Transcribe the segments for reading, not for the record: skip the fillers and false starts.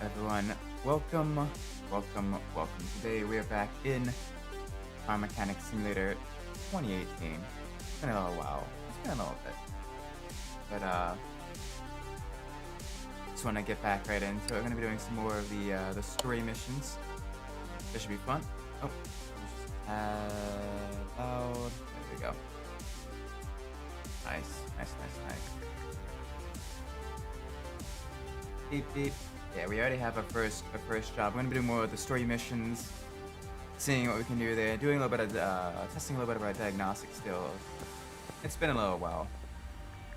everyone? Welcome. Today we are back in Car Mechanic Simulator 2018. It's been a little while. It's been a little bit. But, just want to get back right into it. We're going to be doing some more of the story missions. This should be fun. Oh, loud. There we go. Nice. Beep, beep. Yeah, we already have our first job. We're gonna be doing more of the story missions, seeing what we can do there, doing a little bit of testing a little bit of our diagnostic skills. It's been a little while.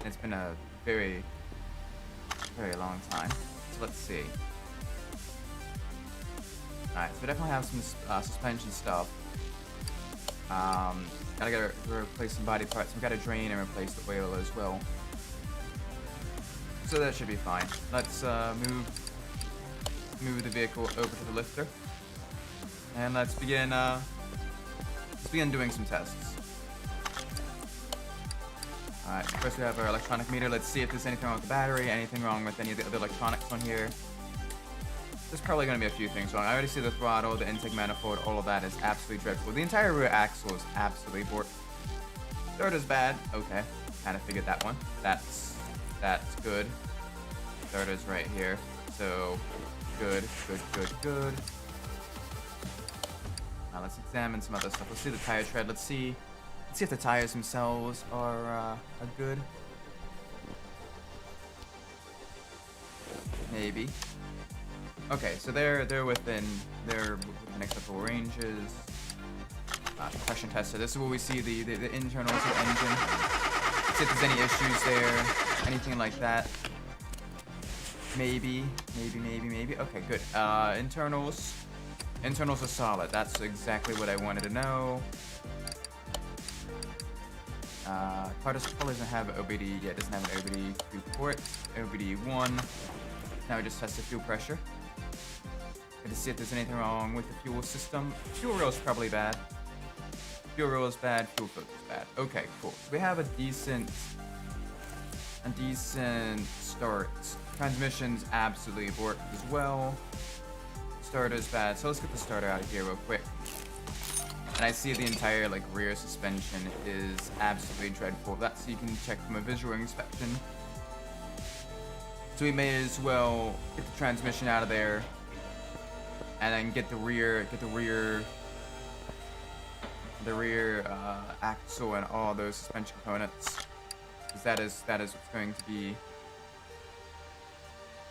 It's been a very long time. So let's see. Alright, so we definitely have some suspension stuff. Gotta replace some body parts. We gotta drain and replace the wheel as well. So that should be fine. Let's move the vehicle over to the lifter, and let's begin doing some tests. Alright, first we have our electronic meter. Let's see if there's anything wrong with the battery, anything wrong with any of the other electronics on here. There's probably going to be a few things wrong. I already see the throttle, the intake manifold, all of that is absolutely dreadful. The entire rear axle is absolutely borked. Third is bad. Okay, kind of figured that one. That's good. Third is right here. So good. Now let's examine some other stuff. Let's see the tire tread. Let's see if the tires themselves are good. Maybe. Okay, so they're within acceptable ranges. Compression tester. This is where we see the internals of the engine. See if there's any issues there, anything like that. Maybe. Okay, good. Internals are solid. That's exactly what I wanted to know. Car doesn't have OBD. Yeah, it doesn't have an OBD 2 port. OBD 1. Now we just test the fuel pressure. Good to see if there's anything wrong with the fuel system. Fuel rail is probably bad. Fuel rail is bad. Fuel filter is bad. Okay, cool. So we have a decent start. Transmission's absolutely borked as well. Starter's bad, so let's get the starter out of here real quick. And I see the entire rear suspension is absolutely dreadful. That's so you can check from a visual inspection. So we may as well get the transmission out of there, and then get the rear axle and all those suspension components. Because that is what's going to be.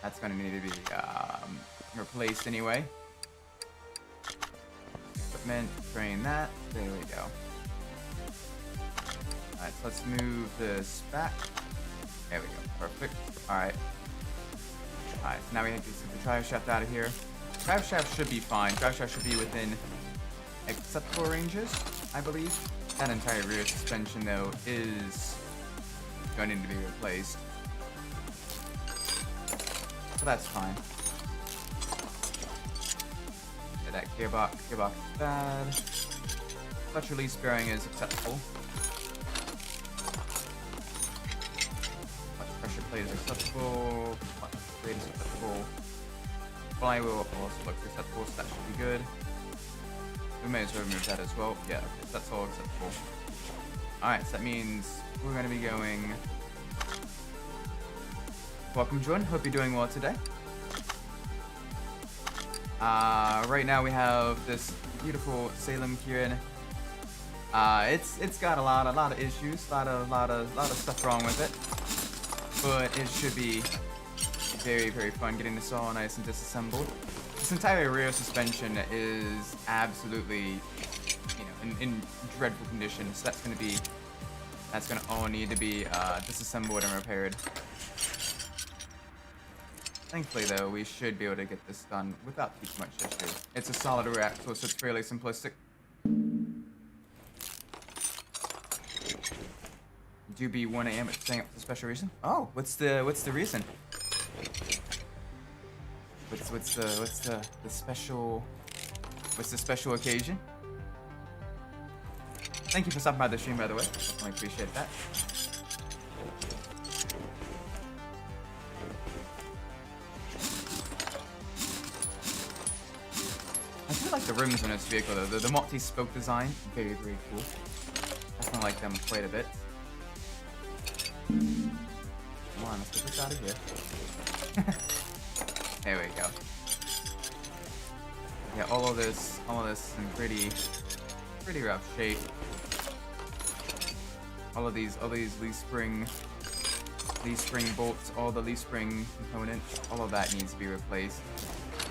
That's going to need to be replaced anyway. Equipment, drain that. There we go. Alright, so let's move this back. There we go. Perfect. Alright. Alright, so now we have to get the drive shaft out of here. Drive shaft should be fine. Drive shaft should be within acceptable ranges, I believe. That entire rear suspension, though, is going to need to be replaced. So that's fine. Yeah, that gearbox is bad. Clutch release bearing is acceptable. Clutch pressure plate is acceptable. Clutch plate is acceptable. Flywheel also looks acceptable, so that should be good. We may as well remove that as well. Yeah, okay, so that's all acceptable. Alright, so that means we're going to be going... Welcome, Jordan. Hope you're doing well today. Right now we have this beautiful Salem Kieran. It's got a lot of issues, a lot of stuff wrong with it, but it should be very fun getting this all nice and disassembled. This entire rear suspension is absolutely, in dreadful condition. So that's gonna all need to be disassembled and repaired. Thankfully, though, we should be able to get this done without too much issue. It's a solid rear axle, so it's fairly simplistic. Do be 1 a.m. staying up for a special reason? Oh, what's the reason? What's the special occasion? Thank you for stopping by the stream, by the way. Definitely appreciate that. the rims on this vehicle though. The multi-spoke design, very cool. Definitely like them quite a bit. Come on, let's get this out of here. There we go. Yeah, all of this in pretty rough shape. All these leaf spring bolts, all the leaf spring components, all of that needs to be replaced.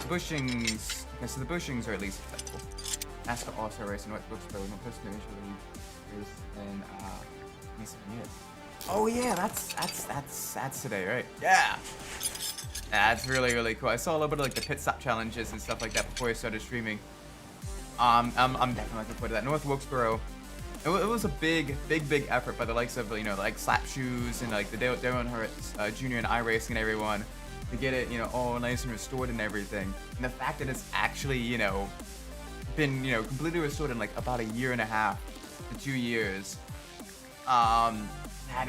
The bushings, okay, so the bushings are at least acceptable. NASCAR also racing what books though, not personally race and oh yeah, that's today, right? Yeah. That's really cool. I saw a little bit of like the pit stop challenges and stuff like that before I started streaming. I'm definitely looking forward to that. North Wilkesboro. It was a big effort by the likes of, you know, like Slap Shoes and like the Darren Hurts Jr. and iRacing and everyone to get it, you know, all nice and restored and everything. And the fact that it's actually, you know, been, you know, completely restored in like about 1.5 years to 2 years. That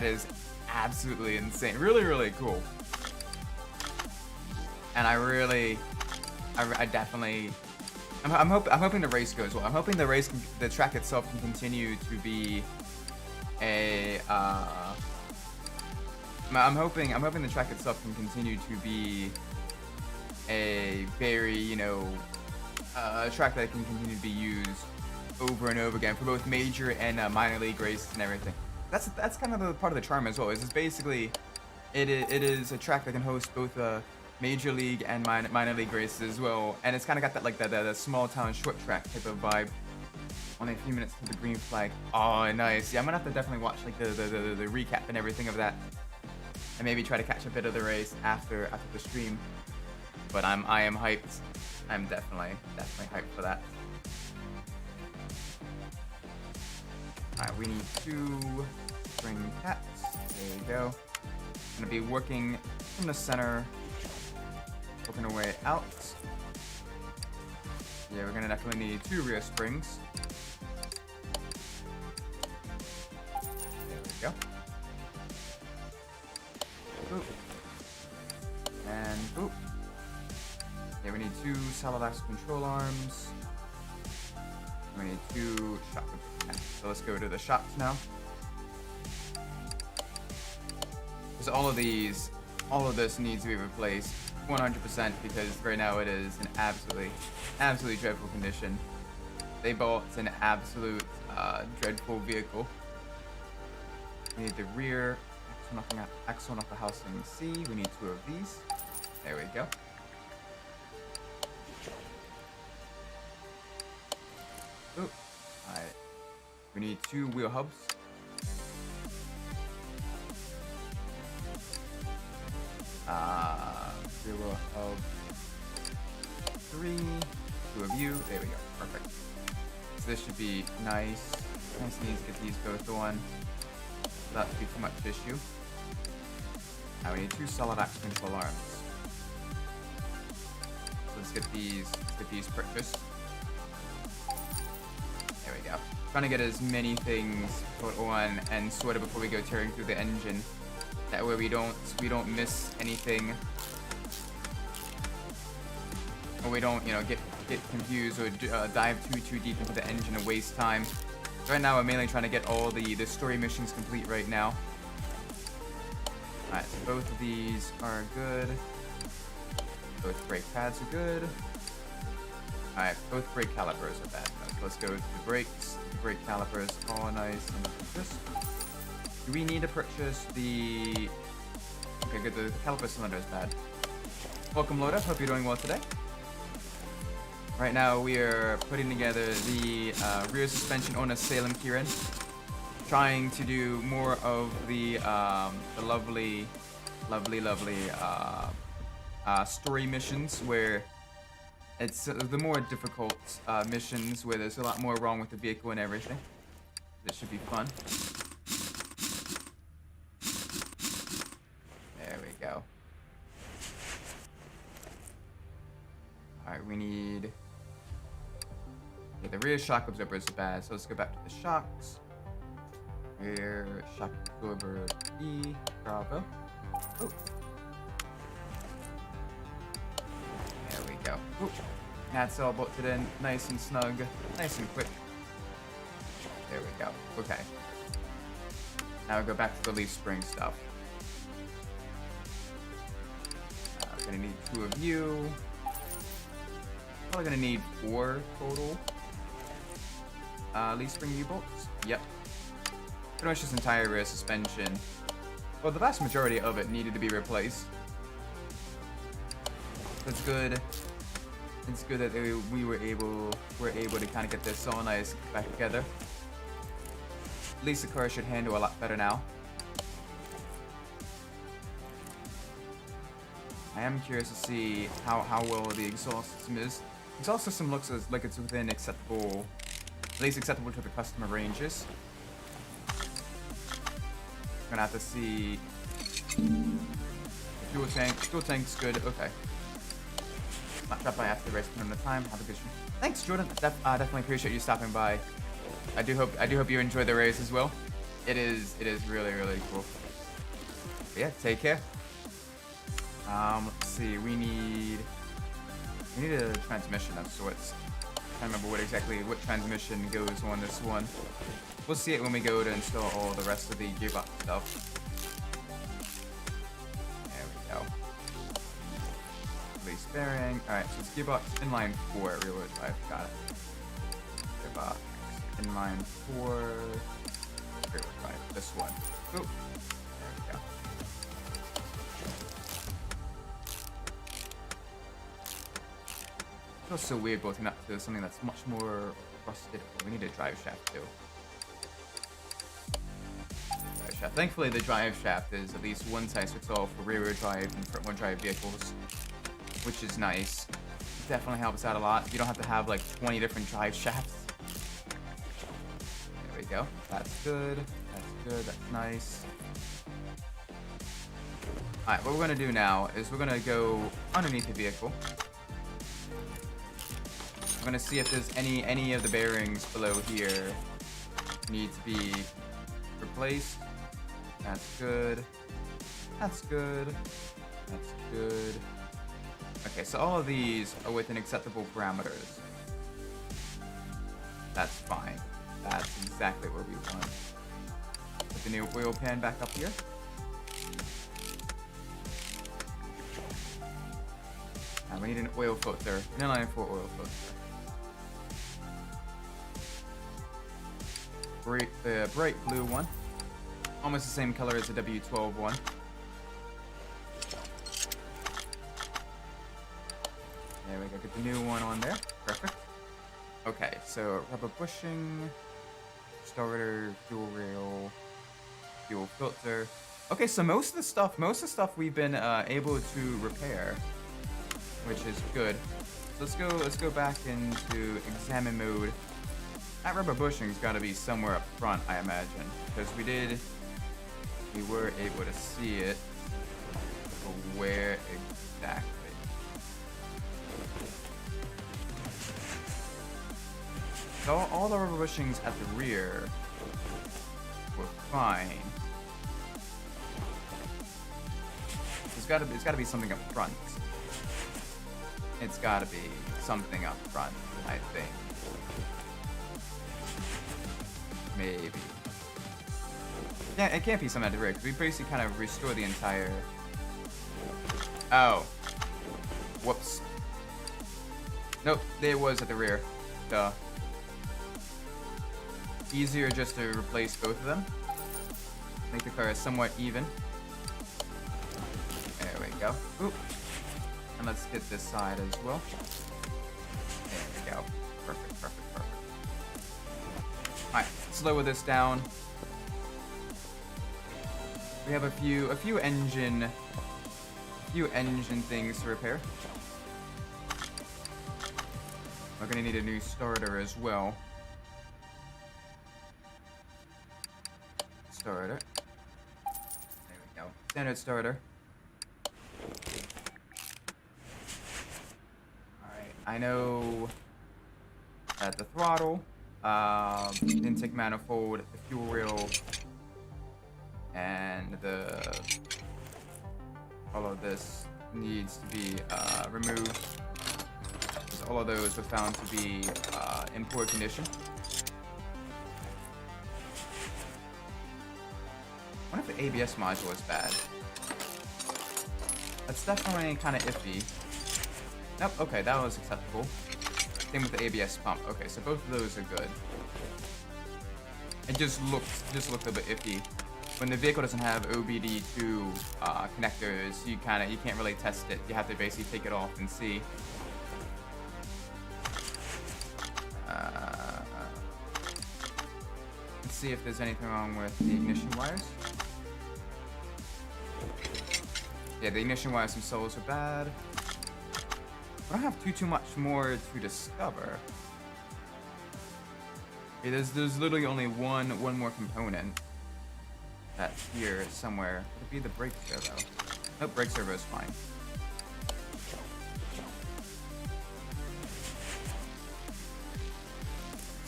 is absolutely insane. Really cool. And I definitely, I'm hoping the race goes well. I'm hoping the track itself can continue to be a, I'm hoping the track itself can continue to be a very, you know, a track that can continue to be used over and over again for both major and minor league races and everything. That's kind of the part of the charm as well. Is basically, it is a track that can host both major league and minor league races as well, and it's kind of got that like that small town short track type of vibe. Only a few minutes to the green flag. Oh, nice. Yeah, I'm gonna have to definitely watch like the recap and everything of that, and maybe try to catch a bit of the race after the stream. But I am hyped. I'm definitely hyped for that. Alright, we need 2 spring caps. There you go. Gonna be working from the center, working our way out. Yeah, we're gonna definitely need 2 rear springs. There we go. Boop. And boop. Yeah, we need 2 solid axle control arms. We need 2 shock control. So let's go to the shocks now. So all of this needs to be replaced 100% because right now it is in absolutely dreadful condition. They bought an absolute dreadful vehicle. We need the rear axle knuckle housing C. We need 2 of these. There we go. Ooh. Alright. We need 2 wheel hubs. Rear wheel hub 3. 2 of you. There we go. Perfect. So this should be nice. Nice and easy to get these both on. That should be too much issue. Now we need 2 solid axle control arms. So let's get these purchased. There we go. Trying to get as many things put on and sorted before we go tearing through the engine. That way we don't miss anything, or we don't, you know, get confused or dive too deep into the engine and waste time. Right now I'm mainly trying to get all the story missions complete right now. Alright, so both of these are good. Both brake pads are good. Alright, both brake calipers are bad. So let's go to the brakes. The brake calipers all nice and crisp. Do we need to purchase the... Okay, good, the caliper cylinder is bad. Welcome, Loda. Hope you're doing well today. Right now we are putting together the rear suspension on a Salem Kieran. Trying to do more of the lovely story missions where it's the more difficult missions where there's a lot more wrong with the vehicle and everything. This should be fun. There we go. Alright, we need... Okay, the rear shock absorber is bad, so let's go back to the shocks. Rear shock absorber E, bravo. Oh. There we go. Ooh. That's all bolted in, nice and snug, nice and quick. There we go. Okay. Now we go back to the leaf spring stuff. We're gonna need 2 of you. Probably gonna need 4 total. Leaf spring U-bolts? Yep. Pretty much this entire rear suspension. Well, the vast majority of it needed to be replaced. That's good. It's good that we were able to kind of get this all nice back together. At least the car should handle a lot better now. I am curious to see how well the exhaust system is. Exhaust system looks like it's within acceptable, at least acceptable to the customer ranges. I'm gonna have to see. Fuel tank's good. Okay. Not that I have to race another time. Have a good show. Thanks, Jordan. Definitely appreciate you stopping by. I do hope you enjoy the race as well. It is really cool. But yeah, take care. Let's see. We need a transmission of sorts. I can't remember what transmission goes on this one. We'll see it when we go to install all the rest of the gearbox stuff. There we go. Release bearing. Alright, so it's gearbox inline 4 rear-wheel drive. Got it. Gearbox inline 4 rear-wheel drive. This one. Oop. There we go. It feels so weird bolting up to something that's much more rusted. We need a drive shaft too. Thankfully, the drive shaft is at least one size fits all for rear-wheel drive and front-wheel drive vehicles, which is nice. Definitely helps out a lot. You don't have to have like 20 different drive shafts. There we go. That's good. That's good. That's nice. Alright, what we're going to do now is we're going to go underneath the vehicle. We're going to see if there's any of the bearings below here need to be replaced. That's good. That's good. That's good. Okay, so all of these are within acceptable parameters. That's fine. That's exactly what we want. Put the new oil pan back up here. And we need an oil filter, an inline 4 oil filter. The bright blue one. Almost the same color as the W12 one. There we go, get the new one on there. Perfect. Okay, so rubber bushing, starter, fuel rail, fuel filter. Okay, so most of the stuff we've been able to repair, which is good. So let's go back into examine mode. That rubber bushing's got to be somewhere up front, I imagine, because we were able to see it. But where exactly? So all the rubber bushings at the rear were fine. It's got to be something up front. It's got to be something up front, I think. Maybe. Yeah, it can't be something at the rear, because we basically kind of restore the entire... Oh. Whoops. Nope, there it was at the rear. Duh. Easier just to replace both of them. Make the car somewhat even. There we go. Oop. And let's get this side as well. There we go. Perfect, perfect, perfect. Alright, let's lower this down. We have a few engine things to repair. We're gonna need a new starter as well. Starter. There we go. Standard starter. Alright, I know that the throttle, intake manifold, the fuel rail, and all of this needs to be removed. because all of those were found to be in poor condition. I wonder if the ABS module is bad. That's definitely kind of iffy. Nope, okay, that was acceptable. Same with the ABS pump. Okay, so both of those are good. It just looked a bit iffy. When the vehicle doesn't have OBD2 connectors, you can't really test it. You have to basically take it off and see. Let's see if there's anything wrong with the ignition wires. Yeah, the ignition wires themselves are bad. I don't have too much more to discover. Yeah, there's literally only one more component that's here somewhere. It'd be the brake servo. Nope, brake servo is fine.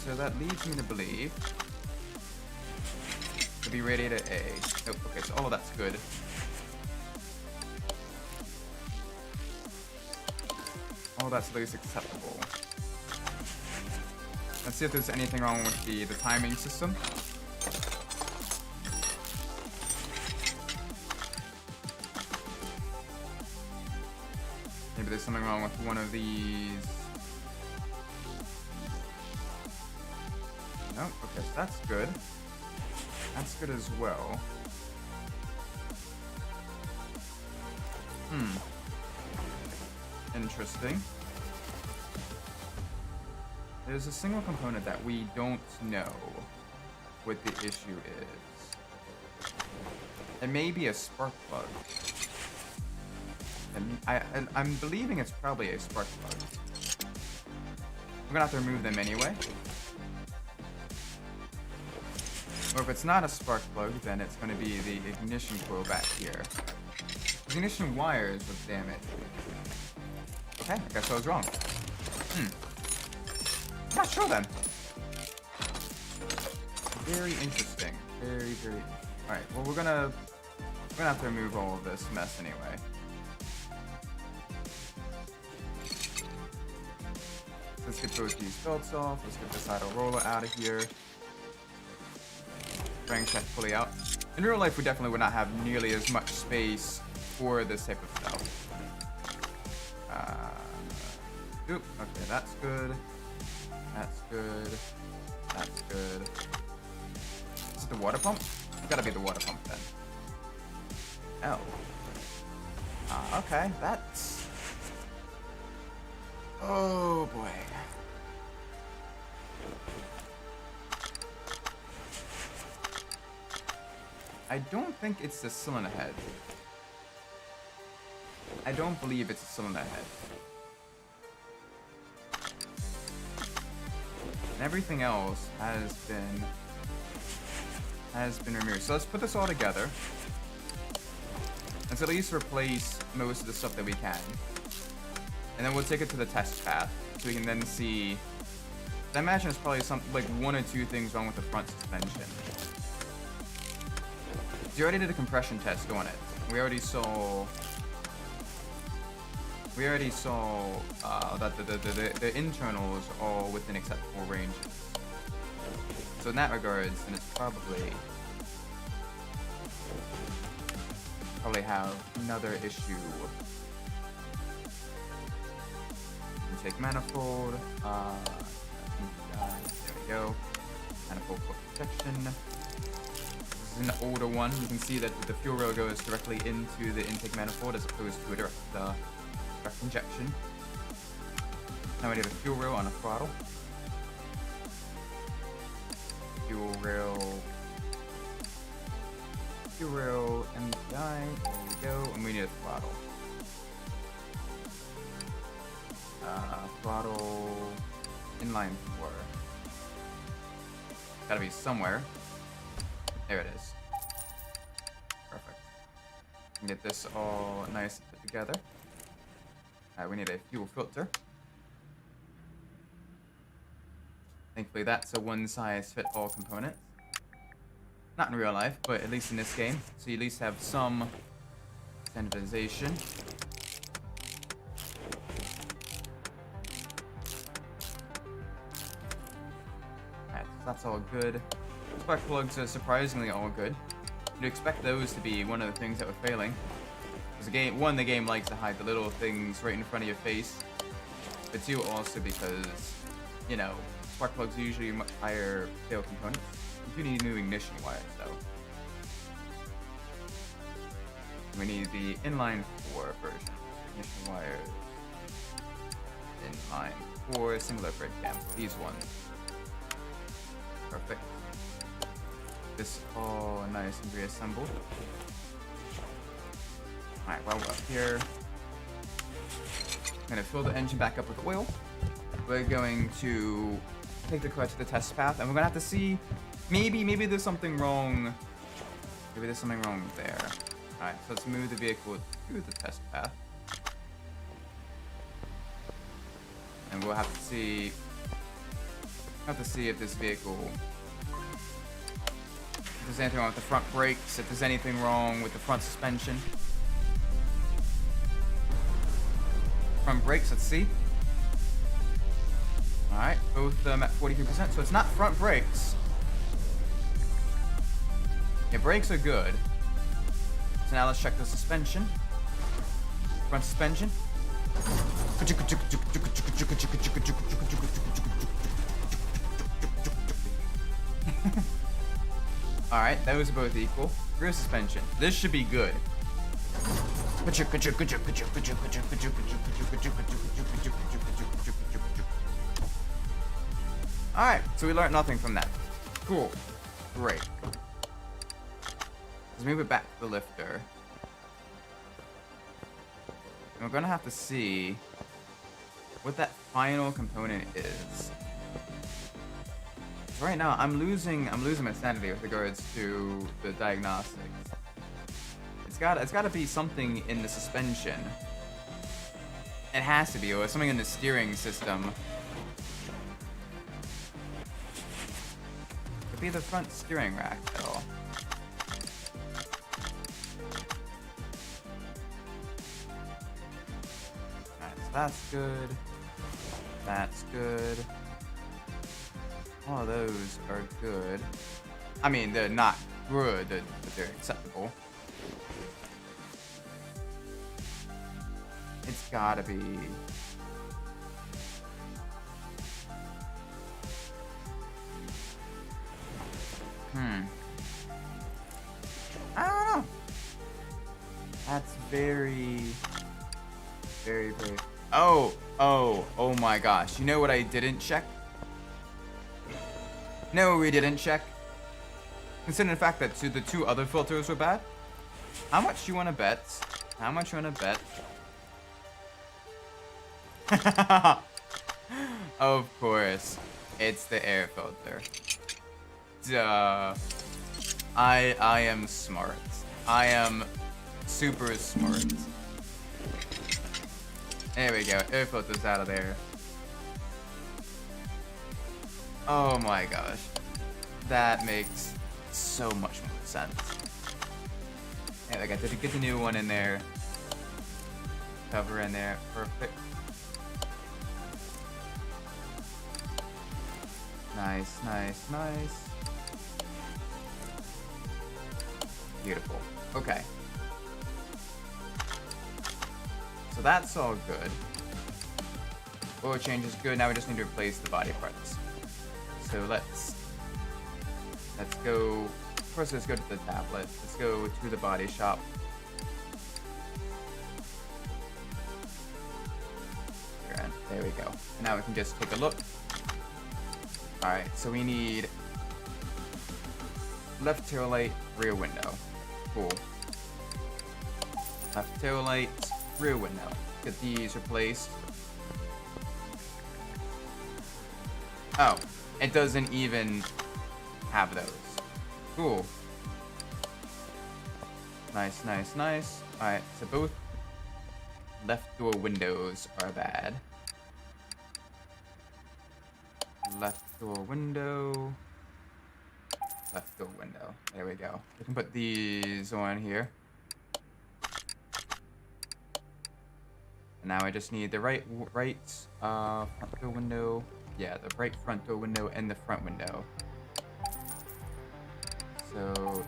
So that leads me to believe to be radiator A. Nope, okay, so all of that's good. All that's at least acceptable. Let's see if there's anything wrong with the timing system. Maybe there's something wrong with one of these. No, okay, so that's good. That's good as well. Interesting. There's a single component that we don't know what the issue is. It may be a spark plug. And I'm believing it's probably a spark plug. We're gonna have to remove them anyway. Or if it's not a spark plug, then it's gonna be the ignition coil back here. The ignition wires was damaged. Okay, I guess I was wrong. Not sure then. Very interesting. Very. Alright, well we're gonna have to remove all of this mess anyway. Let's get both these belts off. Let's get this idle roller out of here. Crankshaft fully out. In real life, we definitely would not have nearly as much space for this type of stuff. Oop, okay, that's good. That's good. That's good. Is it the water pump? It's gotta be the water pump then. Oh. Okay, that's... Oh boy. I don't think it's the cylinder head. I don't believe it's a cylinder head. And everything else has been removed. So let's put this all together. Let's at least replace most of the stuff that we can. And then we'll take it to the test path so we can then see. I imagine it's probably like one or two things wrong with the front suspension. You already did a compression test on it. We already saw that the internals are all within acceptable ranges. So in that regards, then it's probably have another issue. Intake manifold. There we go. Manifold protection. This is an older one. You can see that the fuel rail goes directly into the intake manifold as opposed to a direct injection. Now we need a fuel rail on a throttle. Fuel rail MPI, there we go, and we need a throttle. Throttle inline 4. Gotta be somewhere. There it is. Perfect. Get this all nice and put together. We need a fuel filter. Thankfully that's a one-size-fits-all component. Not in real life, but at least in this game. So you at least have some standardization. that's all good. Spark plugs are surprisingly all good. You'd expect those to be one of the things that were failing. Because the game likes to hide the little things right in front of your face. But two, also because, you know, spark plugs are usually much higher fail components. You do need new ignition wires, though. We need the inline 4 version. Ignition wires. Inline 4, singular thread cam. These ones. Perfect. This all nice and reassembled. Alright, while we're up here, I'm gonna fill the engine back up with oil. We're going to take the car to the test path, and we're gonna have to see, maybe there's something wrong. Maybe there's something wrong there. Alright, so let's move the vehicle to the test path. And we'll have to see if this vehicle, if there's anything wrong with the front brakes, if there's anything wrong with the front suspension. Front brakes, let's see. Alright, both of them at 43%, so it's not front brakes. Yeah, brakes are good. So now let's check the suspension. Front suspension. Alright, those are both equal. Rear suspension. This should be good. Alright, so we learned nothing from that. Cool. Great. Let's move it back to the lifter. And we're gonna have to see what that final component is. Right now, I'm losing my sanity with regards to the diagnostics. It's gotta be something in the suspension. It has to be, or something in the steering system. Could be the front steering rack, though. Alright, so that's good. That's good. All of those are good. I mean, they're not good, but they're acceptable. It's gotta be... I don't know. That's very... Oh my gosh. You know what I didn't check? No, we didn't check. Considering the fact that the two other filters were bad. How much do you want to bet? How much you want to bet? Of course. It's the air filter. Duh. I am smart. I am super smart. There we go. Air filter's out of there. Oh my gosh. That makes so much more sense. Yeah, like I did get the new one in there. Cover in there. Perfect. Nice, nice, nice. Beautiful. Okay. So that's all good. Oil change is good. Now we just need to replace the body parts. So let's go. First, let's go to the tablet. Let's go to the body shop. There we go. And now we can just take a look. All right. So we need left tail light, rear window. Cool. Left tail light, rear window. Get these replaced. Oh. It doesn't even have those. Cool. Nice, nice, nice. Alright, so both left door windows are bad. Left door window. Left door window. There we go. We can put these on here. And now I just need the right front door window. Yeah, the right front door window and the front window. So,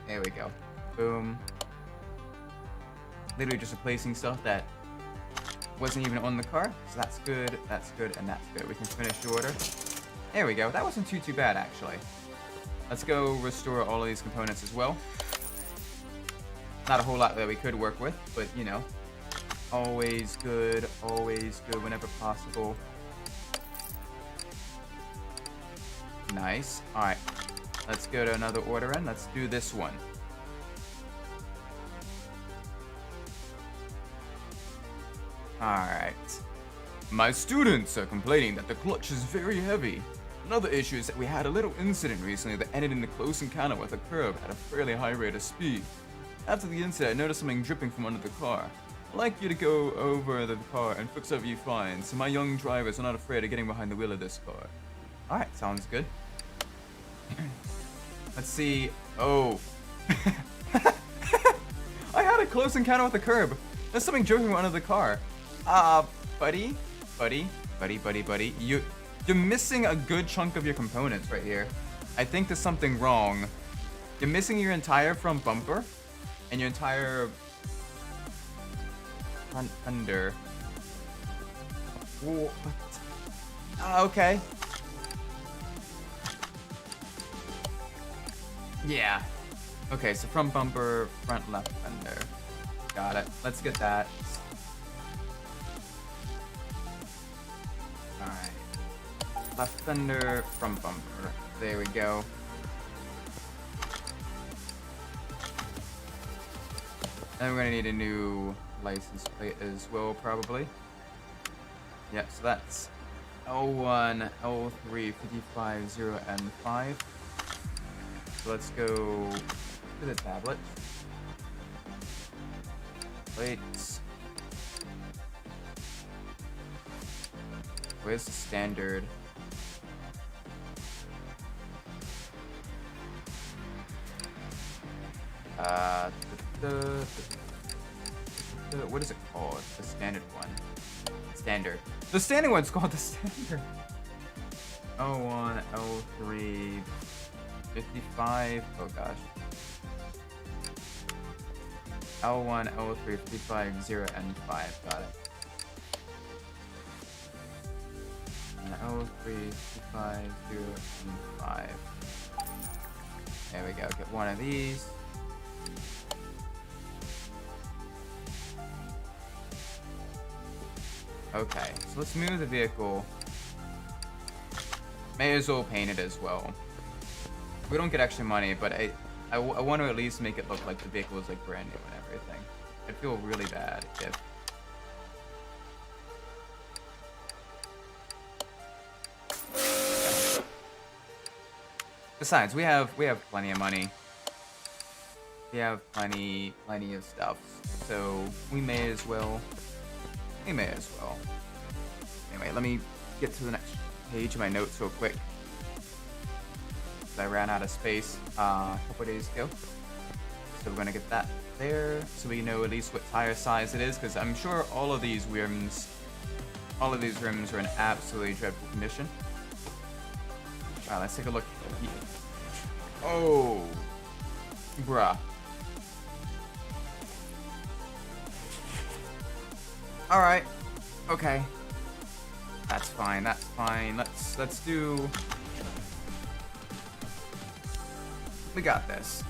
there we go. Boom. Literally just replacing stuff that wasn't even on the car. So that's good, and that's good. We can finish the order. There we go. That wasn't too bad, actually. Let's go restore all of these components as well. Not a whole lot that we could work with, but, you know, always good whenever possible. Nice. All right. Let's go to another order in. Let's do this one. Alright. My students are complaining that the clutch is very heavy. Another issue is that we had a little incident recently that ended in a close encounter with a curb at a fairly high rate of speed. After the incident, I noticed something dripping from under the car. I'd like you to go over the car and fix whatever you find, so my young drivers are not afraid of getting behind the wheel of this car. Alright, sounds good. Let's see. Oh. I had a close encounter with a curb. There's something dripping from under the car. Buddy. You're missing a good chunk of your components right here. I think there's something wrong. You're missing your entire front bumper and your entire front fender. What? Okay. Yeah. Okay, so front bumper, front left fender. Got it. Let's get that. Alright. Left fender, front bumper. There we go. And we're gonna need a new license plate as well, probably. Yep, so that's L1, L3, 55, 0, and 5. So let's go to the tablet. Plates. Where's the standard? What is it called? The standard one. Standard. The standard one's called the standard. L1, L3, 55. Oh gosh. L1, L3, 55, 0, and 5. Got it. And L3, 55, 0, and 5. There we go. Get one of these. Okay, so let's move the vehicle. May as well paint it as well. We don't get extra money, but I want to at least make it look like the vehicle is like brand new and everything. I'd feel really bad if... Besides, we have plenty of money. We have plenty of stuff, so we may as well. Anyway, let me get to the next page of my notes real quick. I ran out of space a couple days ago. So we're gonna get that there so we know at least what tire size it is, because I'm sure all of these rims are in absolutely dreadful condition. Alright, let's take a look. Oh, bruh. Alright. Okay. That's fine. Let's do... We got this.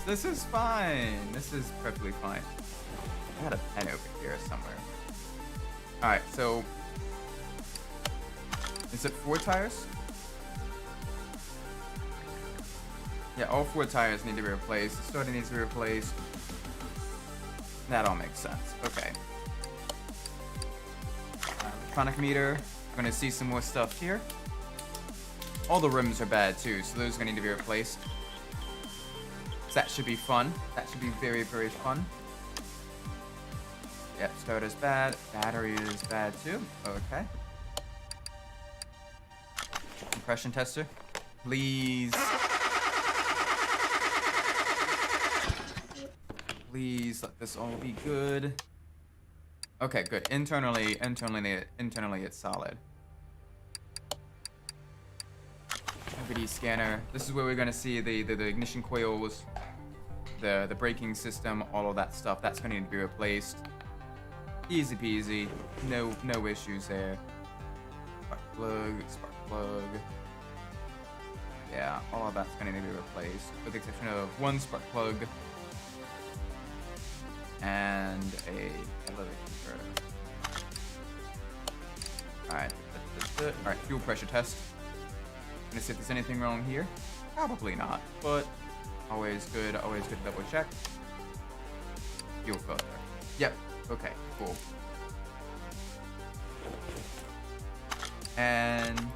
This is fine. This is perfectly fine. I had a pen over here somewhere. Alright, so... Is it 4 tires? Yeah, all 4 tires need to be replaced. The starter needs to be replaced. That all makes sense. Okay. Electronic meter. We're gonna see some more stuff here. All the rims are bad too, so those are gonna need to be replaced. So that should be fun. That should be very, very fun. Yep, starter's bad. Battery is bad too. Okay. Compression tester. Please. Please let this all be good. Okay, good. Internally it's solid. FVD scanner. This is where we're gonna see the ignition coils, the braking system, all of that stuff. That's gonna need to be replaced. Easy peasy, no issues there. Spark plug. Yeah, all of that's gonna need to be replaced, with the exception of one spark plug and a elevator converter. Alright, alright, fuel pressure test. Gonna see if there's anything wrong here. Probably not, but always good to double check. Fuel filter. Yep, okay, cool. And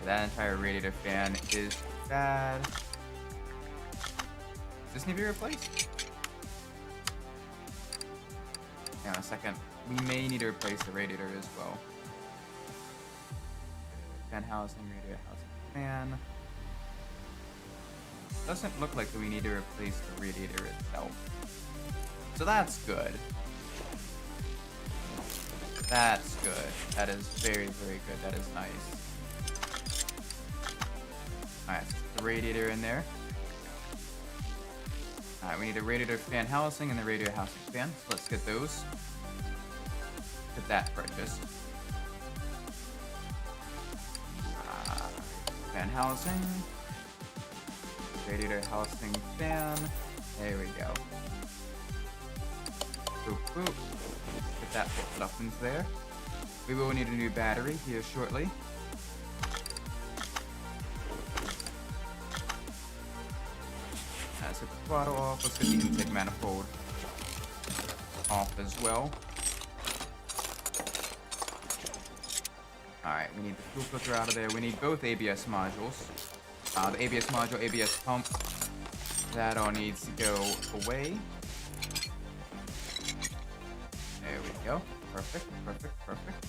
that entire radiator fan is bad. Does this need to be replaced? Hang on a second. We may need to replace the radiator as well. Fan housing, radiator housing, fan. Doesn't look like we need to replace the radiator itself. So that's good. That's good. That is very, very good. That is nice. Alright, so the radiator in there. Alright, we need a radiator fan housing and the radiator housing fan. So let's get those. Get that purchased. Fan housing. Radiator housing fan. There we go. Boop, boop. Get that put up into there. We will need a new battery here shortly. Let's get the throttle off. Let's get the intake manifold off as well. Alright, we need the fuel filter out of there. We need both ABS modules. The ABS module, ABS pump. That all needs to go away. There we go. Perfect, perfect, perfect.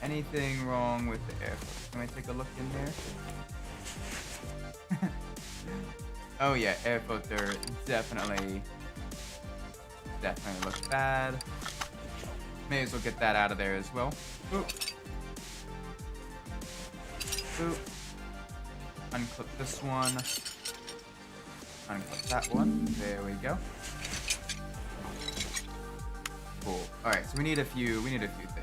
Anything wrong with the air filter? Can I take a look in there? Oh yeah, air filter definitely looks bad. May as well get that out of there as well. Boop. Boop. Unclip this one. Unclip that one. There we go. Cool. Alright, so we need a few things.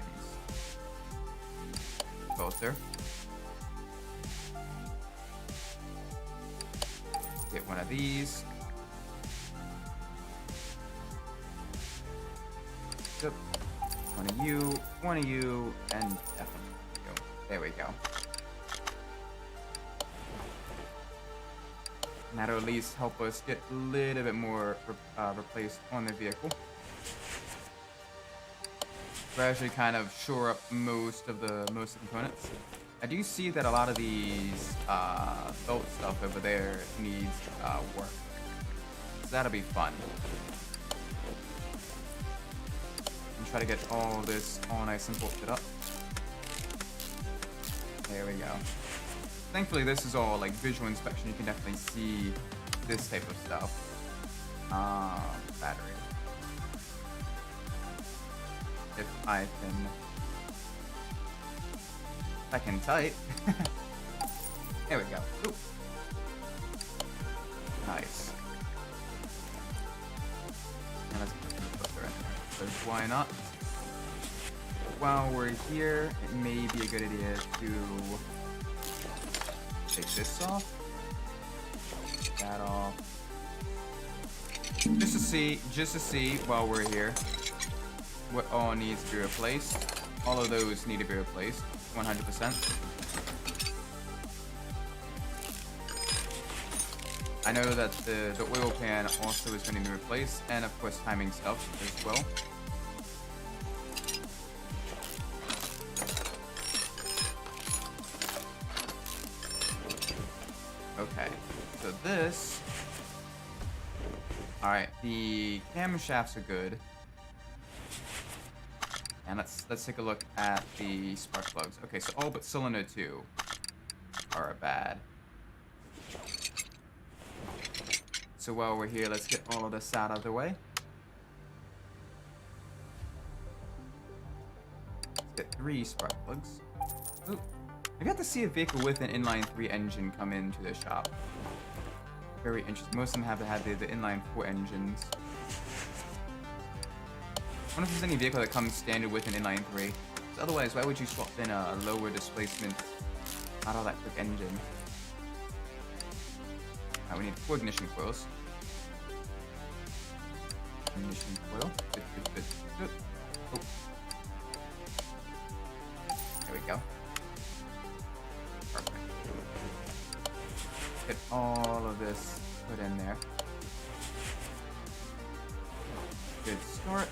Filter. Get one of these. Yep. One of you, and definitely go. There we go. And that'll at least help us get a little bit more replaced on the vehicle. We're actually kind of shore up most of the components. I do see that a lot of these belt stuff over there needs work. So that'll be fun. And try to get all this all nice and bolted up. There we go. Thankfully, this is all like visual inspection. You can definitely see this type of stuff. Battery. If I can type. There we go. Ooh. Nice. Now let's put the filter in there. Because why not? While we're here, it may be a good idea to take this off. Take that off. Just to see while we're here what all needs to be replaced. All of those need to be replaced. 100%. I know that the oil pan also is going to be replaced, and of course timing stuff as well. Okay, so this. Alright, the camshafts are good. And let's take a look at the spark plugs. Okay, so all but cylinder 2 are bad. So while we're here, let's get all of this out of the way. Let's get 3 spark plugs. Ooh. I've got to see a vehicle with an inline 3 engine come into the shop. Very interesting. Most of them have to have the inline 4 engines. I wonder if there's any vehicle that comes standard with an inline 3. Otherwise, why would you swap in a lower displacement, not all that quick engine? Alright, we need 4 ignition coils. Ignition coil. Good, good, good, good. Oh. There we go. Perfect. Get all of this put in there. Good start.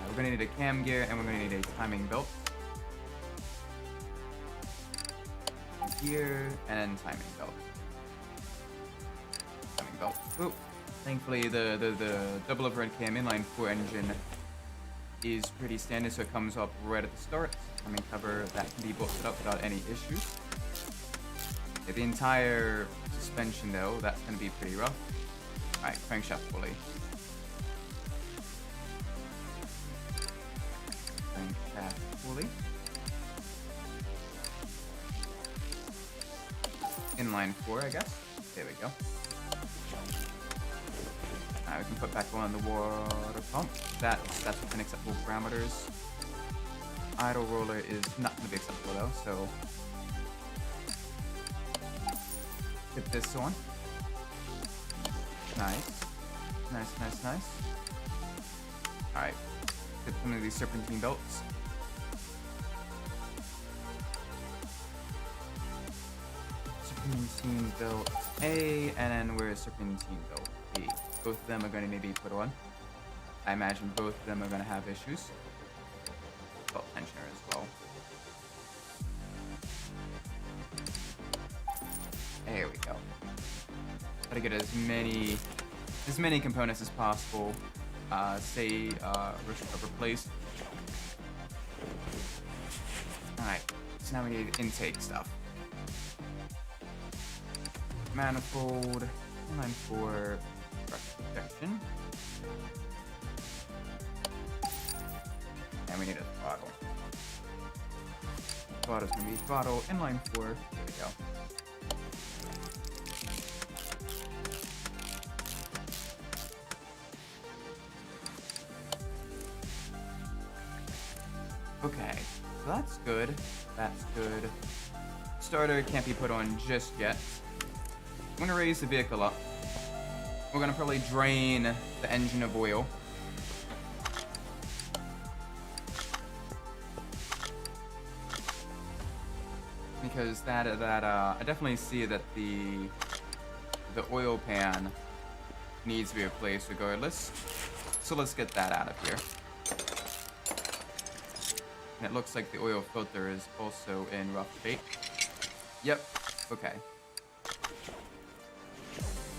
We're gonna need a cam gear and we're gonna need a timing belt. Gear and timing belt. Timing belt. Ooh. Thankfully the double overhead cam inline 4 engine is pretty standard, so it comes up right at the start. Timing cover that can be bolted up without any issues. Okay, the entire suspension though, that's gonna be pretty rough. Alright, crankshaft pulley. Crankshaft pulley. Inline 4, I guess. There we go. Now we can put back on the water pump. That's within acceptable parameters. Idle roller is not going to be acceptable though, so get this on. Nice. Nice, nice, nice. Alright. Get some of these serpentine belts. Serpentine belt A, and then where's serpentine belt B? Both of them are going to need to be put on. I imagine both of them are going to have issues. Belt tensioner as well. There we go. Try to get as many components as possible. Replaced. Alright, so now we need intake stuff. Manifold, inline 4, brush protection. And we need a throttle. Throttle's gonna be throttle, inline 4, there we go. Okay, so that's good. That's good. Starter can't be put on just yet. I'm gonna raise the vehicle up. We're gonna probably drain the engine of oil. Because I definitely see that the oil pan needs to be replaced regardless. So let's get that out of here. And it looks like the oil filter is also in rough shape. Yep. Okay.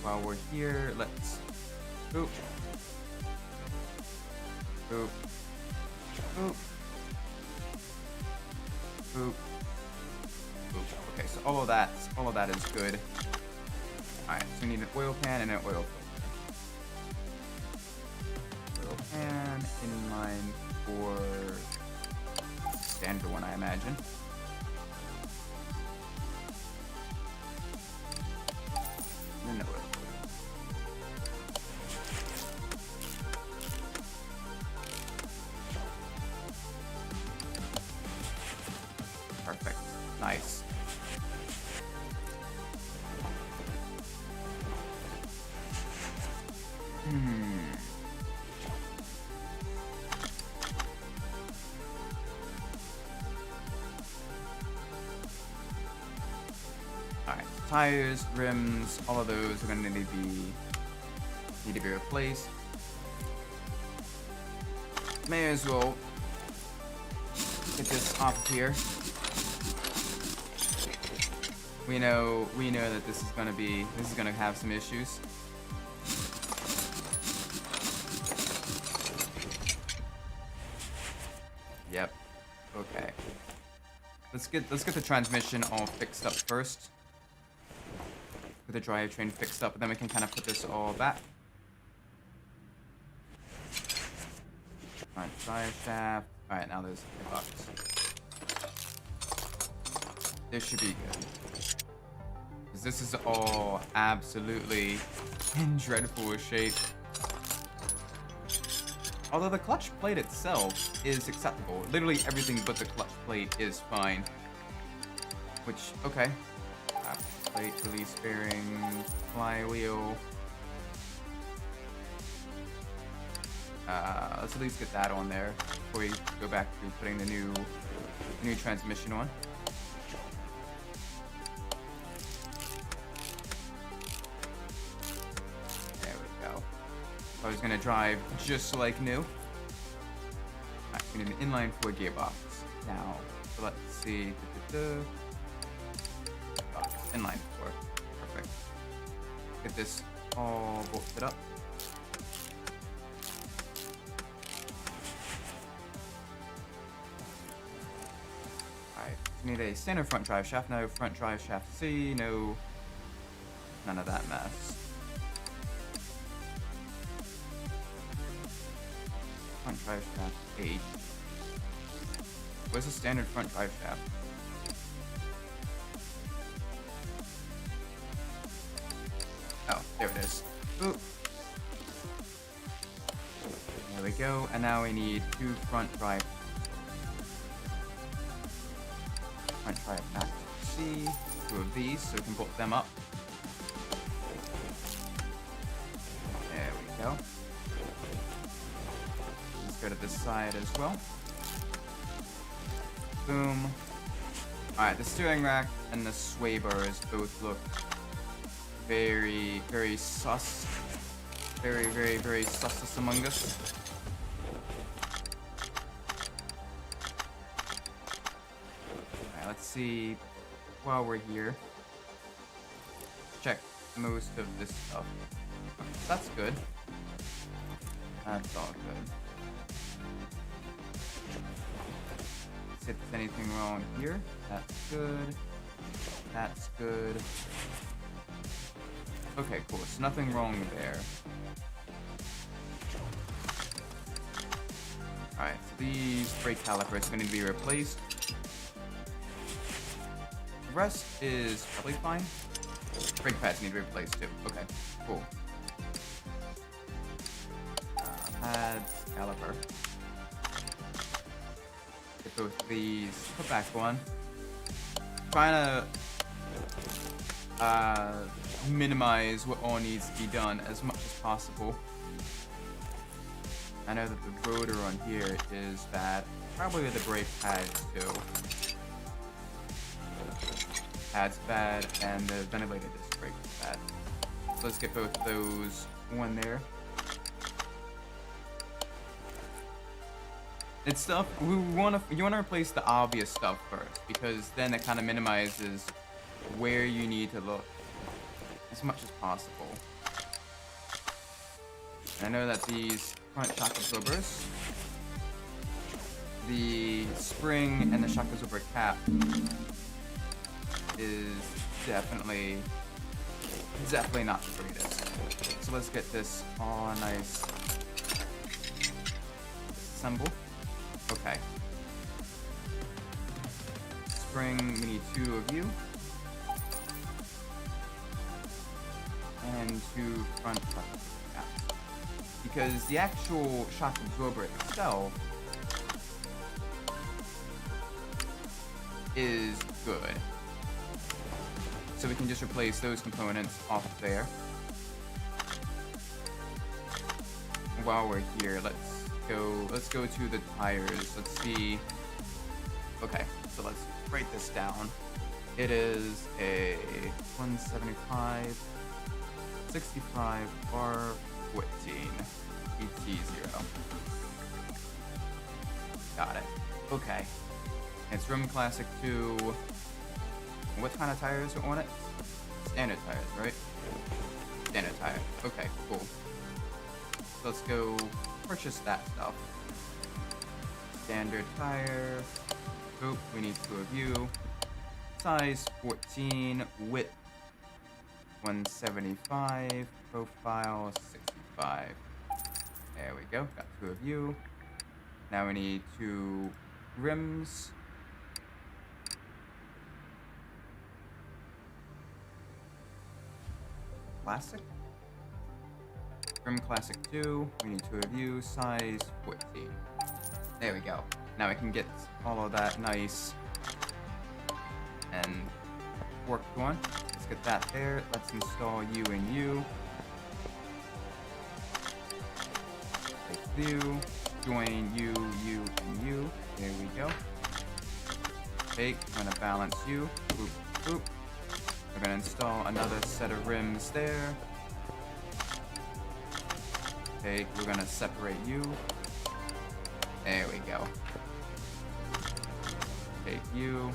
While we're here, let's boop. Boop. Boop. Boop. Boop. Okay, so all of that is good. Alright, so we need an oil pan and an oil filter. Oil pan, inline for standard one, I imagine. And then oil. Perfect. Nice. Alright, tires, rims, all of those are gonna need to be replaced. May as well get this off of here. We know that this is gonna have some issues. Yep. Okay. Let's get the transmission all fixed up first. With the drivetrain fixed up, and then we can kind of put this all back. Alright, drive shaft. Alright, now there's the box. This should be good. Because this is all absolutely in dreadful shape. Although the clutch plate itself is acceptable. Literally everything but the clutch plate is fine. Which, okay. Plate, release bearing, flywheel. Let's at least get that on there before we go back to putting the new transmission on. There we go. I was gonna drive just like new. We need an inline 4 gearbox. Now, so let's see. Inline 4. Perfect. Get this all bolted up. Alright, we need a standard front drive shaft, no front drive shaft C, no, none of that mess. Front drive shaft H. Where's the standard front drive shaft? Oh, there it is. Ooh. There we go. And now we need 2 front drive. Front drive shaft C. 2 of these, so we can bolt them up. There we go. Let's go to this side as well. Boom. Alright, the steering rack and the sway bars both look very, very sus. Very, very, very sus among us. Alright, let's see. While we're here, check most of this stuff. That's good. That's all good. See if there's anything wrong here. That's good. That's good. Okay, cool. So nothing wrong there. Alright, so these brake calipers are going to be replaced. The rest is probably fine. Brake pads need to be replaced too. Okay, cool. Pads, caliper. Get both of these put back on. Trying to minimize what all needs to be done as much as possible. I know that the rotor on here is bad. Probably the brake pads too. Pad's bad, and the ventilator disc brake is bad. So let's get both of those on there. It's stuff you want to replace the obvious stuff first, because then it kind of minimizes where you need to look as much as possible. And I know that these front shock absorbers, the spring and the shock absorber cap is definitely not the greatest. So let's get this all nice assembled. Okay. Spring, we need 2 of you. And 2 front shock caps. Because the actual shock absorber itself is good. So we can just replace those components off there. And while we're here, let's go to the tires. Let's see. Okay, so let's write this down. It is a 175 65 bar 14 ET0. Got it. Okay. It's Room Classic 2. What kind of tires are on it? Standard tires, right? Standard tire. Okay, cool. So let's go purchase that stuff. Standard tire. Oop, we need 2 of you. Size 14, width 175, profile 65. There we go, got 2 of you. Now we need 2 rims. Classic? Rim classic 2, we need 2 of you, size 14. There we go. Now we can get all of that nice and worked on. Let's get that there. Let's install you and you. Take you, join you, you, and you. There we go. Take, I'm gonna balance you. Boop, boop. We're gonna install another set of rims there. Take, we're gonna separate you. There we go. Take you.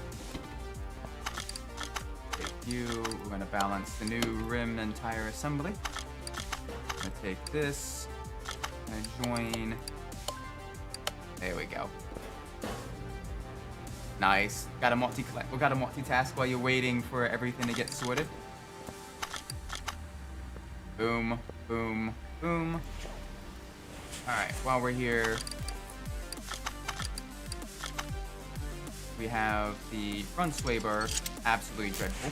Take you. We're gonna balance the new rim and tire assembly. I'm gonna take this. I'm gonna join. There we go. Nice. We gotta multitask while you're waiting for everything to get sorted. Boom, boom, boom. Alright, while we're here, we have the front sway bar, absolutely dreadful.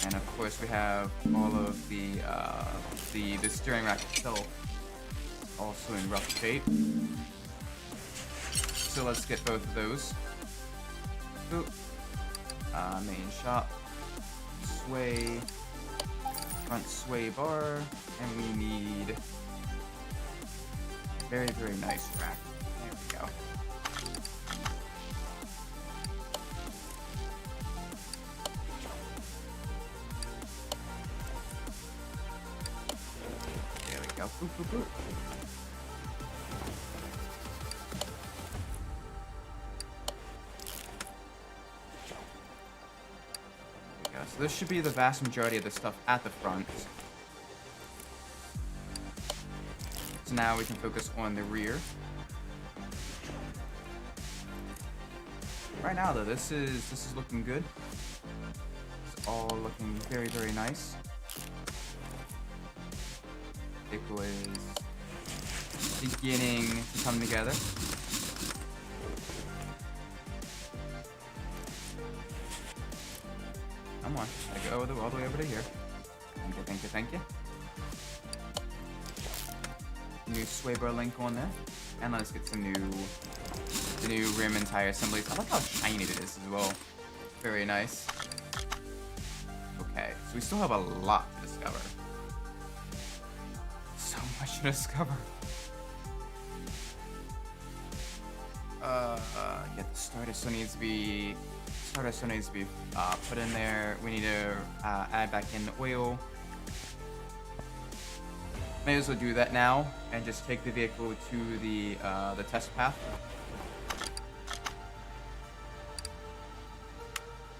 And of course we have all of the steering rack itself also in rough shape. So let's get both of those. Boop. Main shop. Sway. Front sway bar. And we need very, very nice rack. There we go. There we go. Boop, boop, boop. So this should be the vast majority of the stuff at the front. So now we can focus on the rear. Right now though, this is looking good. It's all looking very, very nice. Vehicle is beginning to come together. Come on, I go all the way over to here. Thank you, thank you, thank you. New sway bar link on there. And let's get some new rim and tire assemblies. I like how shiny it is as well. Very nice. Okay, so we still have a lot to discover. So much to discover. Yeah, the starter still needs to be put in there. We need to add back in the oil. May as well do that now and just take the vehicle to the test path.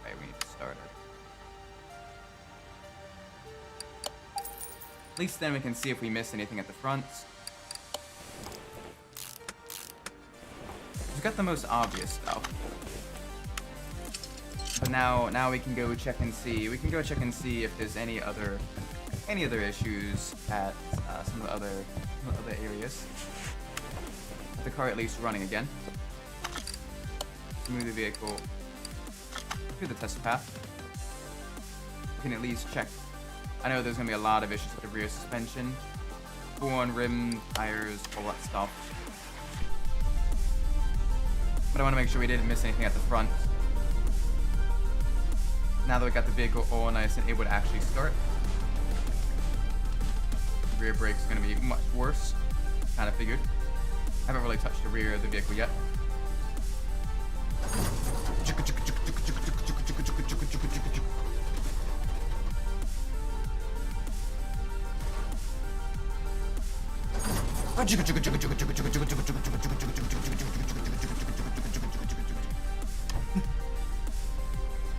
Okay, we need to start it. At least then we can see if we miss anything at the front. We've got the most obvious stuff. But now we can go check and see. We can go check and see if there's any other issues at some of the other areas. The car at least running again. Move the vehicle through the test path. We can at least check. I know there's gonna be a lot of issues with the rear suspension, full-on rim, tires, all that stuff. But I want to make sure we didn't miss anything at the front. Now that we got the vehicle all nice and able to actually start. The rear brake's going to be much worse. Kind of figured. Haven't really touched the rear of the vehicle yet.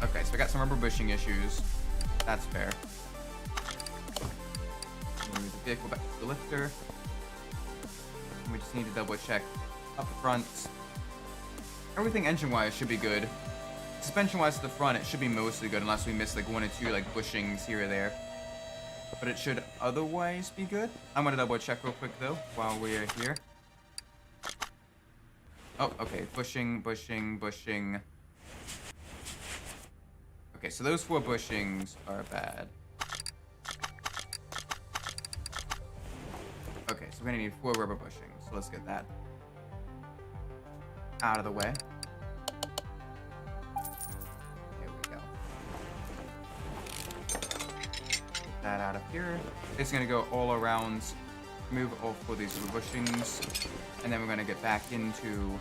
Okay, so we got some rubber bushing issues. That's fair. Move the vehicle back to the lifter. And we just need to double check up front. Everything engine-wise should be good. Suspension-wise to the front, it should be mostly good unless we miss like 1 or 2 like bushings here or there. But it should otherwise be good. I'm gonna double check real quick though while we're here. Oh, okay. Bushing, bushing, bushing. Okay, so those 4 bushings are bad. Okay, so we're gonna need 4 rubber bushings. So let's get that out of the way. There we go. Get that out of here. It's gonna go all around, move all 4 of these rubber bushings, and then we're gonna get back into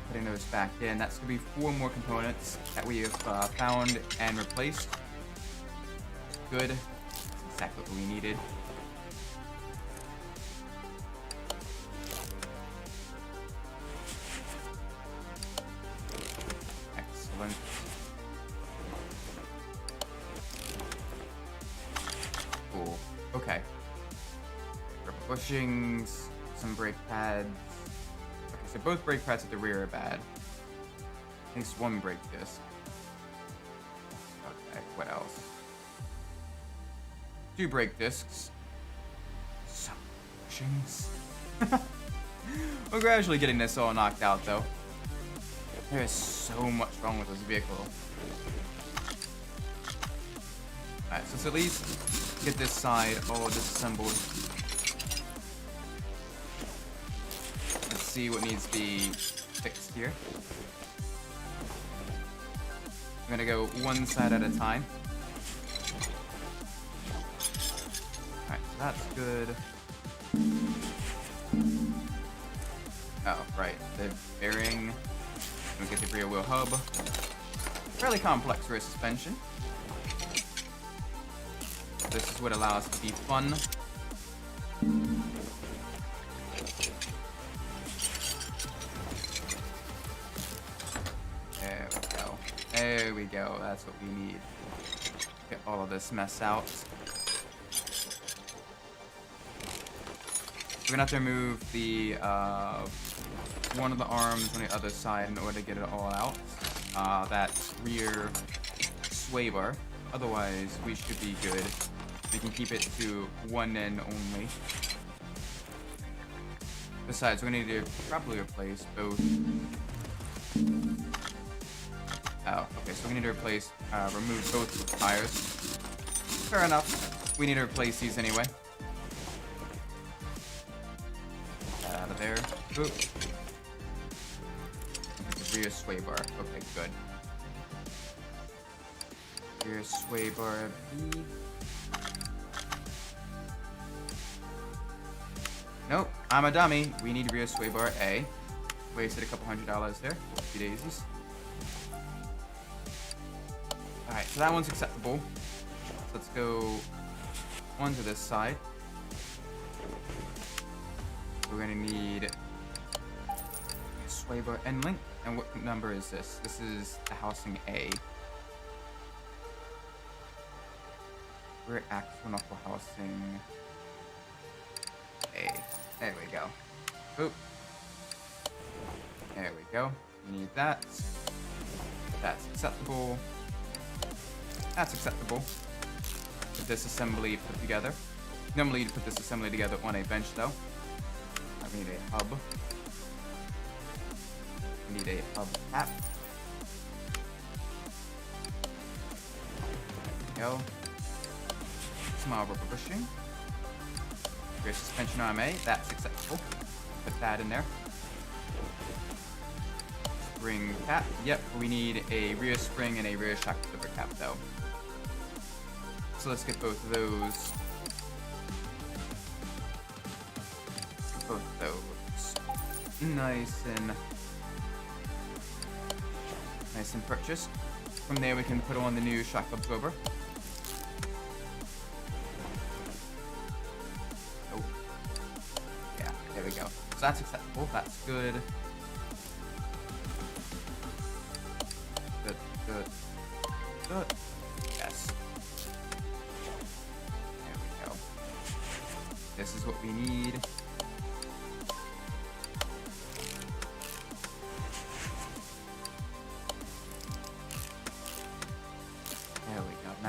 putting those back in. That's gonna be 4 more components that we have found and replaced. Good. That's exactly what we needed. Excellent. Cool. Okay. Rubber bushings, some brake pads. Okay, so both brake pads at the rear are bad. At least 1 brake disc. Okay, what else? 2 brake discs. Some bushings. We're gradually getting this all knocked out, though. There is so much wrong with this vehicle. Alright, so let's at least get this side all disassembled. Let's see what needs to be fixed here. I'm gonna go 1 side at a time. Alright, so that's good. Oh, right, the bearing. We get the rear wheel hub. Fairly complex rear suspension. This is what allows it to be fun. There we go. There we go. That's what we need. Get all of this mess out. We're gonna have to remove the one of the arms on the other side in order to get it all out. That rear sway bar. Otherwise, we should be good. We can keep it to 1 end only. Besides, we're gonna need to probably replace both. Oh, okay, so we need to replace, remove both tires. Fair enough. We need to replace these anyway. Get that out of there. Oop. Rear sway bar. Okay, good. Rear sway bar B. Nope, I'm a dummy. We need rear sway bar A. Wasted a couple $100 there. Whoopsie daisies. Alright, so that one's acceptable. So let's go onto this side. We're gonna need sway bar end link. And what number is this? This is the housing A. Rear axle knuckle housing A. There we go. Oop. There we go. We need that. That's acceptable. That's acceptable. Put this assembly put together. Normally you'd put this assembly together on a bench though. I need a hub. I need a hub cap. There we go. Small rubber bushing. Rear suspension arm A, that's acceptable. Put that in there. Spring cap, yep, we need a rear spring and a rear shock absorber cap though. So let's get both of those. Both of those. Nice and purchased. From there we can put on the new shock absorber. Oh. Yeah, there we go. So that's acceptable, that's good. Good, good, good. Yes. There we go. This is what we need.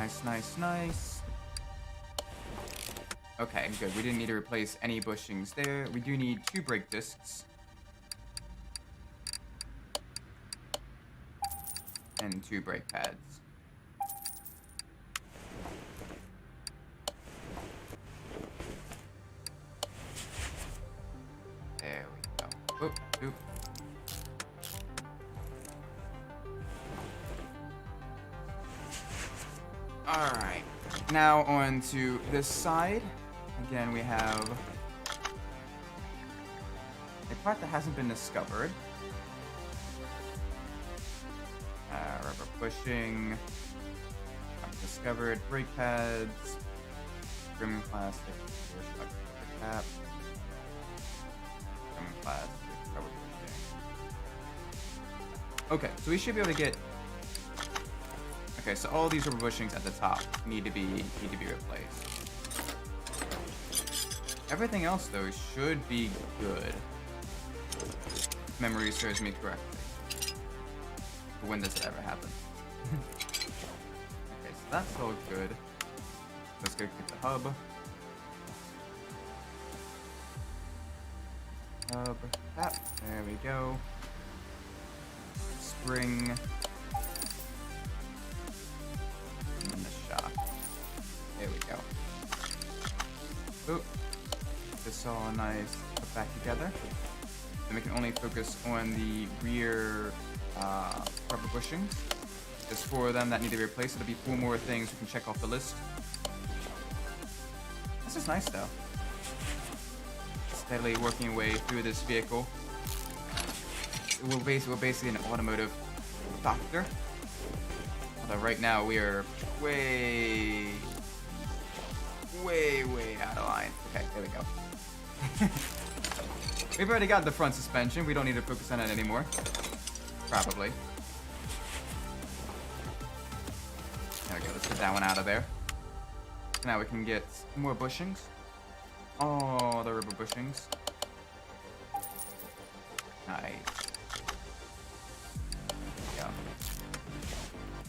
Nice, nice, nice. Okay, good. We didn't need to replace any bushings there. We do need 2 brake discs. And 2 brake pads. There we go. Oop, oop. Alright. Now on to this side. Again, we have a part that hasn't been discovered. Rubber bushing. Discovered. Brake pads. Trim plastic. Cap. Trim plastic. Rubber bushing. Okay, so we should be able to get. Okay, so all these rubber bushings at the top need to be replaced. Everything else though should be good. If memory serves me correctly. When this ever happened. Okay, so that's all good. Let's go get the hub. Hub. Tap. There we go. Spring. And then the shock. There we go. Oop. This all nice. Put back together. And we can only focus on the rear rubber bushings. There's 4 of them that need to be replaced. It'll be 4 more things we can check off the list. This is nice though. Steadily working way through this vehicle. We're basically an automotive doctor. Although right now we are way out of line. Okay, there we go. We've already got the front suspension. We don't need to focus on it anymore. Probably. There we go. Let's get that one out of there. Now we can get more bushings. Oh, the rubber bushings. Nice. There we go.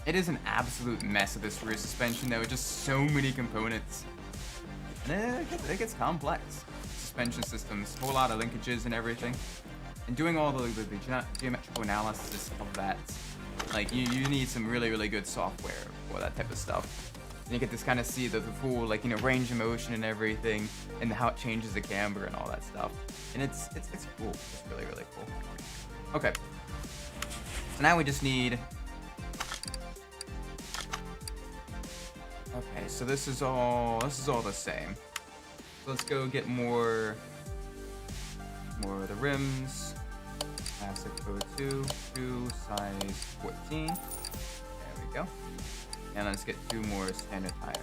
It is an absolute mess of this rear suspension, though. Just so many components. And it gets complex. Suspension systems, a whole lot of linkages and everything. And doing all the geometrical analysis of that, like you need some really good software for that type of stuff. And you get to kind of see the full range of motion and everything, and how it changes the camber and all that stuff. And it's cool. It's really cool. Okay. So now we just need. Okay, so this is all the same. So let's go get more of the rims. Classic 02, size 14. There we go. And let's get 2 more standard tires.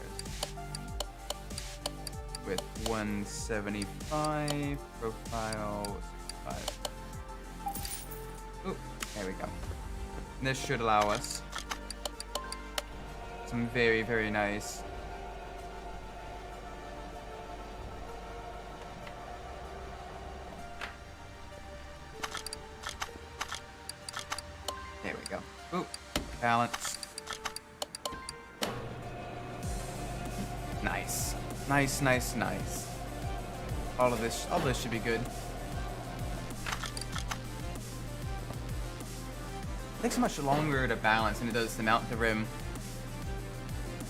With 175, profile 65. Ooh, there we go. And this should allow us some very nice there we go. Ooh, balance. Nice. All this should be good. It takes much longer to balance than it does to mount the rim.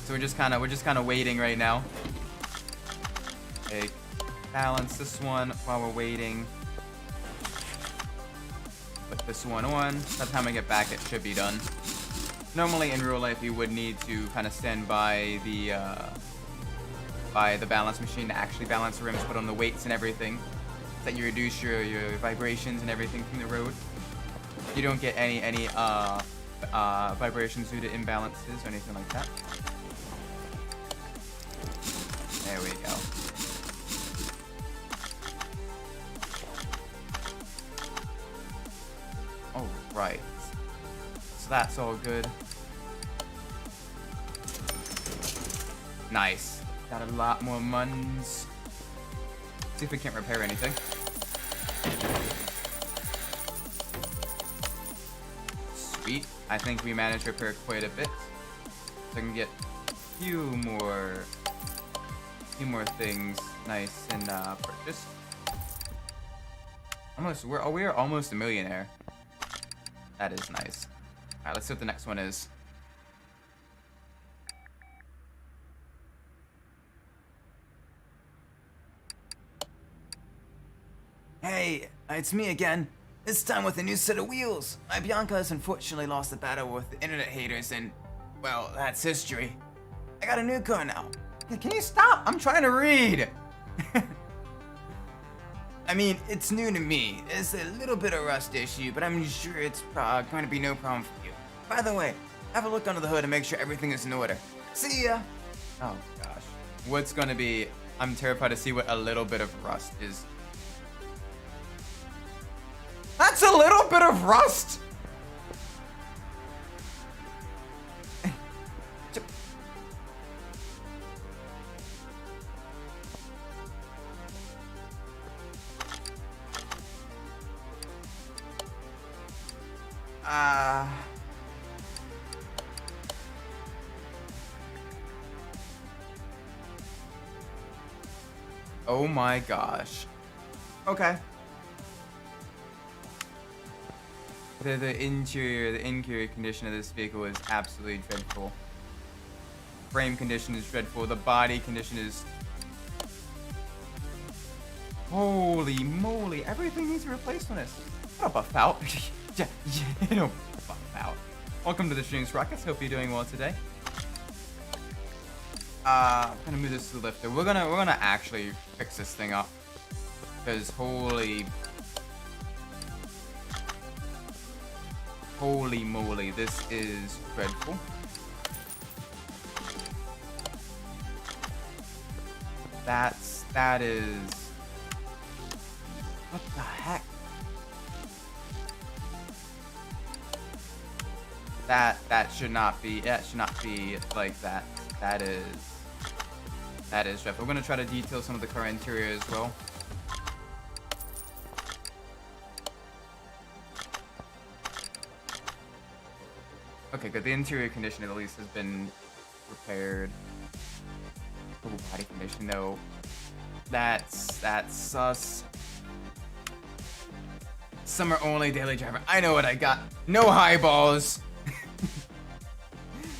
So we're just kind of waiting right now. Okay, balance this one while we're waiting. Put this one on. By the time I get back, it should be done. Normally in real life, you would need to kind of stand by the balance machine to actually balance the rims, put on the weights and everything, so that you reduce your vibrations and everything from the road. You don't get any vibrations due to imbalances or anything like that. There we go. Alright. So that's all good. Nice. Got a lot more muns. See if we can't repair anything. Sweet. I think we managed to repair quite a bit. So I can get few more things nice and purchased. We are almost a millionaire. That is nice. All right, let's see what the next one is. Hey, it's me again. This time with a new set of wheels. My Bianca has unfortunately lost the battle with the internet haters and, well, that's history. I got a new car now. Can you stop? I'm trying to read. I mean, it's new to me. It's a little bit of rust issue, but I'm sure it's going to be no problem for you. By the way, have a look under the hood and make sure everything is in order. See ya! Oh gosh. What's gonna be... I'm terrified to see what a little bit of rust is. That's a little bit of rust! Oh my gosh. Okay. The interior condition of this vehicle is absolutely dreadful. Frame condition is dreadful. The body condition is... Holy moly. Everything needs to be replaced on this. Don't buff out. Yeah, you don't buff out. Welcome to the Streams Rockets. Hope you're doing well today. I'm gonna move this to the lifter. We're gonna actually fix this thing up. Because holy moly, this is dreadful. That is... What the heck? That should not be like that. That is dreadful. We're gonna try to detail some of the car interior as well. Okay, good. The interior condition at least has been repaired. Total body condition, though. That's sus. Summer only daily driver. I know what I got. No highballs.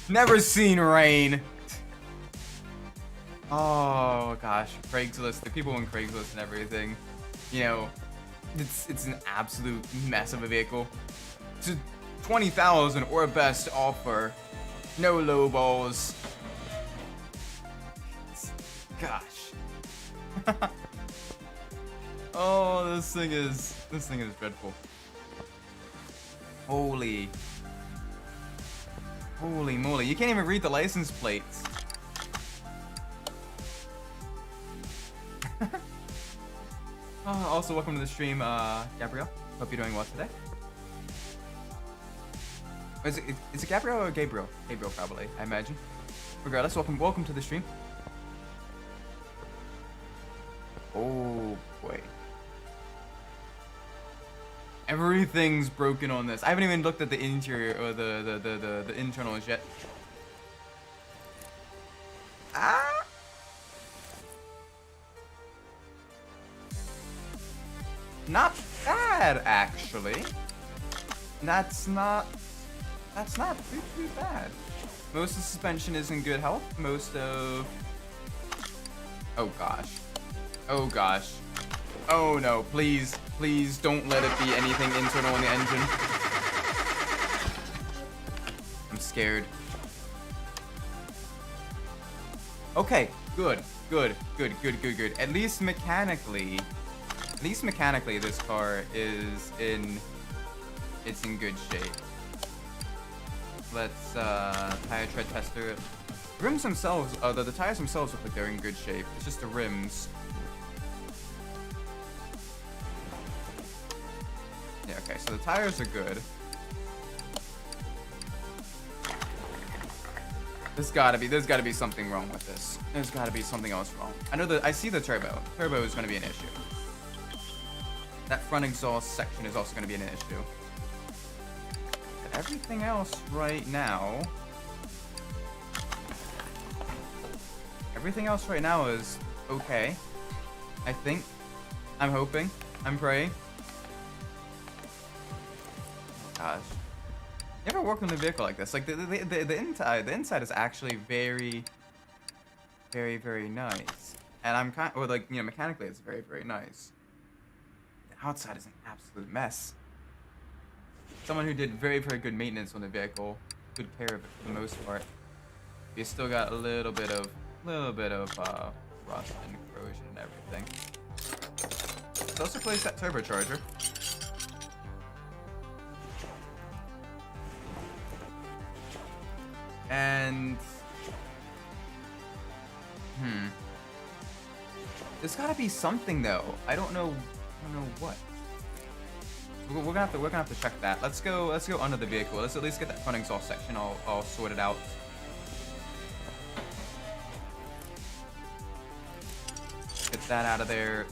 Never seen rain. Oh gosh, Craigslist. The people on Craigslist and everything. You know, it's an absolute mess of a vehicle. It's 20,000 or best offer. No low balls. Gosh. Oh, this thing is dreadful. Holy moly, you can't even read the license plates. Also, welcome to the stream, Gabrielle. Hope you're doing well today. Is it Gabrielle or Gabriel? Gabriel, probably, I imagine. Regardless, welcome to the stream. Oh boy. Everything's broken on this. I haven't even looked at the interior or the internals yet. Ah! Not bad, actually. That's not too bad. Most of the suspension is in good health. Most of... Oh gosh. Oh gosh. Oh no, please don't let it be anything internal in the engine. I'm scared. Okay, good. At least mechanically, this car is in good shape. Let's tire tread tester. The rims themselves, the tires themselves look like they're in good shape. It's just the rims. Yeah, okay, so the tires are good. There's gotta be something wrong with this. There's gotta be something else wrong. I see the turbo. Turbo is gonna be an issue. That front exhaust section is also gonna be an issue. But everything else right now Everything else right now is okay. I think. I'm hoping. I'm praying. Oh gosh. You ever worked on a vehicle like this? Like the inside is actually very, very, very nice. And I'm kind, or like, you know, mechanically it's very, very nice. The outside is an absolute mess. Someone who did very, very good maintenance on the vehicle, good care of it for the most part. You still got a little bit of rust and corrosion and everything. Let's also place that turbocharger. And there's gotta be something though. I don't know what. We're gonna have to check that. Let's go under the vehicle. Let's at least get that front exhaust section all sorted out. Get that out of there.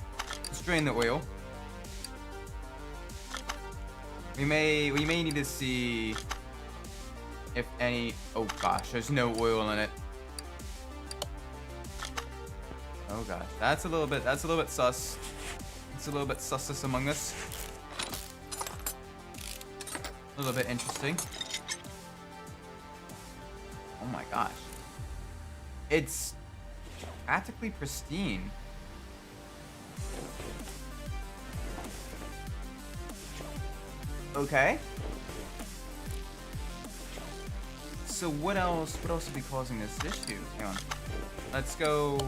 Let's drain the oil. We may need to see if any. Oh gosh, there's no oil in it. Oh gosh, that's a little bit sus. It's a little bit sus among us. A little bit interesting. Oh my gosh. It's practically pristine. Okay. So what else would be causing this issue? Hang on. Let's go.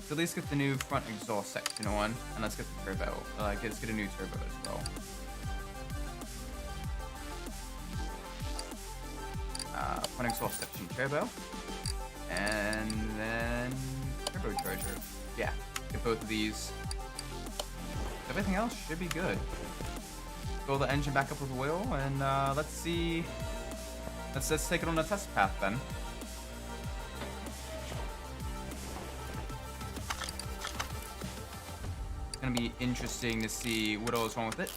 So at least get the new front exhaust section on, and let's get the turbo. Let's get a new turbo as well. Front exhaust section turbo, and then turbocharger. Yeah, get both of these. Everything else should be good. Fill the engine back up with oil, and let's see. Let's take it on a test path then. It's gonna be interesting to see what all is wrong with it.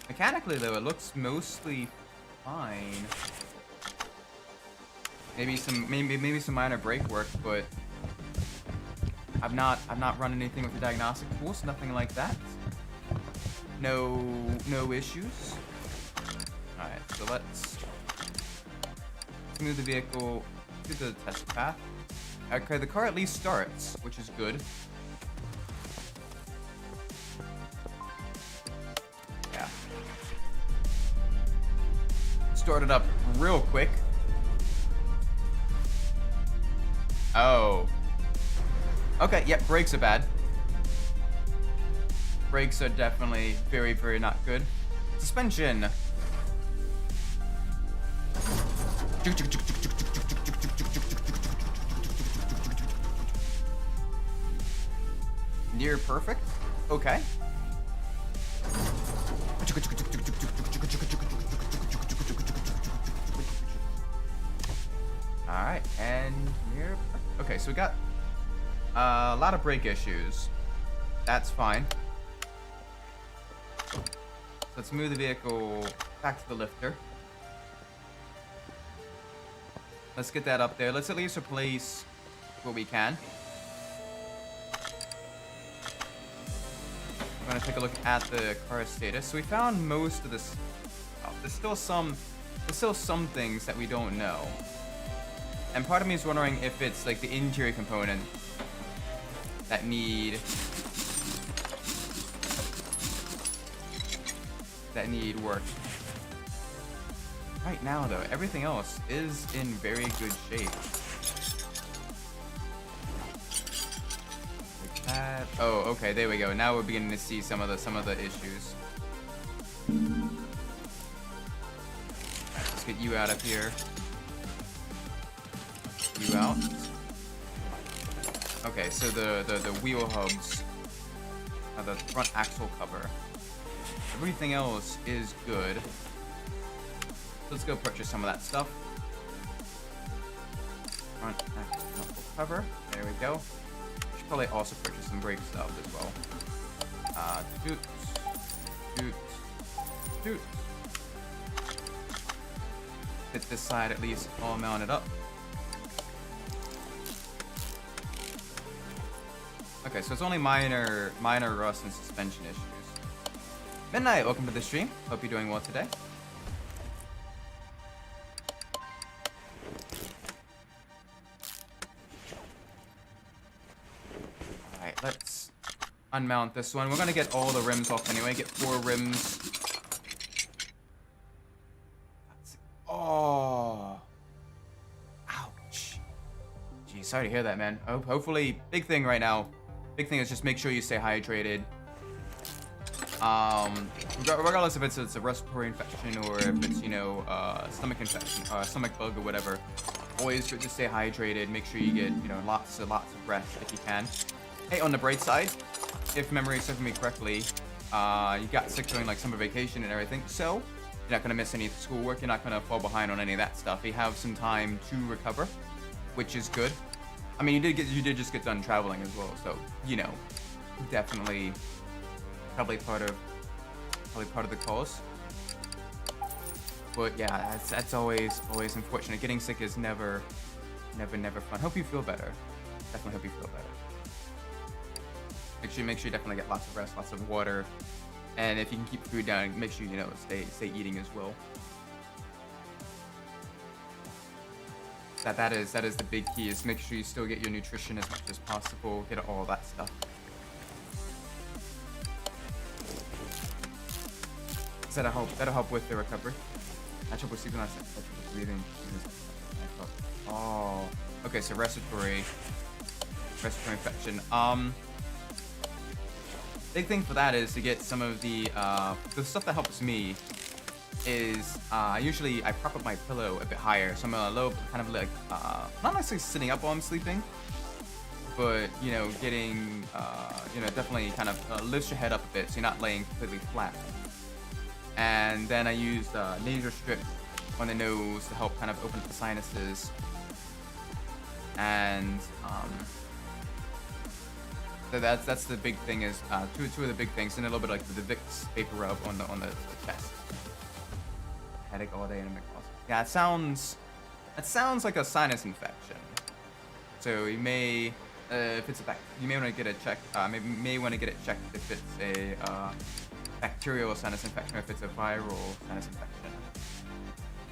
Mechanically, though, it looks mostly fine. Maybe some minor brake work, but I've not run anything with the diagnostic tools, nothing like that. No issues. All right, so let's move the vehicle to the test path. Okay, the car at least starts, which is good. Yeah. Started up real quick. Oh. Okay, yep, brakes are bad. Brakes are definitely very, very not good. Suspension. Near perfect. Okay. Alright, and near perfect. Okay, so we got a lot of brake issues. That's fine. Let's move the vehicle back to the lifter. Let's get that up there. Let's at least replace what we can. I'm gonna take a look at the car status. So we found most of this. Oh, there's still some things that we don't know. And part of me is wondering if it's like the interior component that need work. Right now, though, everything else is in very good shape. Like that. Oh, okay, there we go. Now we're beginning to see some of the issues. Alright, let's get you out of here. You out. Okay, so the wheel hubs, the front axle cover. Everything else is good. Let's go purchase some of that stuff. Front axle cover. There we go. Should probably also purchase some brake stuff as well. Doot. get this side at least all mounted up. Okay, so it's only minor rust and suspension issues. Midnight, welcome to the stream. Hope you're doing well today. Alright, let's unmount this one. We're gonna get all the rims off anyway. Get 4 rims. Oh. Ouch. Geez, sorry to hear that, man. Hopefully, big thing right now. Big thing is just make sure you stay hydrated. Regardless if it's a respiratory infection or if it's, you know, stomach infection, stomach bug or whatever. Always good to stay hydrated. Make sure you get, you know, lots of rest if you can. Hey, on the bright side, if memory serves me correctly, you got sick during like summer vacation and everything, so you're not gonna miss any schoolwork. You're not gonna fall behind on any of that stuff. You have some time to recover, which is good. I mean, you did just get done traveling as well, so you know, definitely, probably part of the cause. But yeah, that's always unfortunate. Getting sick is never fun. Hope you feel better. Definitely hope you feel better. Make sure you definitely get lots of rest, lots of water, and if you can keep food down, make sure you know stay eating as well. That is the big key, is make sure you still get your nutrition as much as possible, get all that stuff. So that'll help with the recovery. I trouble sleeping last night, I trouble breathing. Oh, okay, so respiratory infection. Big thing for that is to get some of the stuff that helps me is usually I prop up my pillow a bit higher, so I'm a little kind of like not necessarily sitting up while I'm sleeping, but you know, getting you know, definitely kind of lifts your head up a bit so you're not laying completely flat. And then I use nasal strip on the nose to help kind of open up the sinuses. And so that's the big thing, is two of the big things, and a little bit like the Vicks vapor rub on the chest. Headache all day and yeah, it sounds like a sinus infection. So you may if it's you may want to get it checked. May want to get it checked if it's a bacterial sinus infection or if it's a viral sinus infection.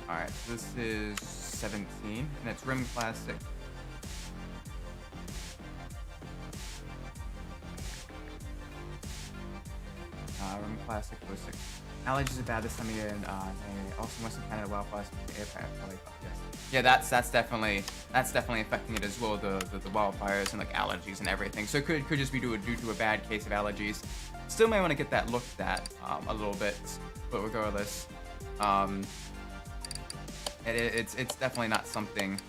All right, so this is 17 and it's rim plastic. Rim plastic was 6. Allergies are bad this time of year, and they also must have kind of wildfires from the air probably. Yes. Yeah, that's definitely affecting it as well. The wildfires and like allergies and everything. So it could just be due to a bad case of allergies. Still may want to get that looked at a little bit, but regardless, it's definitely not something.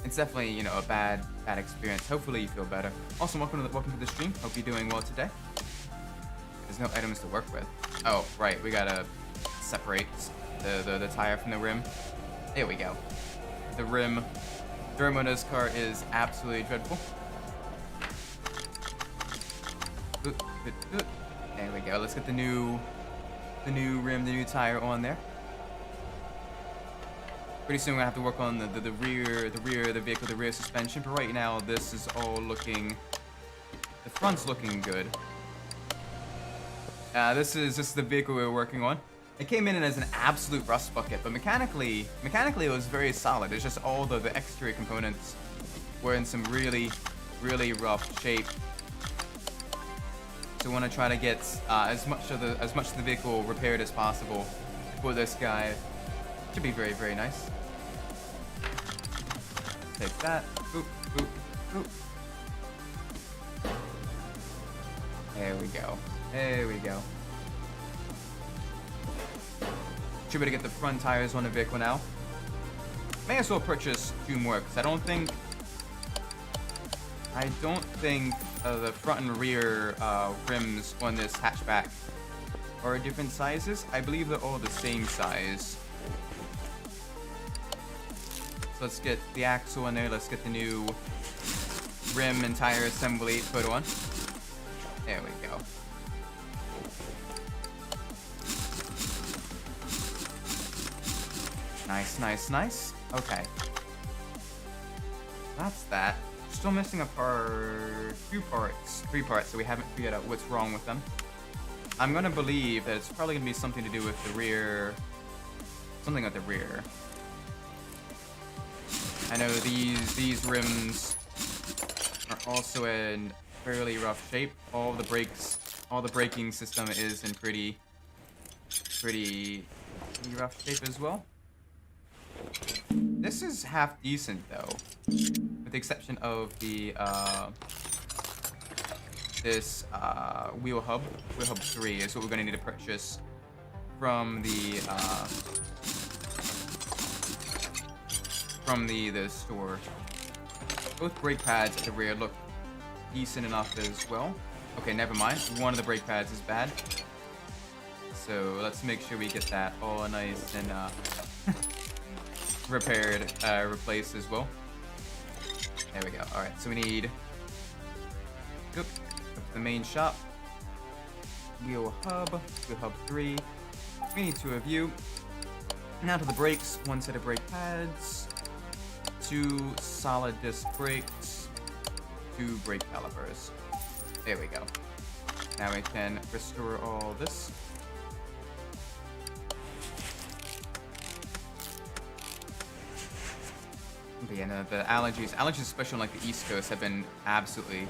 It's definitely, you know, a bad experience. Hopefully you feel better. Also, welcome to the stream. Hope you're doing well today. There's no items to work with. Oh, right, we gotta separate the tire from the rim. There we go. The rim on this car is absolutely dreadful. There we go. Let's get the new rim, the new tire on there. Pretty soon we're gonna have to work on the rear of the vehicle, the rear suspension. But right now, this is all looking. The front's looking good. This is the vehicle we were working on. It came in as an absolute rust bucket, but mechanically it was very solid. It's just all the exterior components were in some really rough shape. So we want to try to get as much of the vehicle repaired as possible for this guy. Should be very nice. Take that. Boop, boop, boop. There we go. There we go. Should be able to get the front tires on the vehicle now. May as well purchase 2 more, because I don't think the front and rear rims on this hatchback are different sizes. I believe they're all the same size. So let's get the axle in there. Let's get the new rim and tire assembly put on. There we go. Nice, nice, nice. Okay. That's that. Still missing a part, 3 parts, so we haven't figured out what's wrong with them. I'm gonna believe that it's probably gonna be something to do with the rear, something at the rear. I know these rims are also in fairly rough shape. All the braking system is in pretty rough shape as well. This is half decent though, with the exception of the this wheel hub 3 is what we're gonna need to purchase from the store. Both brake pads at the rear look decent enough as well. Okay, never mind. One of the brake pads is bad. So let's make sure we get that all nice and repaired, replaced as well. There we go. All right, so we need up to the main shop. Wheel hub 3. We need 2 of you. Now to the brakes. 1 set of brake pads. 2 solid disc brakes. 2 brake calipers. There we go. Now we can restore all this. But yeah, no, the allergies, especially on like the East Coast, have been absolutely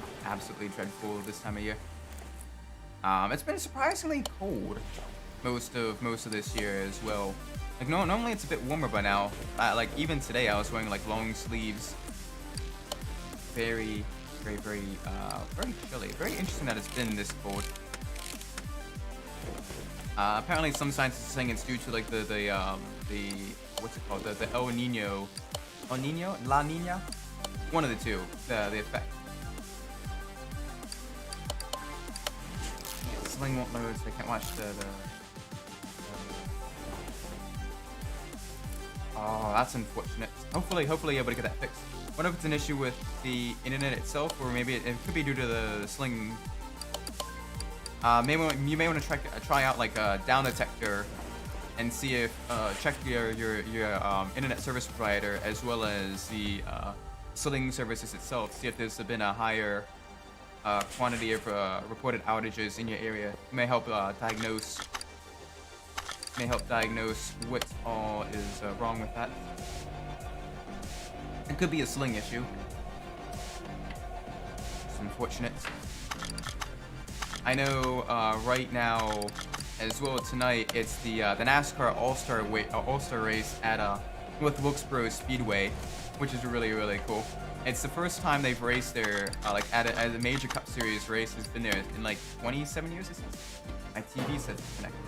dreadful this time of year. It's been surprisingly cold most of this year as well. Like normally it's a bit warmer by now. Like even today I was wearing like long sleeves. Very chilly. Very interesting that it's been this cold. Apparently some scientists are saying it's due to like the what's it called, the El Nino. El Nino? La Nina? One of the two, the effect. Yeah, Sling won't load, so I can't watch the Oh, that's unfortunate. Hopefully you're able to get that fixed. I wonder if it's an issue with the internet itself, or maybe it could be due to the Sling. You may want to try out like a down detector and see if check your internet service provider as well as the Sling services itself. See if there's been a higher quantity of reported outages in your area. It may help diagnose what all is wrong with that. It could be a Sling issue. It's unfortunate. I know right now, as well tonight, it's the NASCAR All-Star race at with Wilkesboro Speedway, which is really cool. It's the first time they've raced there like at a major Cup Series race. It's been there in like 27 years. It seems. My TV says it's connected.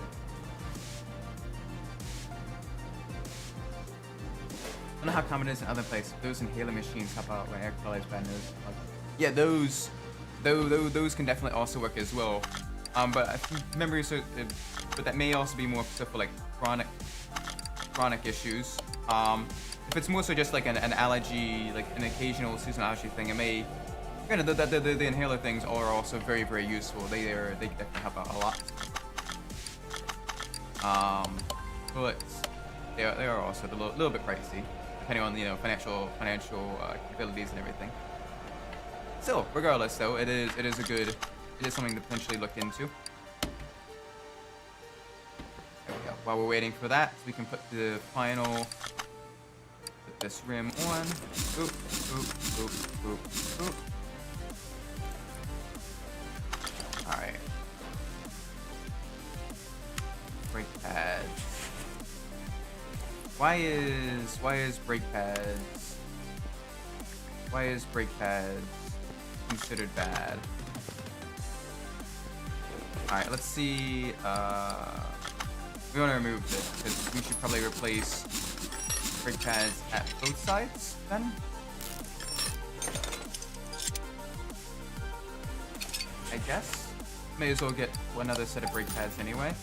I don't know how common it is in other places. Those inhaler machines help out when air quality is bad news. Yeah, those can definitely also work as well. But if you remember, but that may also be more so for like chronic issues. If it's more so just like an allergy, like an occasional seasonal allergy thing, it may. Granted, the inhaler things are also very useful. They definitely help out a lot. But they are also a little bit pricey, depending on financial capabilities and everything. Still, regardless though, it is something to potentially look into. There we go. While we're waiting for that, we can put the final. Put this rim on. Boop, boop, boop, boop, boop. All right. Brake pads. Why is brake pads considered bad? Alright, let's see. We want to remove this because we should probably replace brake pads at both sides then. I guess. May as well get another set of brake pads anyway.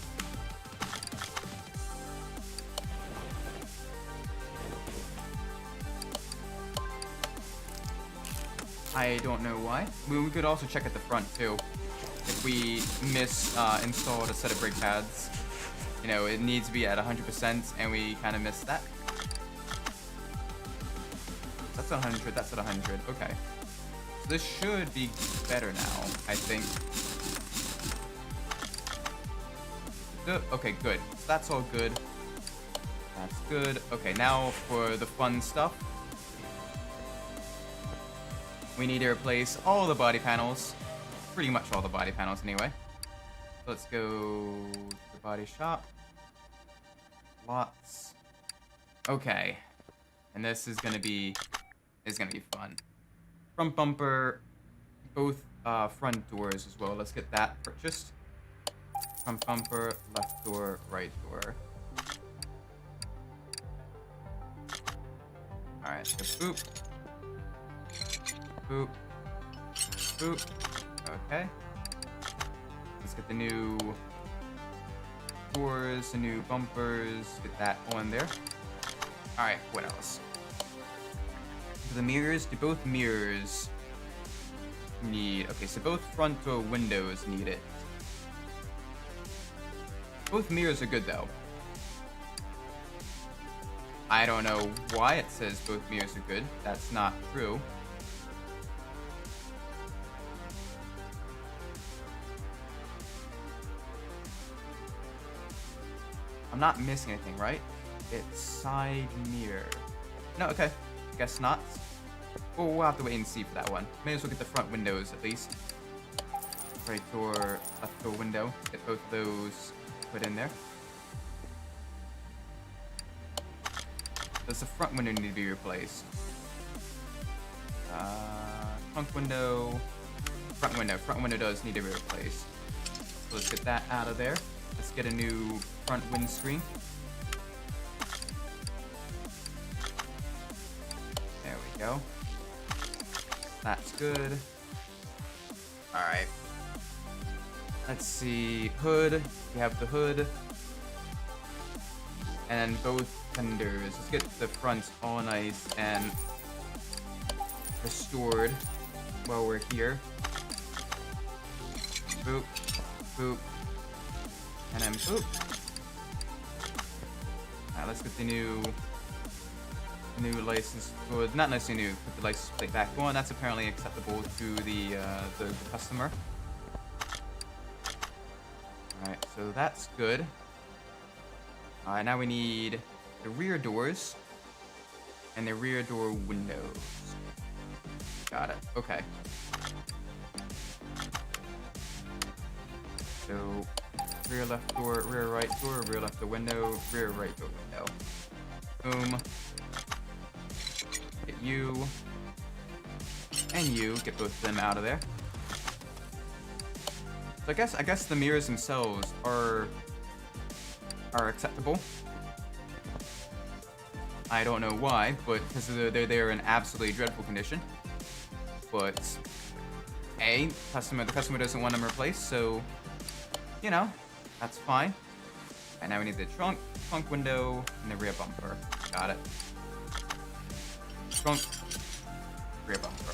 I don't know why. We could also check at the front too. If we installed a set of brake pads, it needs to be at 100% and we kind of missed that. That's 100. That's at 100. Okay. So this should be better now, I think. Okay, good. So that's all good. That's good. Okay, now for the fun stuff. We need to replace all the body panels. Pretty much all the body panels, anyway. Let's go to the body shop. Lots. Okay. And this is gonna be fun. Front bumper, both front doors as well. Let's get that purchased. Front bumper, left door, right door. Alright, so boop. Boop. Boop. Okay. Let's get the new doors, the new bumpers, get that on there. Alright, what else? For the mirrors, do both mirrors need... Okay, so both front door windows need it. Both mirrors are good, though. I don't know why it says both mirrors are good. That's not true. I'm not missing anything, right? It's side mirror. No, okay. Guess not. Well, we'll have to wait and see for that one. May as well get the front windows, at least. Right door, left door window. Get both of those put in there. Does the front window need to be replaced? Trunk window. Front window. Front window does need to be replaced. So let's get that out of there. Let's get a new front windscreen. There we go. That's good. Alright. Let's see. Hood. We have the hood. And then both fenders. Let's get the front all nice and restored while we're here. Boop. Boop. And then boop. Alright, let's get the new license. Well, not necessarily new. Put the license plate back on. That's apparently acceptable to the customer. Alright, so that's good. Alright, now we need the rear doors and the rear door windows. Got it. Okay. So rear left door, rear right door, rear left door window, rear right door window. Boom. Get you. And you. Get both of them out of there. So I guess the mirrors themselves are acceptable. I don't know why, but because they're in absolutely dreadful condition. But the customer doesn't want them replaced, so you know, that's fine. And now we need the trunk window, and the rear bumper. Got it. Trunk, rear bumper.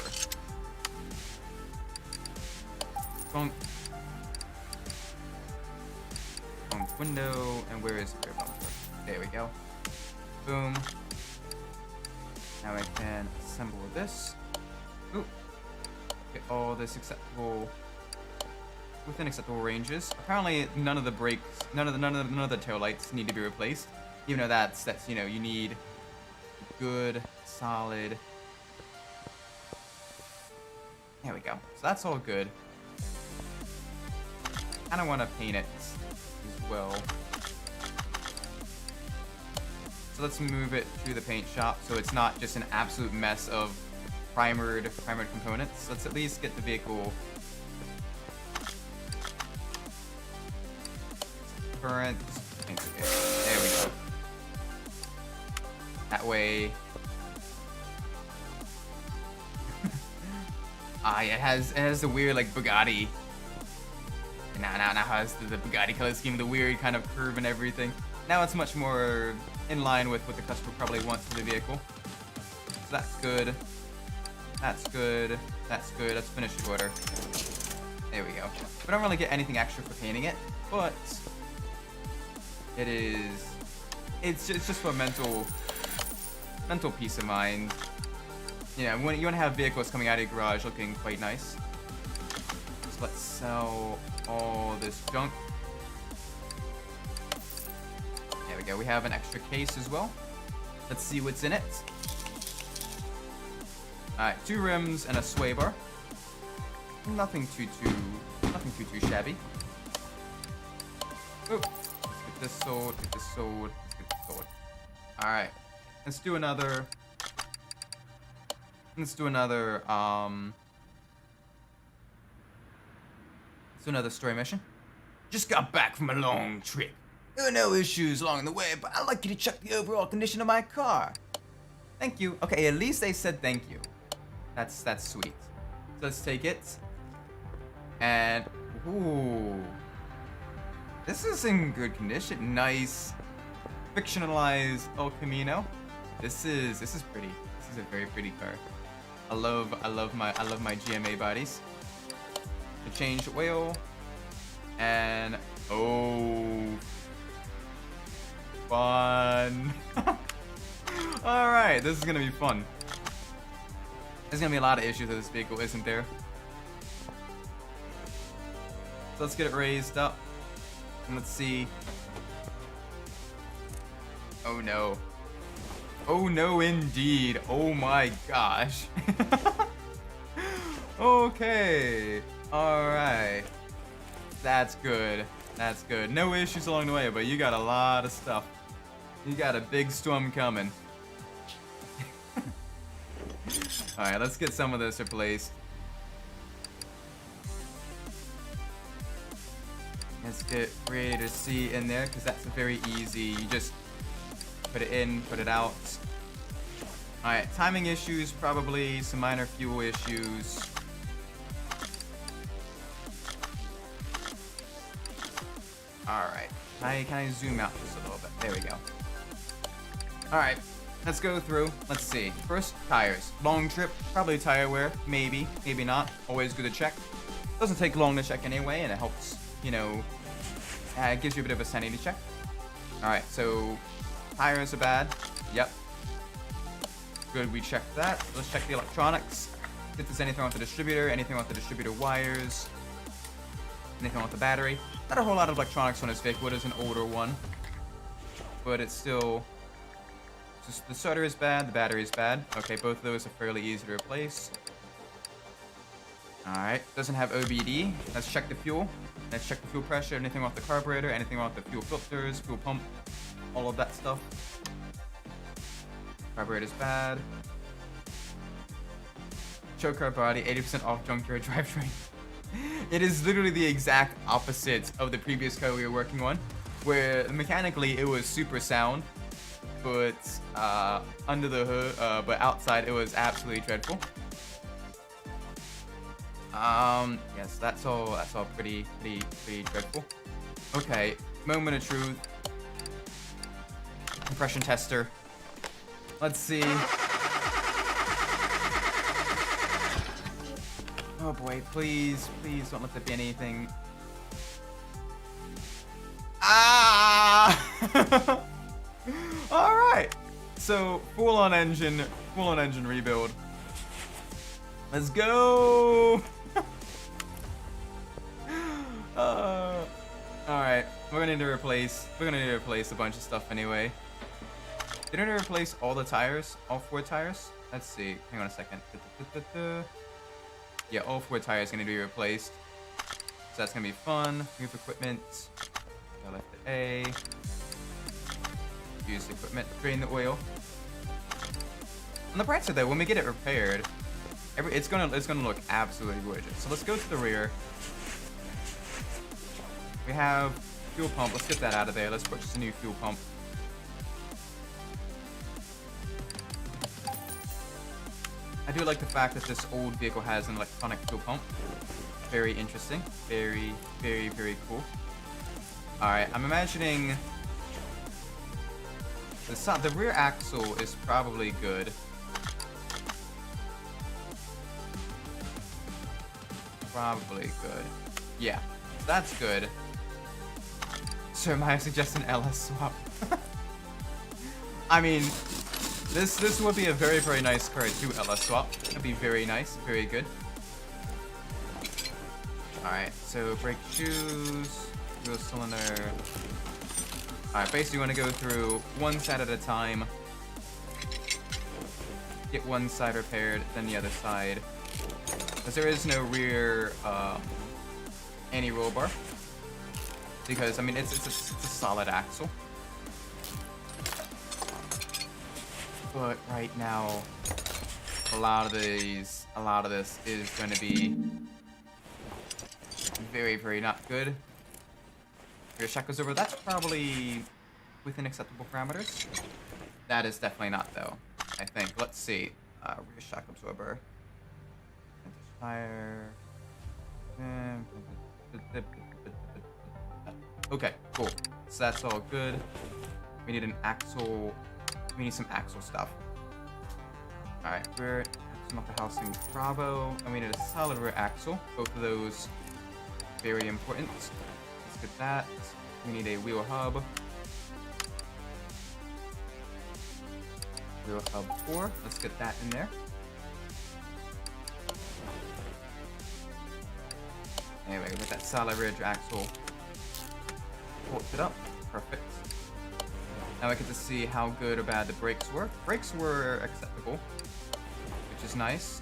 Trunk window, and where is the rear bumper? There we go. Boom. Now I can assemble this. Ooh. Get all this acceptable within acceptable ranges. Apparently, none of the brakes, none of the tail lights need to be replaced. Even though that's you know, you need good solid. There we go. So that's all good. I don't want to paint it as well. So let's move it to the paint shop so it's not just an absolute mess of primered components. Let's at least get the vehicle current. There we go. That way. Yeah, it has the weird like Bugatti. And now has the Bugatti color scheme, the weird kind of curve and everything. Now it's much more in line with what the customer probably wants for the vehicle. So that's good. That's good. That's good. Let's finish the order. There we go. We don't really get anything extra for painting it, but it's just for mental peace of mind. Yeah, you want to have vehicles coming out of your garage looking quite nice. So let's sell all this junk. There we go. We have an extra case as well. Let's see what's in it. Alright, 2 rims and a sway bar. Nothing too shabby. Oh, let's get this sold. Get this sold. Let's get this sold. All right, let's do another. Let's do another story mission. Just got back from a long trip. There were no issues along the way, but I'd like you to check the overall condition of my car. Thank you. Okay, at least they said thank you. That's sweet. So let's take it. And ooh, this is in good condition. Nice, fictionalized El Camino. This is pretty. This is a very pretty car. I love my GMA bodies. The change oil, and oh, fun. All right, this is gonna be fun. There's gonna be a lot of issues with this vehicle, isn't there? So let's get it raised up. And let's see. Oh no. Oh no indeed. Oh my gosh. Okay. Alright. That's good. That's good. No issues along the way, but you got a lot of stuff. You got a big storm coming. Alright, let's get some of this replaced. Let's get Radiator C in there, because that's very easy. You just put it in, put it out. Alright, timing issues, probably some minor fuel issues. Alright, can I zoom out just a little bit? There we go. Alright, let's go through. Let's see. First, tires. Long trip, probably tire wear. Maybe, maybe not. Always good to check. Doesn't take long to check anyway, and it helps, you know, it gives you a bit of a sanity check. Alright, so tires are bad. Yep. Good, we checked that. Let's check the electronics. If there's anything wrong with the distributor, anything wrong with the distributor wires, anything wrong with the battery. Not a whole lot of electronics on this vehicle. It is an older one, but it's still... Just the starter is bad, the battery is bad. Okay, both of those are fairly easy to replace. Alright, doesn't have OBD. Let's check the fuel. Let's check the fuel pressure, anything wrong with the carburetor, anything wrong with the fuel filters, fuel pump, all of that stuff. Carburetor's bad. Choke car body, 80% off junkyard drivetrain. It is literally the exact opposite of the previous car we were working on, where mechanically it was super sound, but under the hood, but outside it was absolutely dreadful. Yes, that's all pretty dreadful. Okay, moment of truth. Compression tester. Let's see. Oh boy, please don't let there be anything. Ah! Alright. So, full on engine rebuild. Let's go! Alright, we're gonna need to replace a bunch of stuff anyway. Did I replace all the tires? All 4 tires? Let's see. Hang on a second. Yeah, all 4 tires gonna be replaced. So that's gonna be fun. Move equipment. Go left to A. Use the equipment. Drain the oil. On the bright side though, when we get it repaired, it's gonna look absolutely gorgeous. So let's go to the rear. We have fuel pump. Let's get that out of there. Let's purchase a new fuel pump. I do like the fact that this old vehicle has an electronic fuel pump. Very interesting. Very cool. Alright, I'm imagining the rear axle is probably good. Probably good. Yeah, that's good. So might I suggest an LS swap? I mean, This would be a very, very nice car to LS swap. That'd be very nice, very good. Alright, so brake shoes, wheel cylinder. Alright, basically you want to go through one side at a time. Get one side repaired, then the other side. Because there is no rear anti-roll bar. Because, I mean, it's a solid axle. But right now, a lot of this is going to be very, very not good. Rear shock goes over. That's probably within acceptable parameters. That is definitely not, though. I think. Let's see. Rear shock absorber. Tire. Okay, cool. So that's all good. We need an axle. We need some axle stuff. Alright, rear axle off the housing Bravo. And we need a solid rear axle. Both of those very important. Let's get that. We need a wheel hub. Wheel hub 4. Let's get that in there. Anyway, with that solid rear axle bolted up. Perfect. Now I get to see how good or bad the brakes were. Brakes were acceptable, which is nice.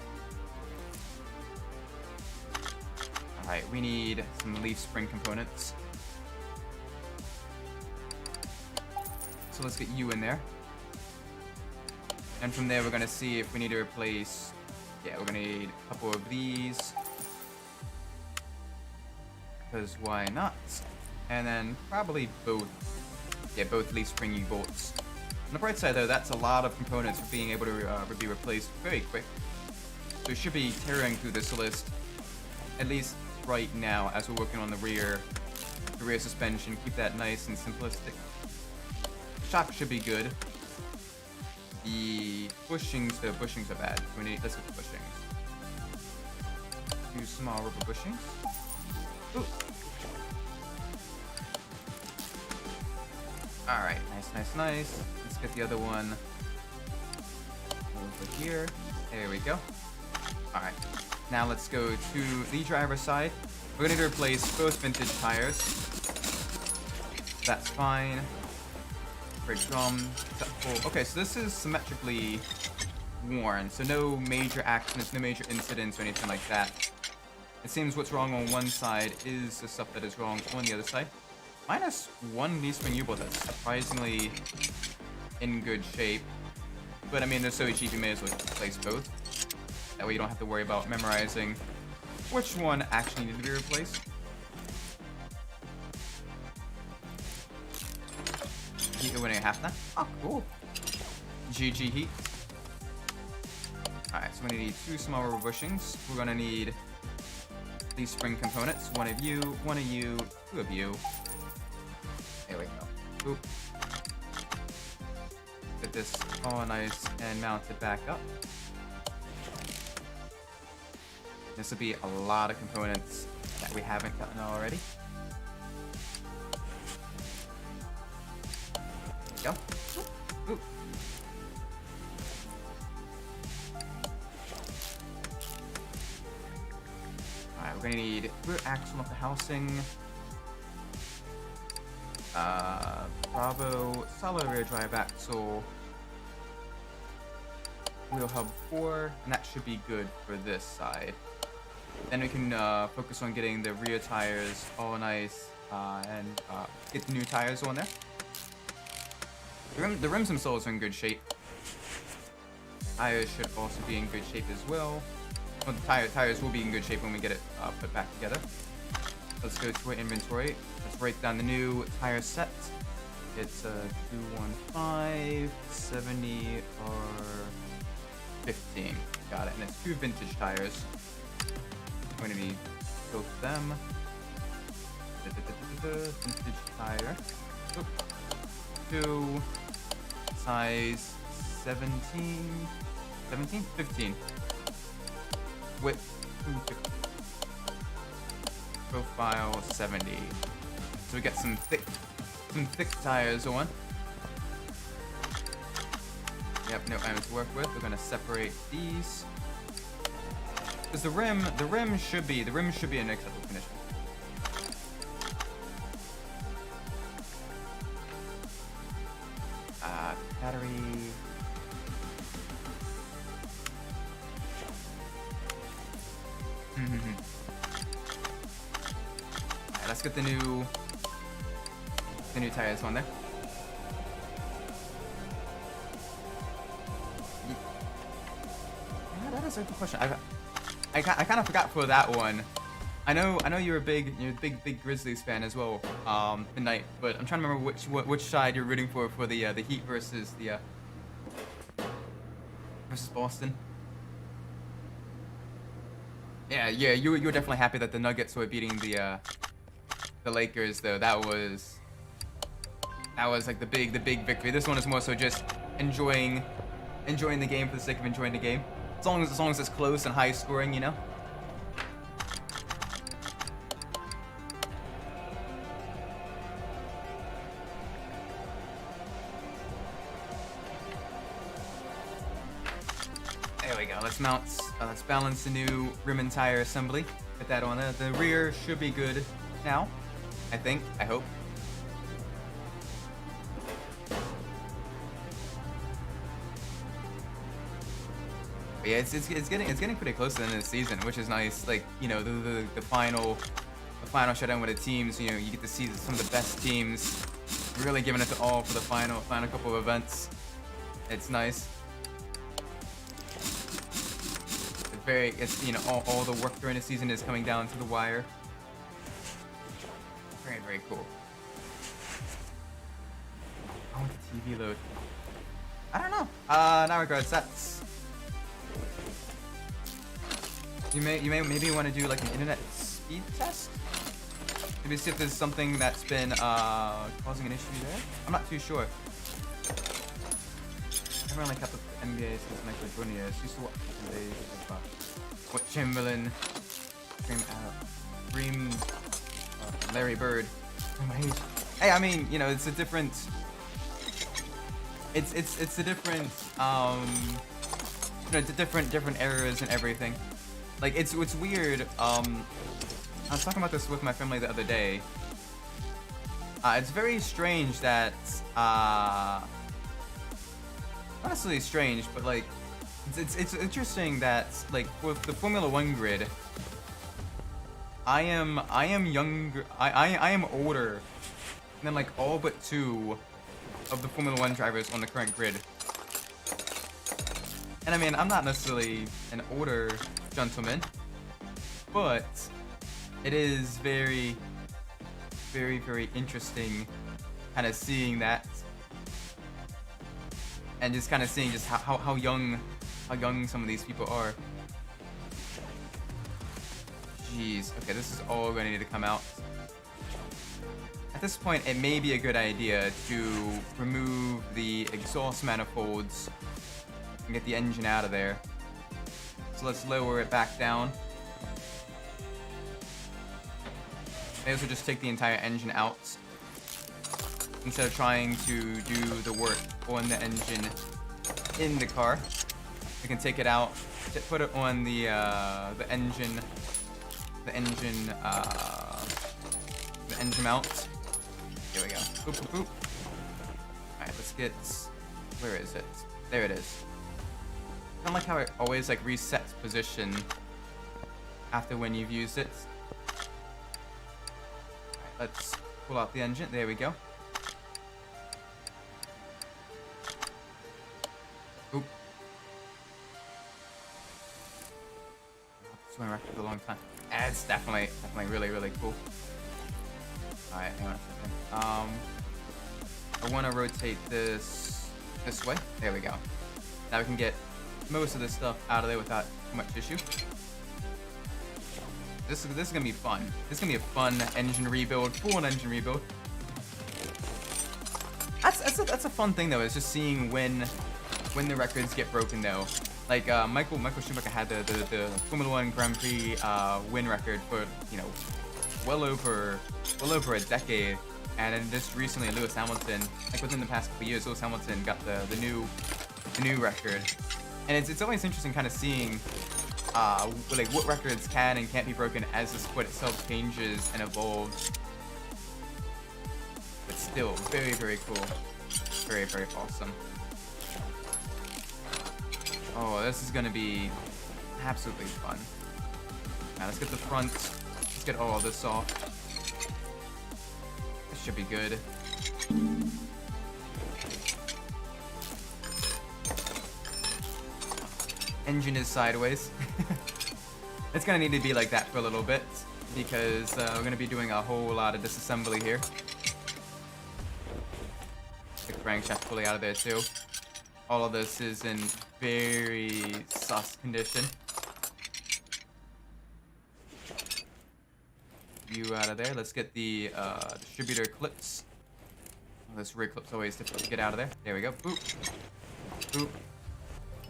Alright, we need some leaf spring components. So let's get you in there. And from there we're going to see if we need to replace... Yeah, we're going to need a couple of these. Because why not? And then probably both. Yeah, both leaf spring U-bolts. On the bright side though, that's a lot of components for being able to be replaced very quick. So we should be tearing through this list, at least right now, as we're working on the rear suspension. Keep that nice and simplistic. Shock should be good. The bushings are bad. Let's get the bushings. 2 small rubber bushings. Ooh. Alright, nice. Let's get the other one over here. There we go. Alright, now let's go to the driver's side. We're going to replace both vintage tires. That's fine. Brake drum. Okay, so this is symmetrically worn, so no major accidents, no major incidents or anything like that. It seems what's wrong on one side is the stuff that is wrong on the other side. -1 leaf spring U-bolt, that's surprisingly in good shape. But I mean, they're so cheap, you may as well replace both. That way you don't have to worry about memorizing which one actually needed to be replaced. Heat winning half now. Oh, cool. GG heat. Alright, so we're gonna need 2 small rubber bushings. We're gonna need these spring components. 1 of you, 2 of you. There we go. Oop. Get this all nice and mounted back up. This will be a lot of components that we haven't gotten already. There we go. Oop. Alright, we're gonna need rear axle off the housing. Bravo, solid rear drive axle, wheel hub 4, and that should be good for this side. Then we can focus on getting the rear tires all nice and get the new tires on there. The rims themselves are in good shape. Tires should also be in good shape as well. Well, the tires will be in good shape when we get it put back together. Let's go to our inventory. Let's break down the new tire set. It's a 215, 70, or 15. Got it. And it's 2 vintage tires. I'm going to need both of them. Vintage tire. 2. Size 17. 17? 15. Width 250. Profile 70. So we got some thick tires on. Yep, no items to work with. We're gonna separate these. Because the rim should be in acceptable condition. Battery. Alright, let's get the new tires on there. Yeah, that is a good question. I kind of forgot for that one. I know you're a big Grizzlies fan as well, Midnight. But I'm trying to remember which side you're rooting for the Heat versus versus Boston. Yeah, you were definitely happy that the Nuggets were beating the Lakers, though. That was like the big victory. This one is more so just enjoying the game for the sake of enjoying the game. As long as it's close and high scoring, you know. There we go. Let's balance the new rim and tire assembly. Get that on there. The rear should be good now. I think. I hope. But yeah, it's getting pretty close to the end of the season, which is nice. Like, you know, the final showdown with the teams. You know, you get to see some of the best teams really giving it to all for the final couple of events. It's nice. It's you know, all the work during the season is coming down to the wire. Very cool. I want the TV load. I don't know. Now regards sets. You maybe want to do like an internet speed test. Maybe see if there's something that's been causing an issue there. I'm not too sure. I haven't really kept up with the NBA since Michael Jordan years. Used to watch the days of what Chamberlain, Larry Bird. Oh my age. Hey, I mean, you know, it's a different. It's a different you know, different eras and everything. Like it's weird. I was talking about this with my family the other day. It's very strange that not necessarily strange, but like it's interesting that like with the Formula One grid, I am younger. I am older than like all but 2 of the Formula One drivers on the current grid. And I mean, I'm not necessarily an older gentleman, but it is very interesting kind of seeing that and just kind of seeing just how young some of these people are. Jeez. Okay, this is all going to need to come out. At this point, it may be a good idea to remove the exhaust manifolds and get the engine out of there. So let's lower it back down. May as well just take the entire engine out instead of trying to do the work on the engine in the car. We can take it out, put it on the engine mount. Here we go. Boop, boop, boop. Alright, let's get... Where is it? There it is. I don't like how it always like resets position after when you've used it. Alright, let's pull out the engine. There we go. Oop. Swimming around for a long time. It's definitely really cool. Alright, hang on a second. I want to rotate this way. There we go. Now we can get most of this stuff out of there without too much issue. This is gonna be fun. This is gonna be a fun engine rebuild, full engine rebuild. That's a fun thing though. Is just seeing when the records get broken though. Like Michael Schumacher had the Formula One Grand Prix win record for, you know, well over a decade, and then just recently Lewis Hamilton, like within the past couple years, Lewis Hamilton got the new the new record. And it's always interesting kind of seeing like what records can and can't be broken as the sport itself changes and evolves. But still, very, very cool. Very, very awesome. Oh, this is gonna be absolutely fun. Now let's get the front. Let's get all this off. This should be good. Engine is sideways. It's gonna need to be like that for a little bit because we're gonna be doing a whole lot of disassembly here. The crankshaft fully out of there too. All of this is in very sus condition. You out of there. Let's get the distributor clips. Oh, this rear clip's always difficult to get out of there. There we go. Boop. Boop.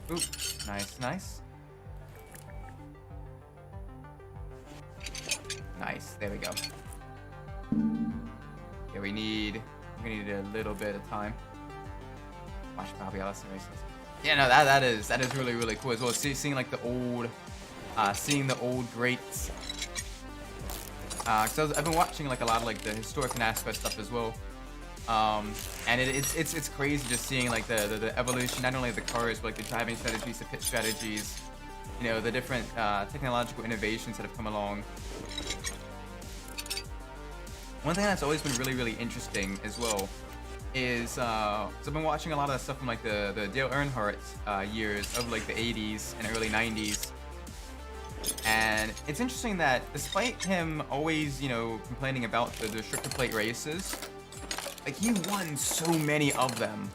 Boop. Nice, nice. Nice. There we go. Yeah, we need a little bit of time. Watch Bobby Alice races. Yeah, no, that is really, really cool as well. Seeing like the old, seeing the old greats. So I've been watching like a lot of like the historic NASCAR stuff as well. And it's crazy just seeing like the evolution, not only of the cars, but like the driving strategies, the pit strategies, you know, the different technological innovations that have come along. One thing that's always been really, really interesting as well is so I've been watching a lot of that stuff from like the Dale Earnhardt years of like the 80s and early 90s. And it's interesting that despite him always, you know, complaining about the restrictor plate races, like he won so many of them.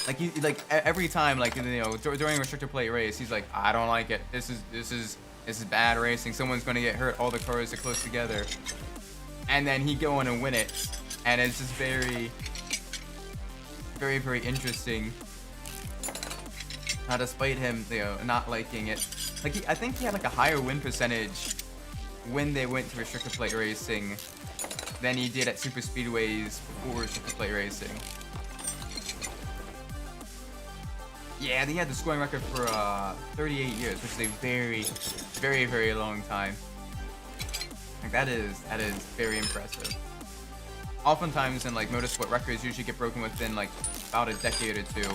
Like he every time, like, you know, during a restrictor plate race, he's like, I don't like it. This is bad racing. Someone's gonna get hurt. All the cars are close together. And then he'd go on and win it. And it's just very, very, very interesting. Despite him, you know, not liking it. Like I think he had like a higher win percentage when they went to restrictor plate racing than he did at super speedways before restrictor plate racing. Yeah, he had the scoring record for 38 years, which is a very, very, very long time. Like that is very impressive. Oftentimes in like motorsport, records usually get broken within like about a decade or two.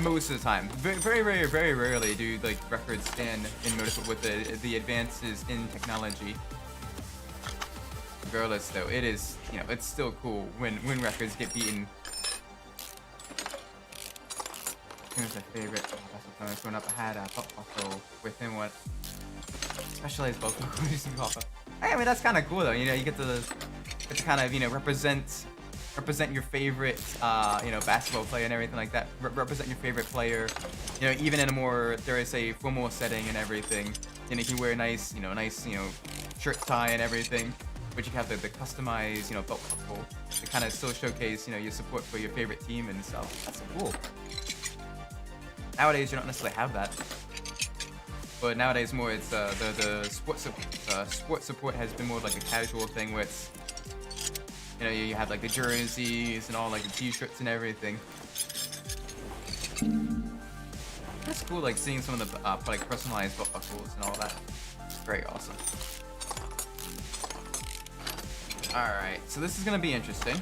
Most of the time, very, very, very rarely do like records stand in motorsport with the advances in technology. Regardless, though, it is, you know, it's still cool when records get beaten. Here's my favorite. That's growing up. I had a Pop Buffalo with him. What specialized Buffalo using Papa. Hey, I mean that's kind of cool though. You know, you get to kind of, you know, represent your favorite, you know, basketball player and everything like that. Represent your favorite player, you know, even in a more, dare I say, formal setting and everything. And you can wear a nice, you know, shirt tie and everything. But you have the customized, you know, belt buckle to kind of still showcase, you know, your support for your favorite team and stuff. That's cool. Nowadays, you don't necessarily have that. But nowadays, more it's the sports support has been more like a casual thing where it's, you know, you have like the jerseys and all like the t-shirts and everything. That's cool, like seeing some of the like personalized belt buckles and all that. It's very awesome. Alright, so this is gonna be interesting.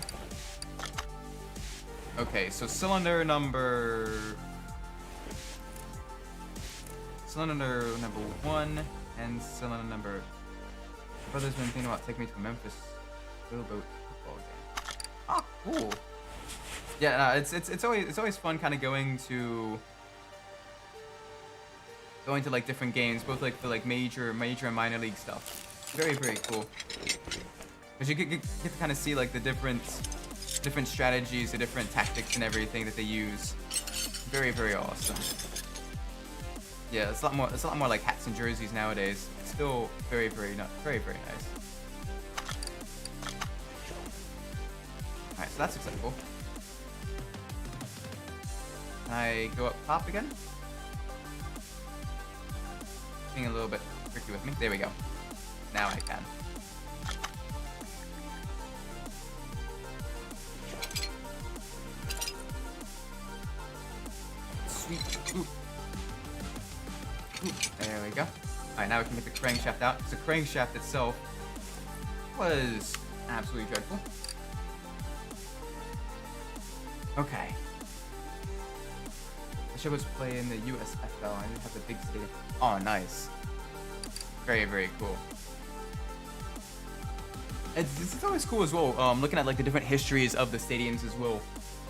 Okay, so cylinder number 1 and cylinder number. My brother's been thinking about taking me to Memphis Wheelboat football game. Ah, cool. Yeah, no, it's always fun kind of going to like different games, both like the like major and minor league stuff. Very, very cool. Because you get to kind of see like the different strategies, the different tactics and everything that they use. Very, very awesome. Yeah, it's a lot more like hats and jerseys nowadays. It's still very, very nice. Alright, so that's acceptable. Can I go up top again? Being a little bit tricky with me. There we go. Now I can. go. All right, now we can get the crankshaft out, because the crankshaft itself was absolutely dreadful. Okay. I should was play in the USFL. I didn't have the big stadium. Oh, nice. Very, very cool. It's always cool as well, looking at like the different histories of the stadiums as well,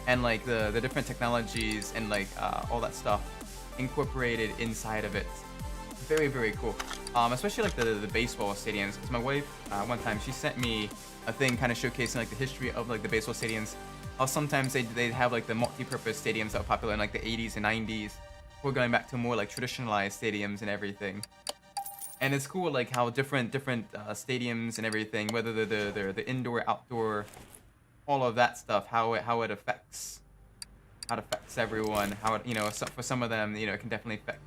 and like the different technologies and like all that stuff incorporated inside of it. Very, very cool. Especially like the baseball stadiums. Because my wife, one time, she sent me a thing kind of showcasing like the history of like the baseball stadiums. How sometimes they'd have like the multi-purpose stadiums that were popular in like the 80s and 90s. We're going back to more like traditionalized stadiums and everything. And it's cool like how different stadiums and everything, whether they're the indoor, outdoor, all of that stuff, how it affects everyone. How it, you know, for some of them, you know, it can definitely affect.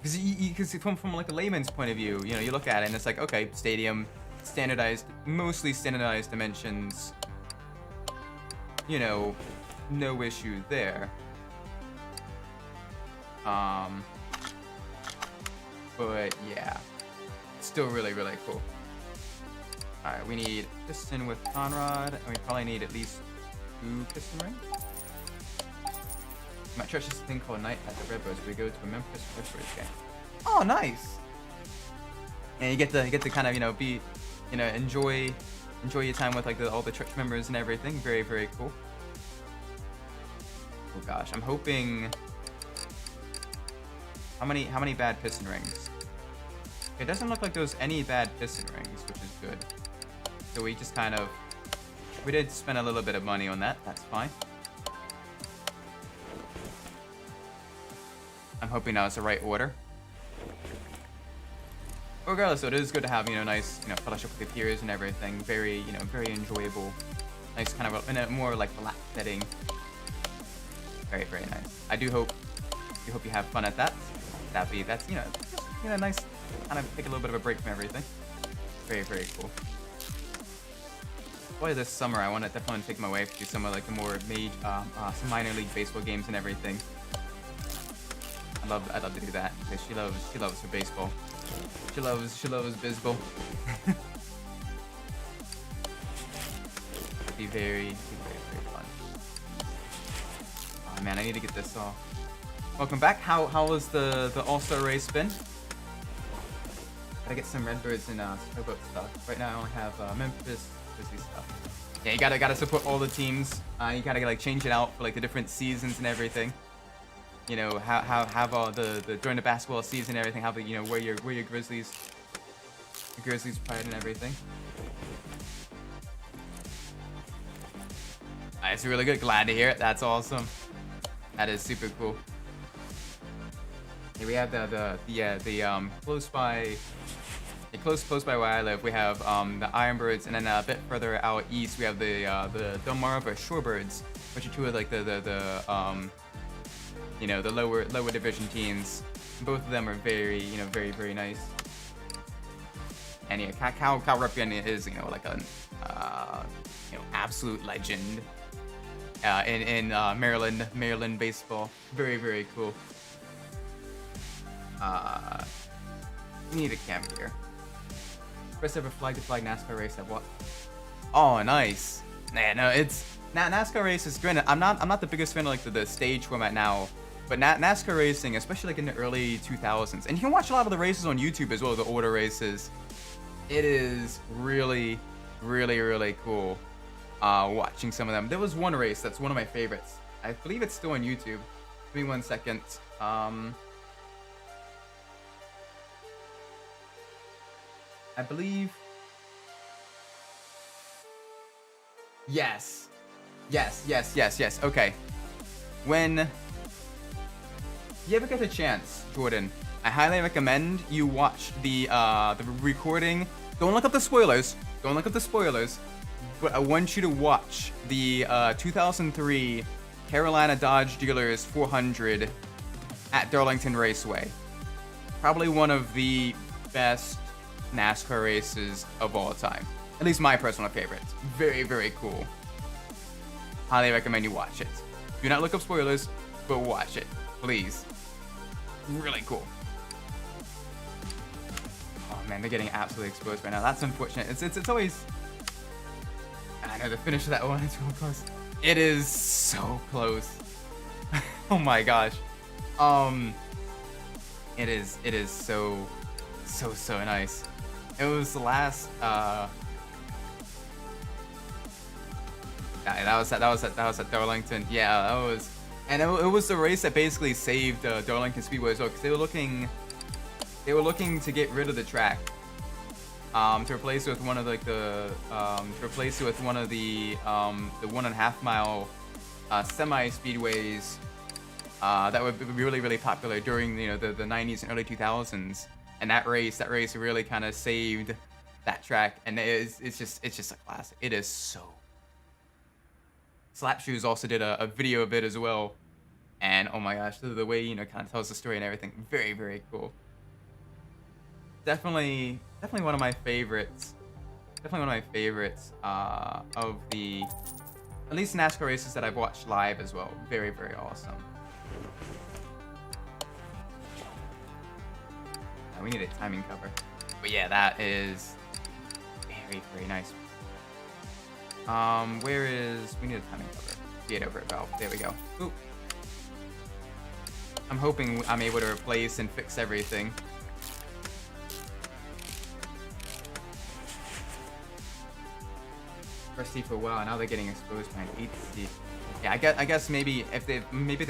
Because from like a layman's point of view, you know, you look at it and it's like, okay, stadium, standardized, mostly standardized dimensions. You know, no issue there. But yeah, still really, really cool. Alright, we need piston with Conrad, and we probably need at least 2 piston rings. My church is a thing called Night at the Redbirds, where we go to a Memphis Redbirds game. Oh, nice! And you get to kind of, you know, enjoy your time with like all the church members and everything. Very, very cool. Oh gosh, I'm hoping. How many bad piston rings? It doesn't look like there's any bad piston rings, which is good. So we just kind of, we did spend a little bit of money on that. That's fine. I'm hoping now it's the right order. Regardless, so it is good to have, you know, nice, you know, fellowship with your peers and everything. Very, you know, very enjoyable. Nice kind of in a more like relaxed setting. Very, very nice. I hope you have fun at that. That's you know, nice, kind of take a little bit of a break from everything. Very, very cool. Boy, this summer I want to definitely take my wife to some of like the more some minor league baseball games and everything. I'd love to do that because she loves her baseball. She loves baseball. It'd be very, very fun. Oh man, I need to get this off. Welcome back. How was the All-Star race been? Gotta get some Redbirds and Snowboat stuff. Right now I only have Memphis Grizzlies stuff. Yeah, you gotta support all the teams. You gotta like change it out for like the different seasons and everything. You know, have all the during the basketball season and everything. Have the, you know, wear your Grizzlies pride and everything. It's really good. Glad to hear it. That's awesome. That is super cool. Here we have the close by where I live. We have the Ironbirds, and then a bit further out east we have the Delmarva Shorebirds, which are two of like the you know, the lower division teams. Both of them are very, you know, very nice. And yeah, Cal Ripken is, you know, like a you know, absolute legend in Maryland baseball. Very cool. We need a camera here. First ever flag to flag NASCAR race at what? Oh, nice. Nah, no, it's NASCAR races. Granted, I'm not the biggest fan of like the stage format now, but NASCAR racing, especially like in the early 2000s, and you can watch a lot of the races on YouTube as well, the order races. It is really cool watching some of them. There was one race that's one of my favorites. I believe it's still on YouTube. Give me 1 second. I believe. Yes. Okay. When you ever get a chance, Jordan, I highly recommend you watch the recording. Don't look up the spoilers. But I want you to watch the 2003 Carolina Dodge Dealers 400 at Darlington Raceway. Probably one of the best NASCAR races of all time. At least my personal favorite. Very cool. Highly recommend you watch it. Do not look up spoilers, but watch it, please. Really cool. Oh man, they're getting absolutely exposed right now. That's unfortunate. It's always. I know the finish of that one is real close. It is so close. Oh my gosh. It is so nice. It was the last that was at Darlington. Yeah, that was, and it was the race that basically saved Darlington Speedway as well, because they were looking to get rid of the track, to replace it with one of like the 1.5 mile semi speedways that would be really popular during, you know, the 90s and early 2000s, and that race really kind of saved that track, and it's just a classic. It is so. Slapshoes also did a video of it as well, and oh my gosh, the way, you know, kind of tells the story and everything, very cool. Definitely one of my favorites. Definitely one of my favorites of the, at least NASCAR races that I've watched live as well. Very awesome. We need a timing cover, but yeah, that is very nice. Where is, we need a timing cover. Get over it, valve. There we go. Oop. I'm hoping I'm able to replace and fix everything. First seat for a while, now they're getting exposed behind 8th seat. Yeah, I guess maybe if they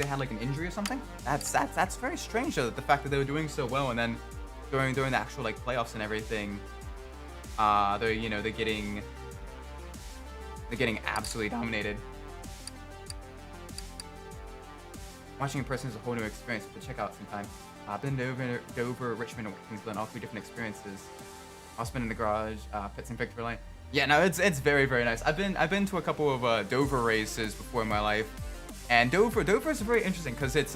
had like an injury or something. That's very strange though, the fact that they were doing so well, and then during the actual like playoffs and everything, they're getting absolutely dominated. Watching in person is a whole new experience to check out sometime. I've been to Dover, Richmond, and Kingsland, all 3 different experiences. I've been in the garage, pits in Victory Lane. Yeah, no, it's very nice. I've been to a couple of Dover races before in my life, and Dover is very interesting because it's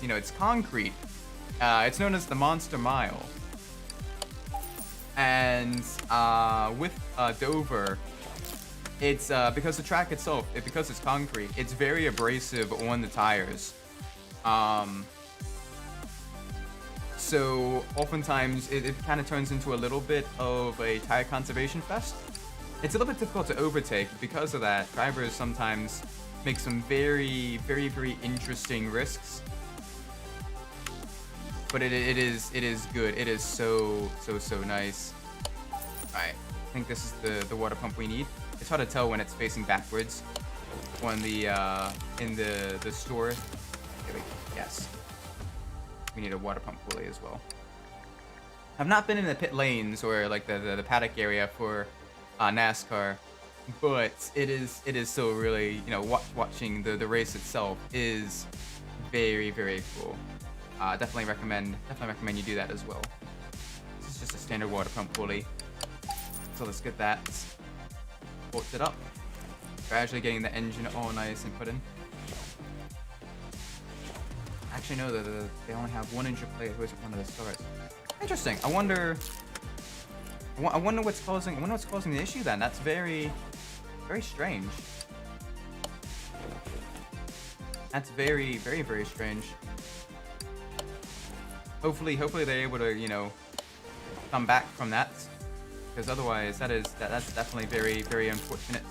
you know, it's concrete. It's known as the Monster Mile, and with Dover, it's because the track itself, because it's concrete, it's very abrasive on the tires. So oftentimes it kind of turns into a little bit of a tire conservation fest. It's a little bit difficult to overtake. Because of that, drivers sometimes make some very interesting risks. But it is good. It is so nice. Alright, I think this is the water pump we need. It's hard to tell when it's facing backwards on the in the store. There we go. Yes. We need a water pump pulley as well. I've not been in the pit lanes or like the paddock area for NASCAR, but it is still really, you know, watching the race itself is very cool. Definitely recommend you do that as well. This is just a standard water pump pulley. So let's get that bolted up. Gradually getting the engine all nice and put in. Actually, no, they only have one injured player who isn't one of the stars. Interesting. I wonder what's causing the issue then. That's very strange. That's very strange. Hopefully they're able to, you know, come back from that, because otherwise that's definitely very unfortunate.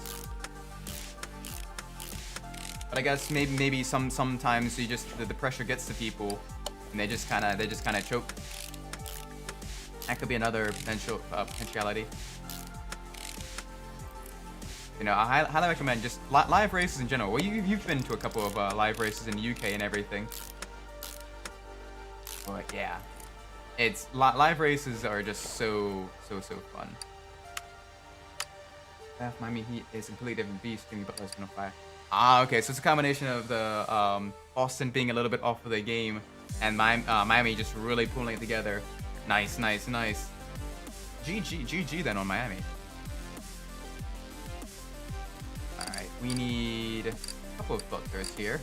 But I guess maybe sometimes you just the pressure gets to people and they just kind of choke. That could be another potentiality. You know, I highly recommend just live races in general. Well, you've been to a couple of live races in the UK and everything. But yeah, it's live races are just so fun. Miami Heat is a completely different beast. Jimmy Butler's been on fire. Ah, okay, so it's a combination of the Boston being a little bit off of the game and Miami just really pulling it together. Nice. GG then on Miami. Alright, we need a couple of filters here.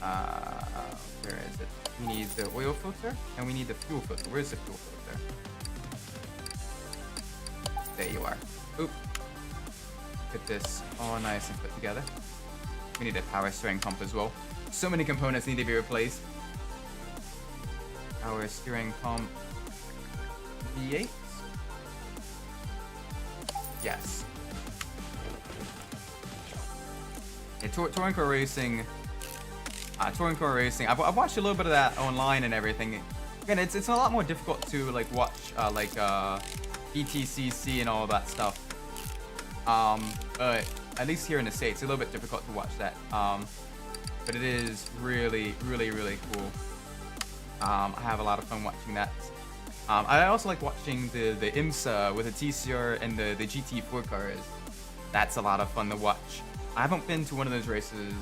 Where is it? We need the oil filter and we need the fuel filter. Where's the fuel filter? There you are. Oop. Get this all nice and put together. We need a power steering pump as well. So many components need to be replaced. Power steering pump. V8? Yes. Yeah, Touring Car Racing. Touring Car Racing. I've watched a little bit of that online and everything. Again, it's a lot more difficult to like watch ETCC and all that stuff. But at least here in the States, it's a little bit difficult to watch that. But it is really, really, really cool. I have a lot of fun watching that. I also like watching the IMSA with the TCR and the GT4 cars. That's a lot of fun to watch. I haven't been to one of those races,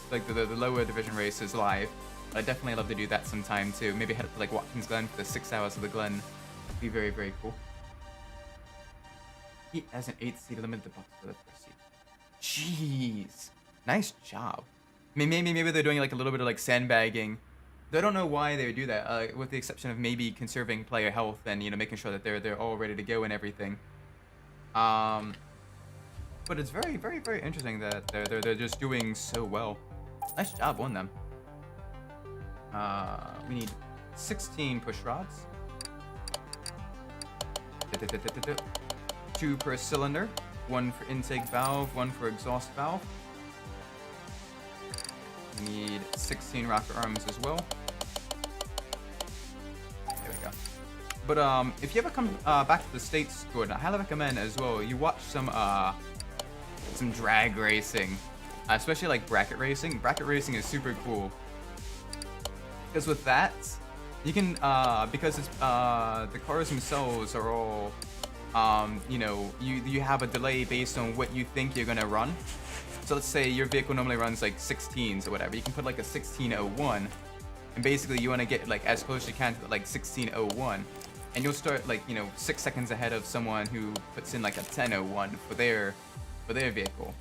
like the lower division races live. But I definitely love to do that sometime too. Maybe head up to like Watkins Glen for the 6 hours of the Glen. It'd be very, very cool. He has an 8th seat, limited the box for the first seat. Jeez, nice job. I mean, maybe they're doing like a little bit of like sandbagging. I don't know why they would do that, with the exception of maybe conserving player health and making sure that they're all ready to go and everything. But it's very, very, very interesting that they're just doing so well. Nice job on them. We need 16 push rods. 2 per cylinder. 1 for intake valve, 1 for exhaust valve. We need 16 rocket arms as well. There we go. But if you ever come back to the States, Gordon, I highly recommend as well you watch some drag racing, especially like bracket racing. Bracket racing is super cool because with that you can because it's the cars themselves are all you have a delay based on what you think you're gonna run. So let's say your vehicle normally runs like 16s or whatever. You can put like a 1601, and basically you want to get like as close as you can to like 1601, and you'll start like 6 seconds ahead of someone who puts in like a 1001 for their vehicle.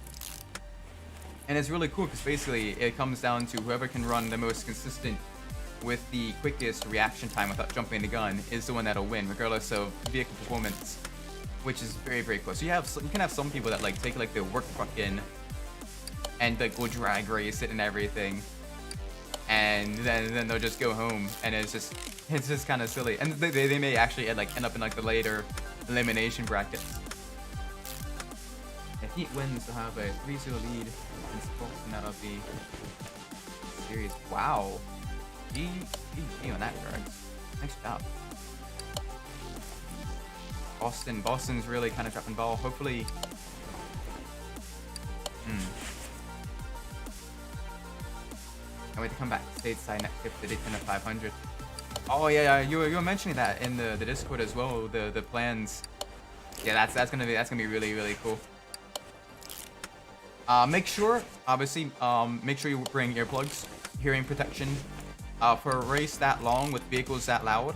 And it's really cool because basically it comes down to whoever can run the most consistent with the quickest reaction time without jumping the gun is the one that'll win, regardless of vehicle performance, which is very, very cool. So you can have some people that like take like their work truck in and like go drag race it and everything, and then they'll just go home, and it's just kind of silly, and they may actually end up in like the later elimination bracket. The Heat wins to have a 3-0 lead against Boston out of the series. Wow, GG on that card. Nice job. Boston's really kind of dropping ball. Hopefully. Can't wait to come back stateside next year for the Daytona 500. Oh yeah, you were mentioning that in the Discord as well. The plans. Yeah, that's gonna be really, really cool. Make sure you bring earplugs, hearing protection. For a race that long with vehicles that loud.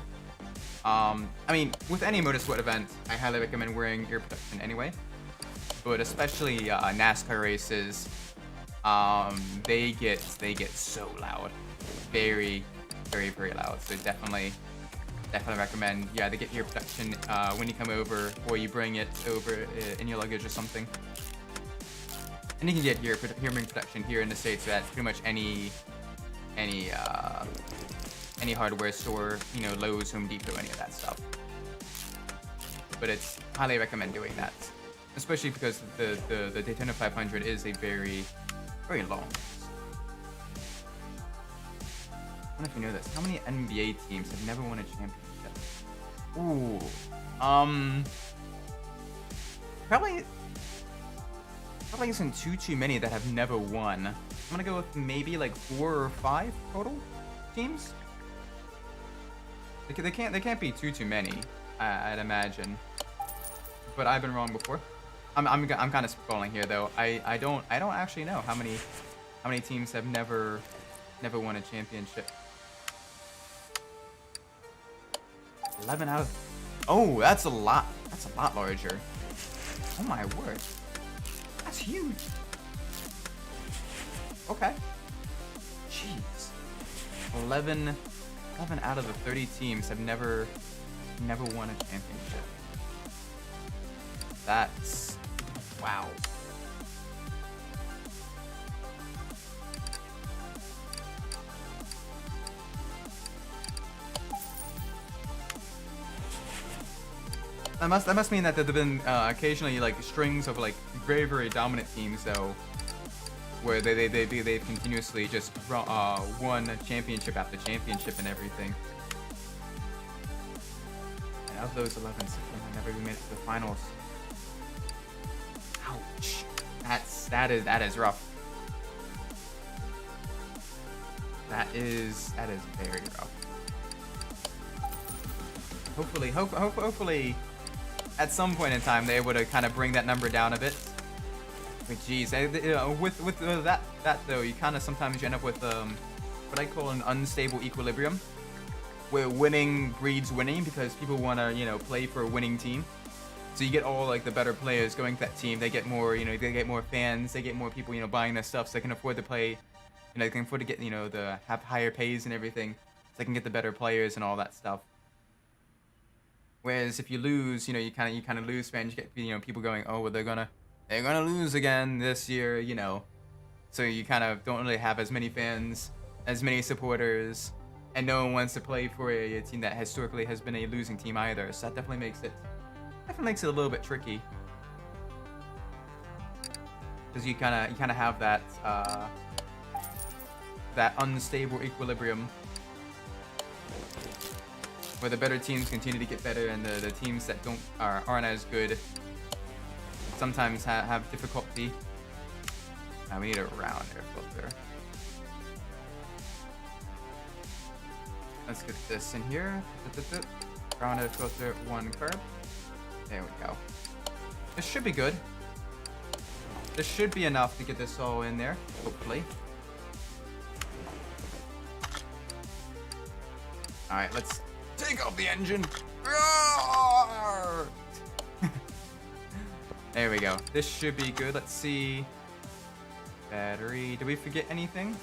I mean, with any motorsport event, I highly recommend wearing ear protection anyway. But especially NASCAR races. They get so loud, very, very, very loud. So definitely recommend you either get ear protection when you come over, or you bring it over in your luggage or something. And you can get hearing protection here in the States at pretty much any hardware store, Lowe's, Home Depot, any of that stuff. But it's highly recommend doing that, especially because the Daytona 500 is a very, very long race. I don't know if you know this. How many NBA teams have never won a championship? Ooh. Probably isn't too many that have never won. I'm gonna go with maybe like 4 or 5 total teams. They can't be too many, I'd imagine. But I've been wrong before. I'm kind of spitballing here though. I don't actually know how many teams have never won a championship. 11 out of. Oh, that's a lot. That's a lot larger. Oh my word. That's huge. Okay. Jeez. 11 out of the 30 teams have never won a championship. That's wow. That must mean that there've been occasionally like strings of like very dominant teams though, where they've continuously just won championship after championship and everything. And of those 11, 6 have never even made it to the finals. Ouch. That is rough. That is very rough. Hopefully, at some point in time, they're able to kind of bring that number down a bit. But geez, with that though, you kind of sometimes end up with what I call an unstable equilibrium, where winning breeds winning because people want to play for a winning team. So you get all like the better players going to that team. They get more, they get more fans. They get more people, buying their stuff, so they can afford to play. They can afford to get, have higher pays and everything, so they can get the better players and all that stuff. Whereas if you lose, you kind of lose fans. You get, people going, oh, well, they're gonna lose again this year, So you kind of don't really have as many fans, as many supporters, and no one wants to play for a team that historically has been a losing team either. So that definitely makes it a little bit tricky, because you kind of have that that unstable equilibrium where the better teams continue to get better and the teams that aren't as good sometimes have difficulty. We need a round air filter. Let's get this in here. Round air filter, 1 carb. There we go. This should be good. This should be enough to get this all in there, hopefully. Alright, let's take off the engine. There we go. This should be good. Let's see. Battery. Did we forget anything?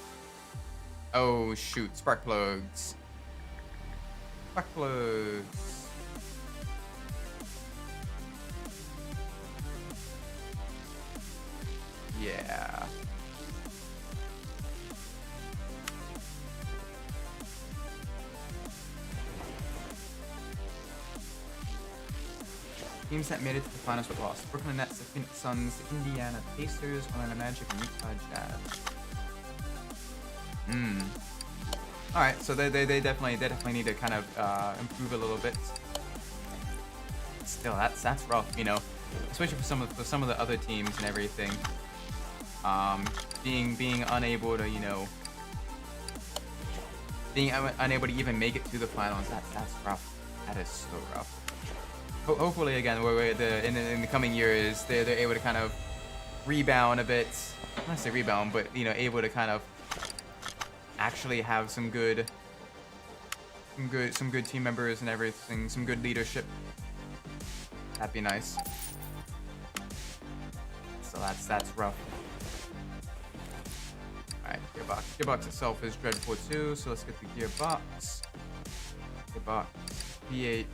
Oh, shoot. Spark plugs. Spark plugs. Yeah. Teams that made it to the finals but lost: Brooklyn Nets, the Phoenix Suns, the Indiana Pacers, Orlando Magic, and Utah Jazz. Alright, so they definitely need to kind of improve a little bit. Still, that's rough, especially for some of the other teams and everything. Being unable to being unable to even make it to the finals. That's rough. That is so rough. Hopefully, again, in the coming years, they're able to kind of rebound a bit. I don't want to say rebound, but able to kind of actually have some good team members and everything, some good leadership. That'd be nice. So that's rough. Alright, gearbox. Gearbox itself is dreadful too, so let's get the gearbox. Gearbox, V8,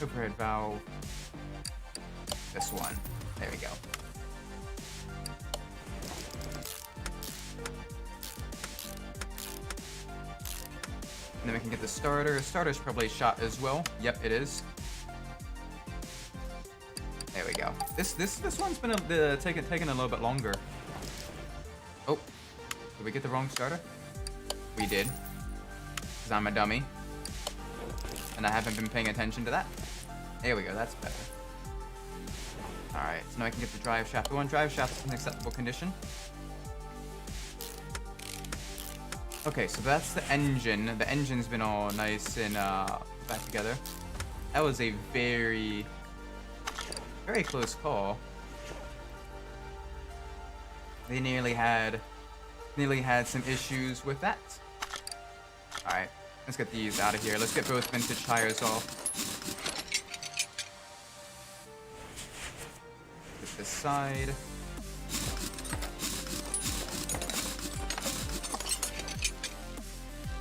overhead valve. This one. There we go. And then we can get the starter. Starter's probably shot as well. Yep, it is. There we go. This one's been taking a little bit longer. Oh, did we get the wrong starter? We did, because I'm a dummy, and I haven't been paying attention to that. There we go. That's better. All right, so now I can get the drive shaft. The one drive shaft is in acceptable condition. Okay, so that's the engine. The engine's been all nice and back together. That was a very close call. They nearly had some issues with that. All right, let's get these out of here. Let's get both vintage tires off. Get this side.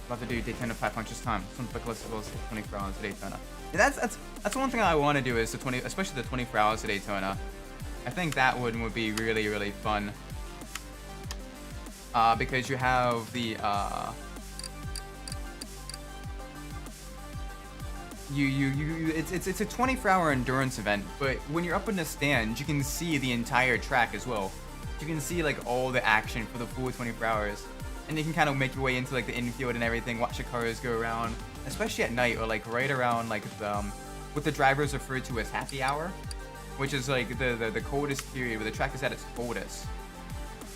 About to do Daytona 5 punches time. Some collectibles 24 hours of Daytona. Yeah, that's one thing I want to do is especially the 24 hours of Daytona. I think that one would be really fun. Because you have the it's a 24-hour endurance event, but when you're up in the stand, you can see the entire track as well. You can see like all the action for the full 24 hours, and you can kind of make your way into like the infield and everything, watch the cars go around, especially at night or like right around like what the drivers refer to as happy hour, which is like the coldest period where the track is at its coldest.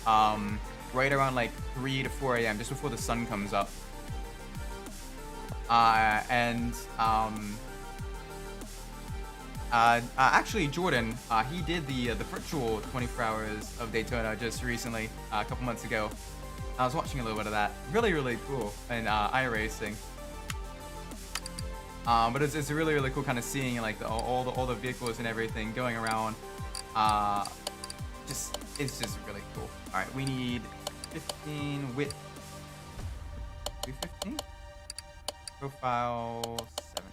Right around like 3 to 4 a.m. just before the sun comes up. Actually, Jordan, he did the virtual 24 hours of Daytona just recently, a couple months ago. I was watching a little bit of that. Really, really cool in iRacing. But it's really, really cool kind of seeing like all the vehicles and everything going around. It's just really cool. All right, we need 15 width. Do 15? Profile 70.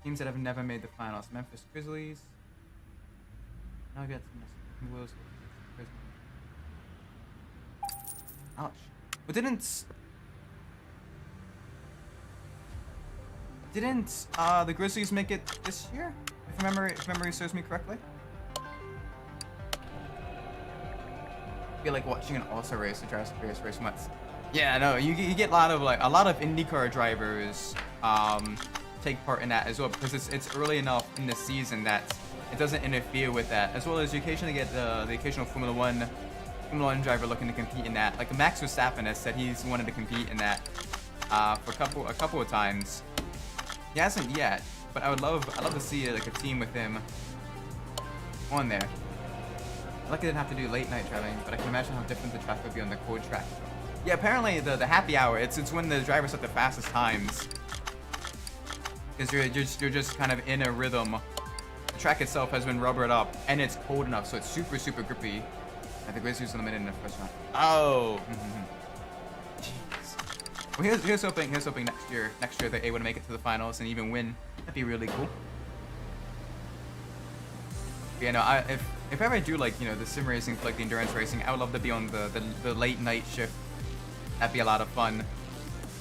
Teams that have never made the finals: Memphis Grizzlies. Now I got some Wills. Ouch. But didn't the Grizzlies make it this year? If memory serves me correctly. I feel like watching an also race, a Jurassic race much. Yeah, no, you get a lot of IndyCar drivers take part in that as well, because it's early enough in the season that it doesn't interfere with that. As well as you occasionally get the occasional Formula One driver looking to compete in that. Like Max Verstappen has said he's wanted to compete in that for a couple of times. He hasn't yet, but I would love to see like a team with him on there. Lucky I didn't have to do late night driving, but I can imagine how different the track would be on the cold track. Yeah, apparently the happy hour, it's when the drivers set the fastest times, because you're just kind of in a rhythm. The track itself has been rubbered up, and it's cold enough, so it's super grippy. The Grizzlies eliminated in the first round. Oh. Jeez. Well, here's hoping next year they're able to make it to the finals and even win. That'd be really cool. Yeah, no, if ever I do like the sim racing for like the endurance racing, I would love to be on the late night shift. That'd be a lot of fun.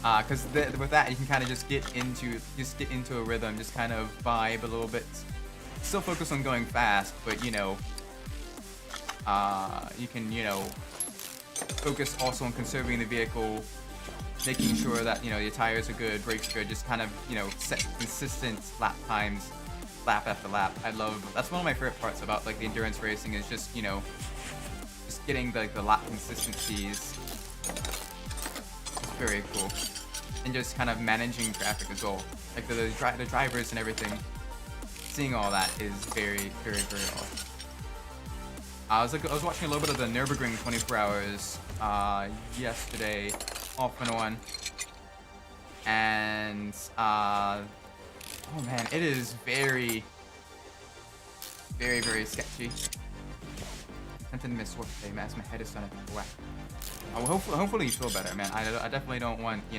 Cause with that you can kind of just get into a rhythm, just kind of vibe a little bit. Still focus on going fast, but you can focus also on conserving the vehicle, making sure that your tires are good, brakes are good, just kind of set consistent lap times, lap after lap. That's one of my favorite parts about like the endurance racing, is just just getting the lap consistencies. It's very cool, and just kind of managing traffic as well, like the drivers and everything. Seeing all that is very awesome. I was watching a little bit of the Nürburgring 24 hours yesterday, off and on, and oh man, it is very sketchy. I'm tempted to miss work today, man. My head is starting to whack. Oh, hopefully you feel better, man. I definitely don't want I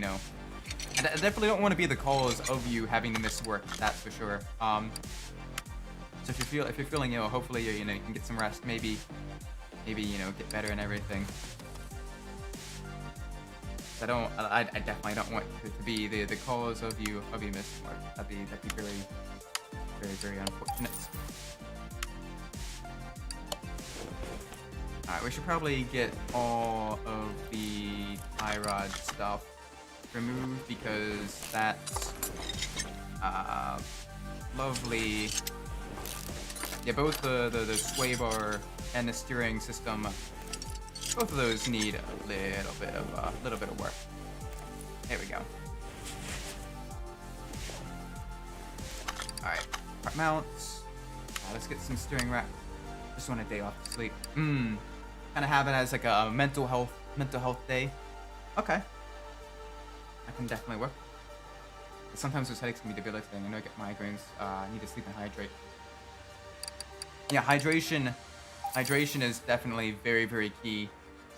definitely don't want to be the cause of you having to miss work. That's for sure. So if you're feeling ill, hopefully you can get some rest. Maybe get better and everything. I definitely don't want to be the cause of you missing work. That'd be very unfortunate. Alright, we should probably get all of the iRod stuff removed, because that's lovely. Yeah, both the sway bar and the steering system, both of those need a little bit of work. There we go. All right, front mounts. Let's get some steering rack. Just want a day off to sleep. Kind of have it as like a mental health day. Okay, that can definitely work. But sometimes those headaches can be debilitating. I know I get migraines. I need to sleep and hydrate. Yeah, hydration is definitely very key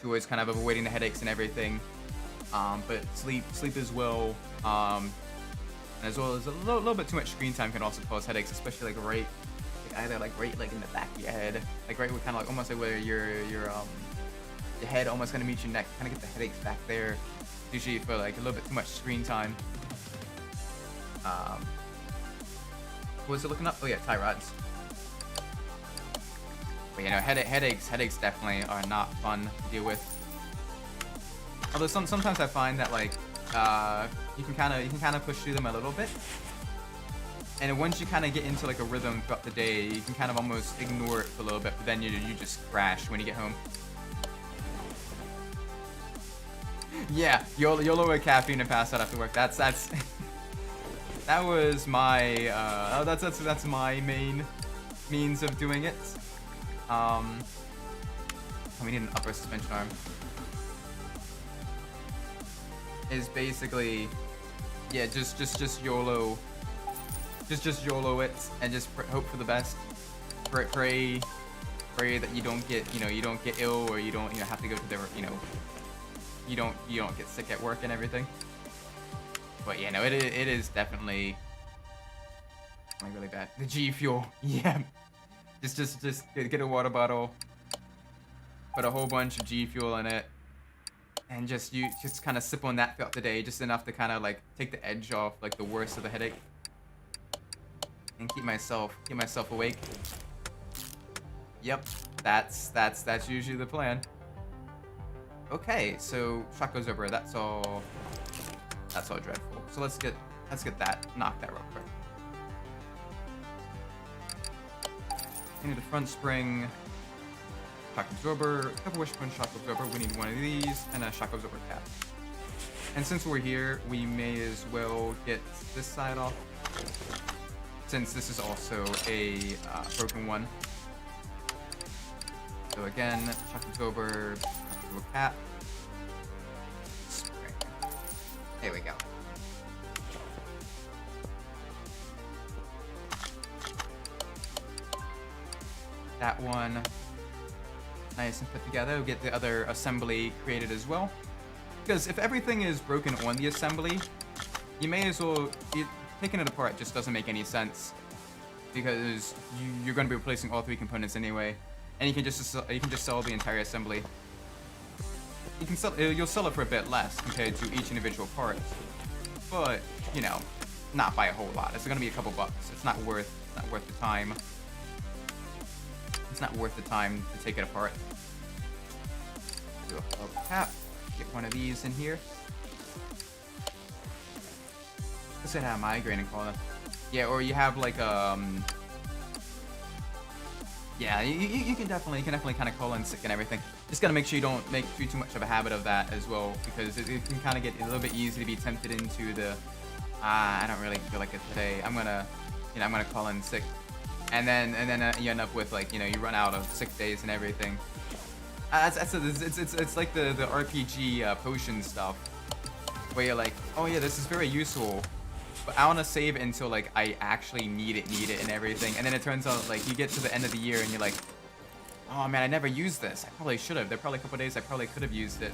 to always kind of avoiding the headaches and everything. But sleep as well, as well as a little bit too much screen time can also cause headaches, especially like either right in the back of your head, like right where kind of like almost like where your head almost kind of meets your neck, kind of get the headaches back there, usually for like a little bit too much screen time. Um, what was it looking up? Oh yeah, tie rods. But you know, headaches definitely are not fun to deal with. Although sometimes I find that like you can kind of push through them a little bit, and once you kind of get into like a rhythm throughout the day, you can kind of almost ignore it for a little bit. But then you just crash when you get home. Yeah, YOLO with caffeine and pass out after work. That's that was my that's my main means of doing it. We need an upper suspension arm. Is basically, yeah, just YOLO, just YOLO it, and just hope for the best. Pray that you don't get ill, or you don't have to go to the you don't get sick at work and everything. But yeah, no, it is definitely really bad. The G Fuel, yeah. Just get a water bottle, put a whole bunch of G Fuel in it, and just kind of sip on that throughout the day, just enough to kind of like take the edge off like the worst of the headache, and keep myself awake. Yep, that's usually the plan. Okay, so shot goes over. That's all dreadful. So let's get knock that real quick. We need a front spring, shock absorber, a couple wishbone shock absorber. We need one of these and a shock absorber cap. And since we're here, we may as well get this side off, since this is also a broken one. So again, shock absorber, cap. Spring. There we go. That one nice and put together. We'll get the other assembly created as well. Because if everything is broken on the assembly, you may as well, taking it apart just doesn't make any sense. Because you're going to be replacing all three components anyway. And you can just sell the entire assembly. You'll sell it for a bit less compared to each individual part. But, you know, not by a whole lot. It's going to be a couple bucks. It's not worth the time. It's not worth the time to take it apart. Do a cap. Get one of these in here. Let's say I have a migraine and call it. Yeah, or you have like yeah, you can definitely kind of call in sick and everything. Just gotta make sure you don't make too much of a habit of that as well, because it can kind of get a little bit easy to be tempted into the I don't really feel like it today. I'm gonna call in sick. And then you end up with like, you run out of sick days and everything. It's like the RPG potion stuff, where you're like, oh yeah, this is very useful, but I want to save it until like I actually need it and everything. And then it turns out like you get to the end of the year and you're like, oh man, I never used this. I probably should have. There are probably a couple days I probably could have used it.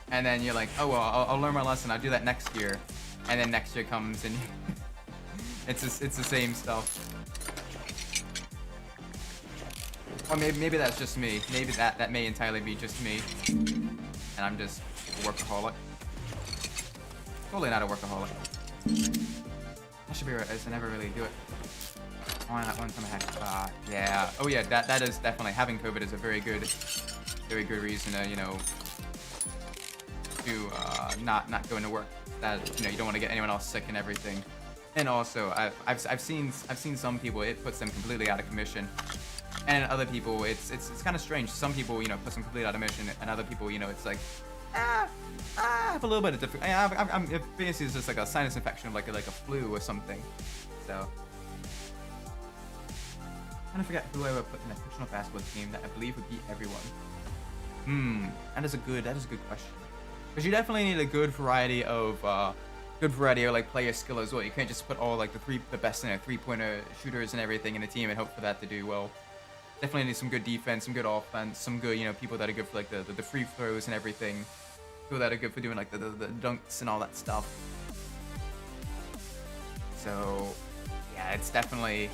And then you're like, oh well, I'll learn my lesson. I'll do that next year. And then next year comes and it's the same stuff. Or maybe that's just me. Maybe that may entirely be just me, and I'm just a workaholic. Totally not a workaholic. I should be right, as I never really do it. One time I had, yeah. Oh yeah, that is definitely, having COVID is a very good reason to to not go into work. That you don't want to get anyone else sick and everything. And also, I've seen some people, it puts them completely out of commission, and other people it's kind of strange. Some people puts them completely out of commission, and other people it's like I have a little bit of different. It basically is just like a sinus infection, like a flu or something. So I'm trying to forget who I would put in a fictional basketball team that I believe would beat everyone. That is a good question, because you definitely need a good variety of like player skill as well. You can't just put all like the best three-pointer shooters and everything in a team and hope for that to do well. Definitely need some good defense, some good offense, some good people that are good for like the free throws and everything. People that are good for doing like the dunks and all that stuff. So yeah, it's definitely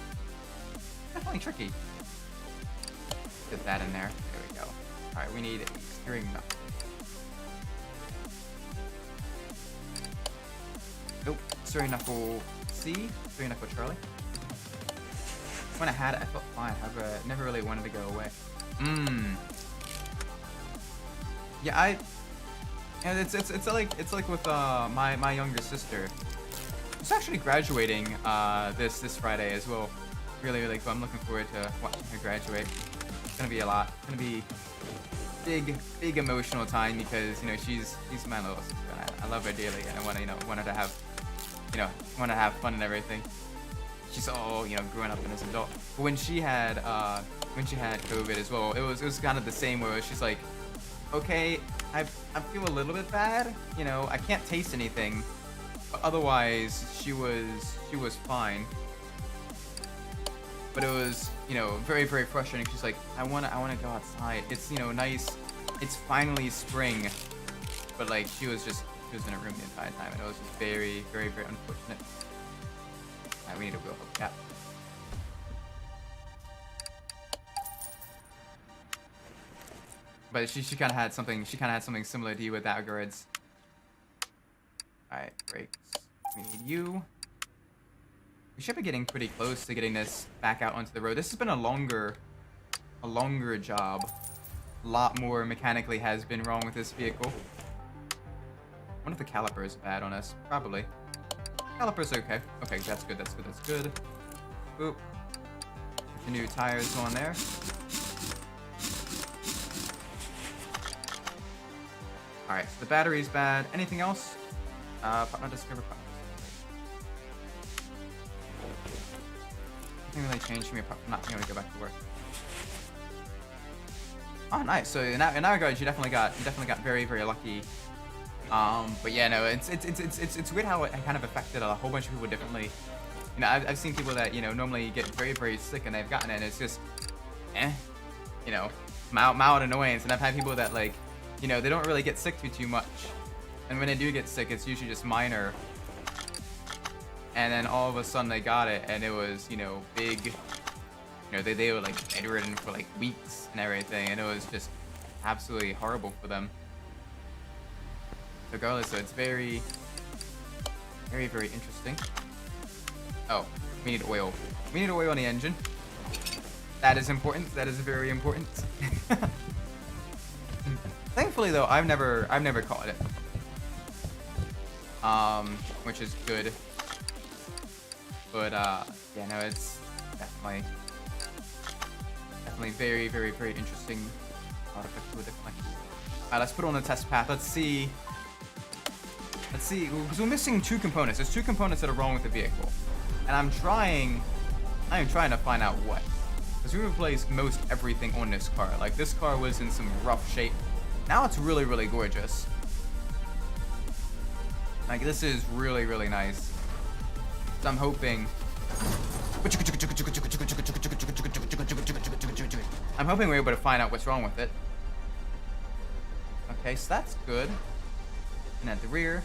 tricky. Get that in there. There we go. All right, we need a steering knuckle. Nope. Surrey Knuckle C, Surrey Knuckle Charlie. When I had it, I felt fine. However, I never really wanted to go away. Yeah, and it's like with my younger sister. She's actually graduating this Friday as well. Really cool. I'm looking forward to watching her graduate. It's gonna be a lot. It's gonna be big emotional time because she's my little sister. And I love her dearly, and I want her to have want to have fun and everything. She's all growing up as an adult. But when she had COVID as well, it was kind of the same where she's like, okay, I feel a little bit bad. I can't taste anything, but otherwise she was fine. But it was very frustrating. She's like, I wanna go outside. It's nice. It's finally spring, but like she was in a room the entire time, and it was just very unfortunate. Alright, we need a wheel hook. Yeah. But she kind of had something. She kind of had something similar to you with that, Gurids. Alright, brakes. We need you. We should be getting pretty close to getting this back out onto the road. This has been a longer job. A lot more mechanically has been wrong with this vehicle. I wonder if the caliper is bad on us. Probably. Caliper's okay. Okay, that's good. That's good. Boop. Get the new tires on there. Alright, so the battery's bad. Anything else? Partner discover partners. Nothing really changed for me apart from not being able to go back to work. Oh, nice. So in that regard, you definitely got very lucky. But yeah, no, it's weird how it kind of affected a whole bunch of people differently. I've seen people that normally get very sick and they've gotten it, and it's just, mild annoyance. And I've had people that like, they don't really get sick too much, and when they do get sick, it's usually just minor. And then all of a sudden they got it, and it was big. They were like bedridden for like weeks and everything, and it was just absolutely horrible for them. Regardless, so it's very interesting. Oh, we need oil. We need oil on the engine. That is important. That is very important. Thankfully, though, I've never caught it. Which is good. But yeah, no, it's definitely very interesting. Alright, let's put it on the test path. Let's see, because we're missing two components. There's two components that are wrong with the vehicle, and I'm trying to find out what. Because we replaced most everything on this car. Like, this car was in some rough shape. Now it's really gorgeous. Like, this is really nice. So I'm hoping we're able to find out what's wrong with it. Okay, so that's good. And at the rear.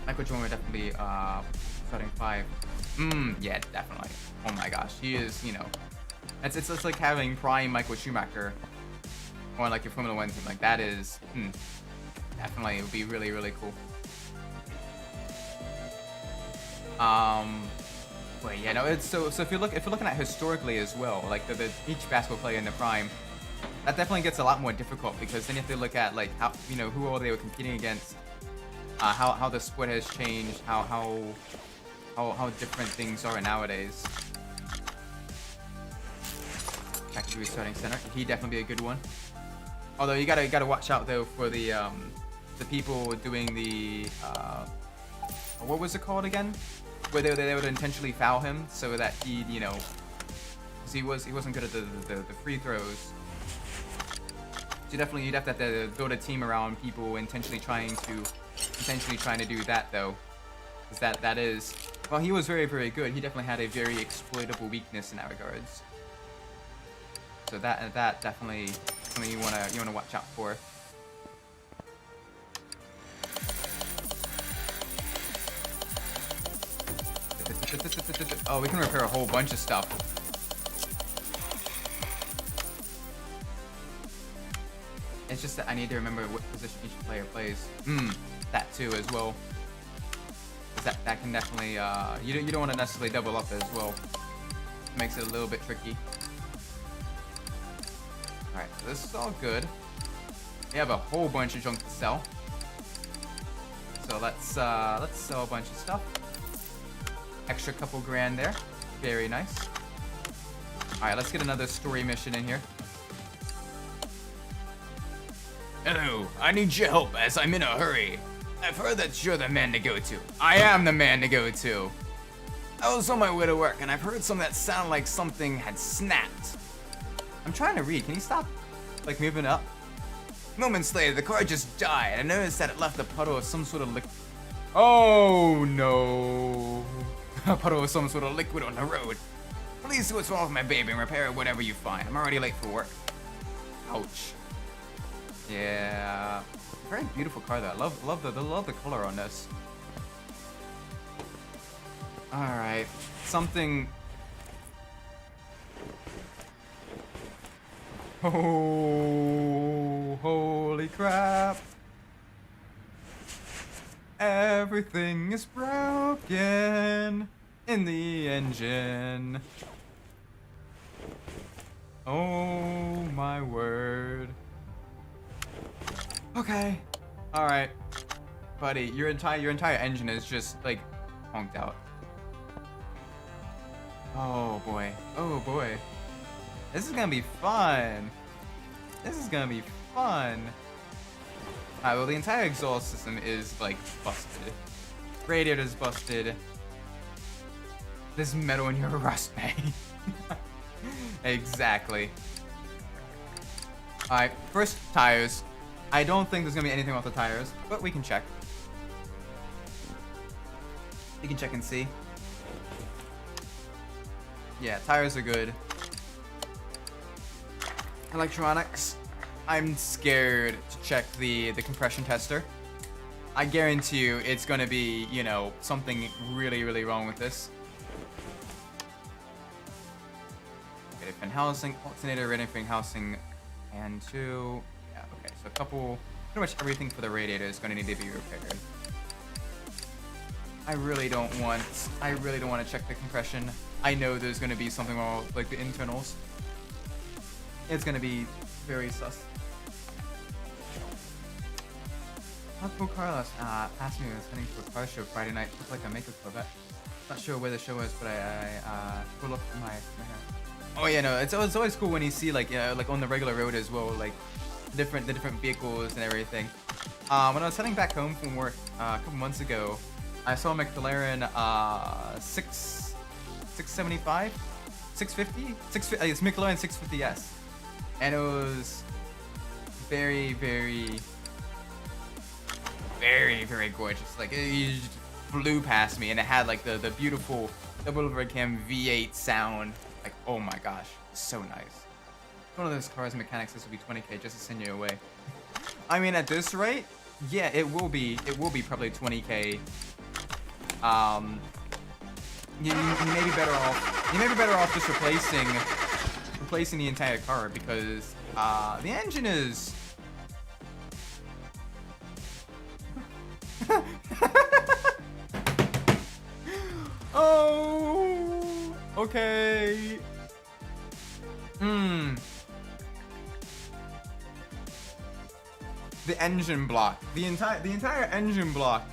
Like, which one would definitely be starting 5. Yeah, definitely. Oh my gosh, he is, it's like having prime Michael Schumacher or like your Formula 1 team. Like, that is definitely, it would be really cool. But yeah, no, it's so if you're looking at historically as well, like each basketball player in the prime, that definitely gets a lot more difficult, because then you have to look at like how who all they were competing against, how the sport has changed, how different things are nowadays. Back to starting center, he'd definitely be a good one. Although you gotta watch out though for the people doing the what was it called again? Where they would intentionally foul him so that he'd, because he wasn't good at the free throws. So you'd have to build a team around people intentionally trying to do that though, because that is, well, he was very good. He definitely had a very exploitable weakness in that regards. So that definitely something you wanna watch out for. Oh, we can repair a whole bunch of stuff. It's just that I need to remember what position each player plays. That too as well. That can definitely you don't want to necessarily double up as well. It makes it a little bit tricky. All right, so this is all good. We have a whole bunch of junk to sell. So let's sell a bunch of stuff. Extra couple grand there. Very nice. All right, let's get another story mission in here. Hello, I need your help as I'm in a hurry. I've heard that you're the man to go to. I am the man to go to. I was on my way to work and I've heard something that sounded like something had snapped. I'm trying to read. Can you stop, like, moving up? Moments later, the car just died. I noticed that it left a puddle of some sort of liquid. Oh no. A puddle of some sort of liquid on the road. Please see what's wrong with my baby and repair it whatever you find. I'm already late for work. Ouch. Yeah. Very beautiful car though. I love the color on this. Alright. Something. Oh, holy crap. Everything is broken in the engine. Oh my word. Okay. Alright. Buddy, your entire engine is just like honked out. Oh boy. Oh boy. This is gonna be fun. This is gonna be fun. Alright, well the entire exhaust system is like busted. Radiator's busted. There's metal in your rust bay. Exactly. Alright, first tires. I don't think there's gonna be anything off the tires, but we can check. We can check and see. Yeah, tires are good. Electronics. I'm scared to check the compression tester. I guarantee you it's gonna be, you know, something really, really wrong with this. Okay, fin housing, alternator, rating fin housing, and 2. Yeah, okay, so a couple, pretty much everything for the radiator is gonna need to be repaired. I really don't want to check the compression. I know there's gonna be something wrong with like the internals. It's gonna be very sus. Multiple Carlos asked me if I was heading to a car show Friday night. Looked like a makeup club. Not sure where the show was, but I pulled up my hair. Oh yeah, no, it's always cool when you see like on the regular road as well, like the different vehicles and everything. When I was heading back home from work a couple months ago, I saw a McLaren 675, 650, it's McLaren 650S, and it was very, very, very, very gorgeous. Like it just flew past me, and it had like the beautiful double overcam V8 sound. Like, oh my gosh, so nice. One of those cars mechanics, this will be 20K just to send you away. I mean, at this rate, yeah, it will be probably 20K. You may be better off. You may be better off just replacing the entire car because the engine is. Oh, okay. The engine block. The entire engine block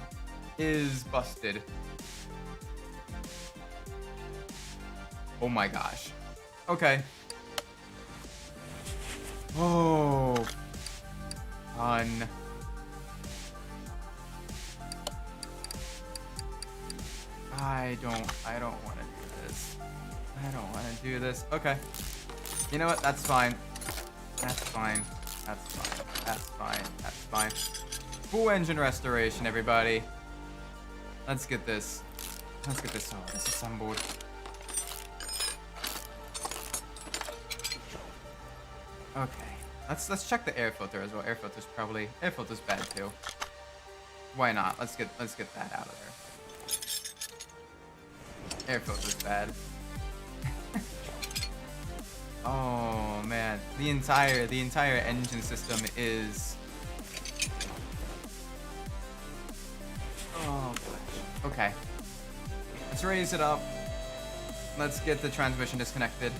is busted. Oh my gosh. Okay. Oh. Fun. I don't want to do this. I don't want to do this. Okay. You know what? That's fine. That's fine. That's fine. That's fine. That's fine. Full engine restoration, everybody. Let's get this. Let's get this all disassembled. Okay. Let's check the air filter as well. Air filter's bad too. Why not? Let's get that out of there. Air filter's bad. Oh man, the entire engine system is. Oh gosh. Okay. Let's raise it up. Let's get the transmission disconnected.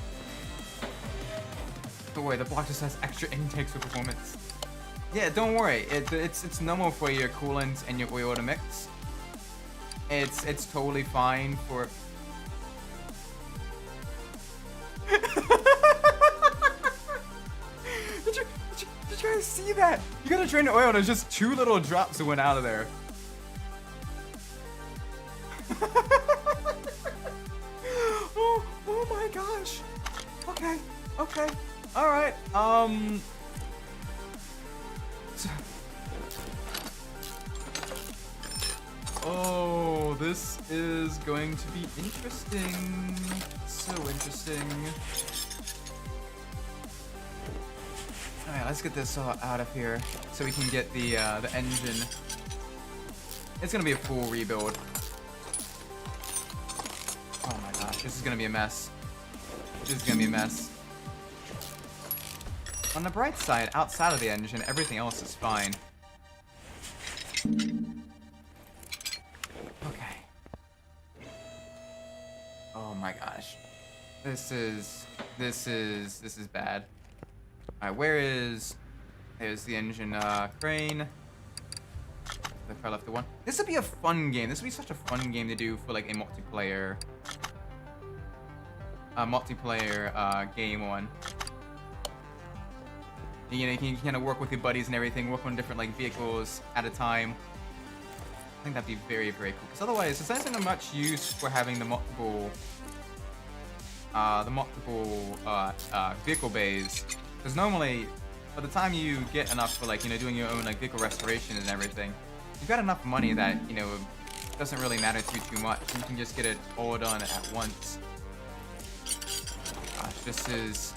Don't worry, the block just has extra intakes for performance. Yeah, don't worry. It's normal for your coolant and your oil to mix. It's totally fine for. Did you guys see that? You gotta drain the oil. There's just 2 little drops that went out of there. Oh my gosh. Okay. All right. Oh, this is going to be interesting. So interesting. All right, let's get this all out of here so we can get the engine. It's gonna be a full rebuild. Oh my gosh, this is gonna be a mess. On the bright side, outside of the engine, everything else is fine. Okay. Oh my gosh. This is bad. Alright, there's the engine crane. If I left the one. This would be a fun game. This would be such a fun game to do for like a multiplayer game one. You know, you can kind of work with your buddies and everything, work on different like vehicles at a time. I think that'd be very, very cool. Because otherwise, there's not much use for having the multiple vehicle bays. Because normally, by the time you get enough for like, you know, doing your own like vehicle restoration and everything, you've got enough money that, you know, it doesn't really matter too much. You can just get it all done at once. Gosh, this is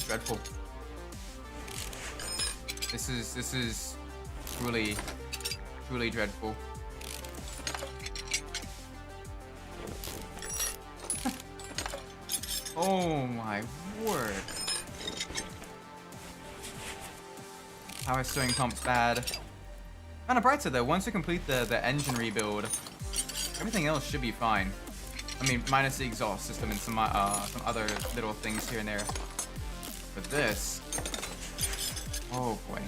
dreadful. This is truly dreadful. Oh my word. Power steering pump's bad. On a bright side though, once we complete the engine rebuild, everything else should be fine. I mean, minus the exhaust system and some other little things here and there. But this, oh boy.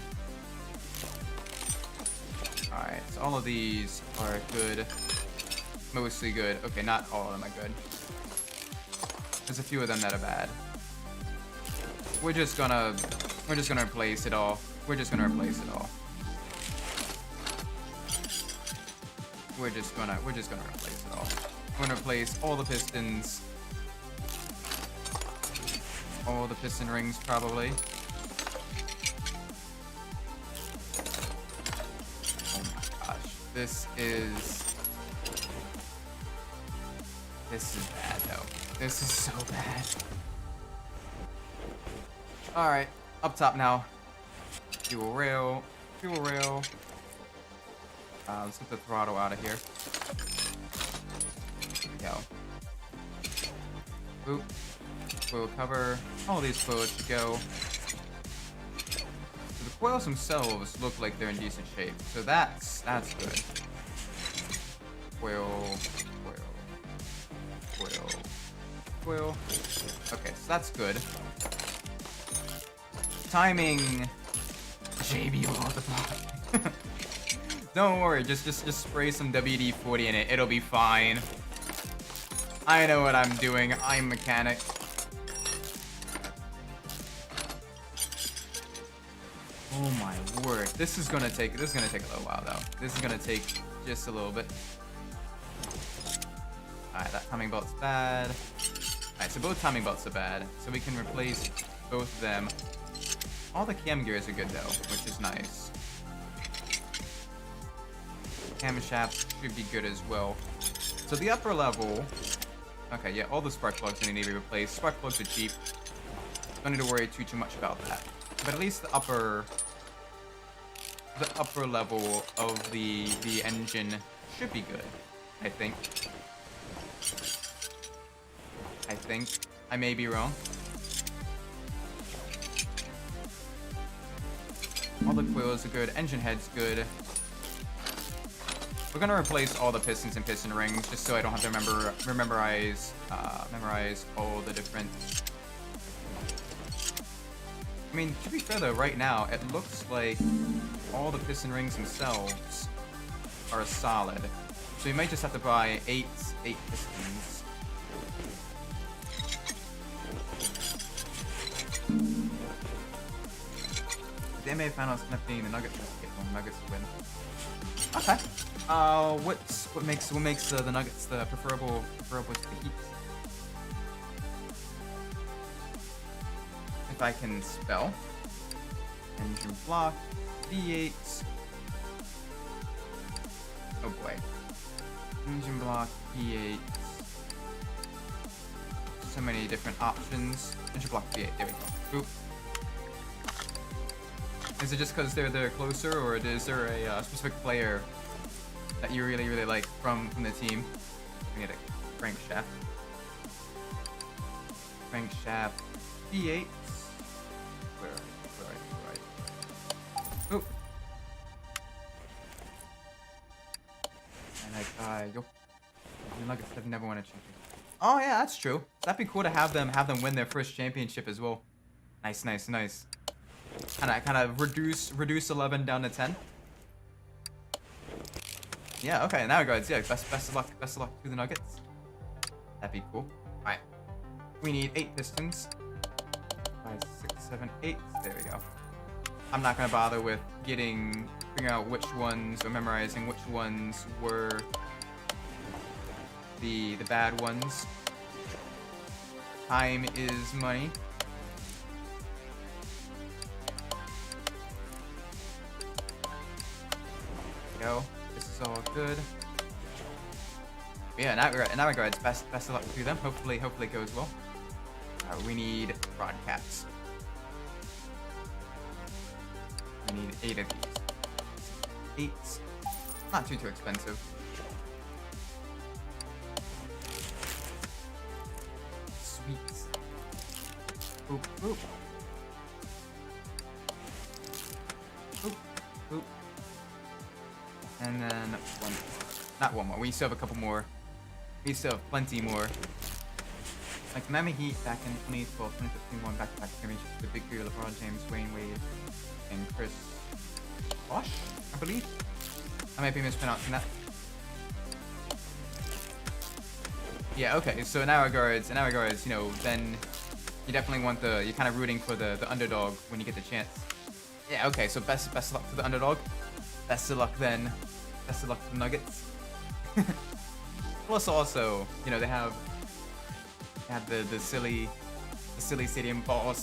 Alright, so all of these are good. Mostly good. Okay, not all of them are good. There's a few of them that are bad. We're just gonna replace it all. We're just gonna replace it all. We're just gonna replace it all. We're gonna replace all the pistons. All the piston rings, probably. Oh my gosh. This is bad, though. This is so bad. Alright, up top now. Fuel rail. Let's get the throttle out of here. There we go. Boop. Coil cover. All these coils should go. So the coils themselves look like they're in decent shape. So that's good. Coil. Okay, so that's good. Timing. JB all the block. Don't worry, just spray some WD-40 in it. It'll be fine. I know what I'm doing. I'm a mechanic. Oh my word. This is gonna take a little while though. This is gonna take just a little bit. Alright, that timing belt's bad. Alright, so both timing belts are bad. So we can replace both of them. All the cam gears are good though, which is nice. Camshafts should be good as well. So the upper level. Okay, yeah, all the spark plugs need to be replaced. Spark plugs are cheap. Don't need to worry too much about that. But at least the upper level of the engine should be good, I think. I think. I may be wrong. All the coils are good. Engine head's good. We're gonna replace all the pistons and piston rings just so I don't have to memorize all the different. I mean, to be fair though, right now it looks like all the piston rings themselves are solid, so you might just have to buy eight pistons. The MA finals end up being the Nuggets. Get the Nuggets to win. Okay. What makes the Nuggets the preferable to the Heat? If I can spell. Engine block, V8. Oh boy. Engine block, V8. So many different options. Engine block, V8. There we go. Oop. Is it just because they're closer, or is there a specific player that you really like from the team? We need a crankshaft. Crankshaft V8. Where are you? Oop. And yo, the Nuggets have never won a championship. Oh yeah, that's true. That'd be cool to have them win their first championship as well. Nice. Kind of reduce 11 down to 10. Yeah, okay, now guys, yeah, best of luck to the Nuggets. That'd be cool. Alright. We need 8 pistons. 5, 6, 7, 8. There we go. I'm not gonna bother with figuring out which ones or memorizing which ones were the bad ones. Time is money. Go. This is all good. But yeah, in that regards, best of luck to them. Hopefully it goes well. We need broadcasts. We need 8 of these. 8. Not too expensive. Sweet. Boop boop. Boop boop. And then one, not one more. We still have a couple more. We still have plenty more. Like Miami Heat back in 2012, 2015, won back-to-back championships with Big Three, LeBron James, Wayne Wade, and Chris Bosh, I believe. I might be mispronouncing that. Yeah, okay. So in our regards, you know, then you definitely want you're kind of rooting for the underdog when you get the chance. Yeah, okay. So best of luck to the underdog. Best of luck then. Best of luck to the Nuggets. Plus also, you know, they have the silly stadium, ball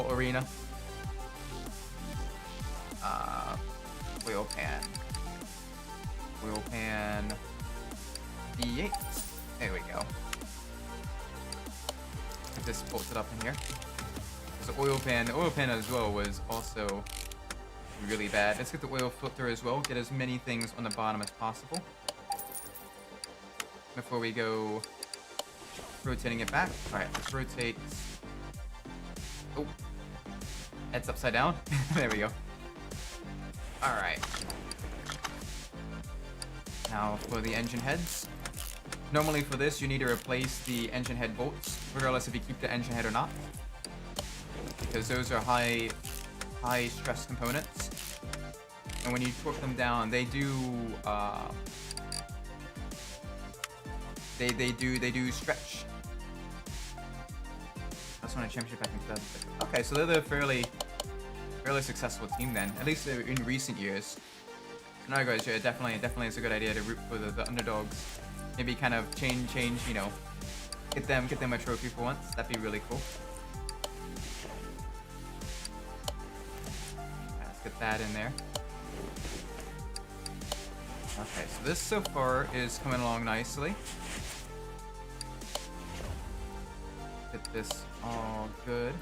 arena. Wheel pan D8. There we go. Get this bolted up in here. So the oil pan as well was also really bad. Let's get the oil filter as well. Get as many things on the bottom as possible before we go rotating it back. All right, let's rotate. Oh, it's upside down. There we go. All right. Now for the engine heads. Normally for this, you need to replace the engine head bolts, regardless if you keep the engine head or not, because those are high stress components. And when you torque them down, they do stretch. That's when a championship back in 2006. Okay, so they're a fairly successful team then, at least in recent years. No, guys, yeah, definitely it's a good idea to root for the underdogs. Maybe kind of change, you know, get them a trophy for once. That'd be really cool. Let's get that in there. Okay, so this so far is coming along nicely. Get this all good.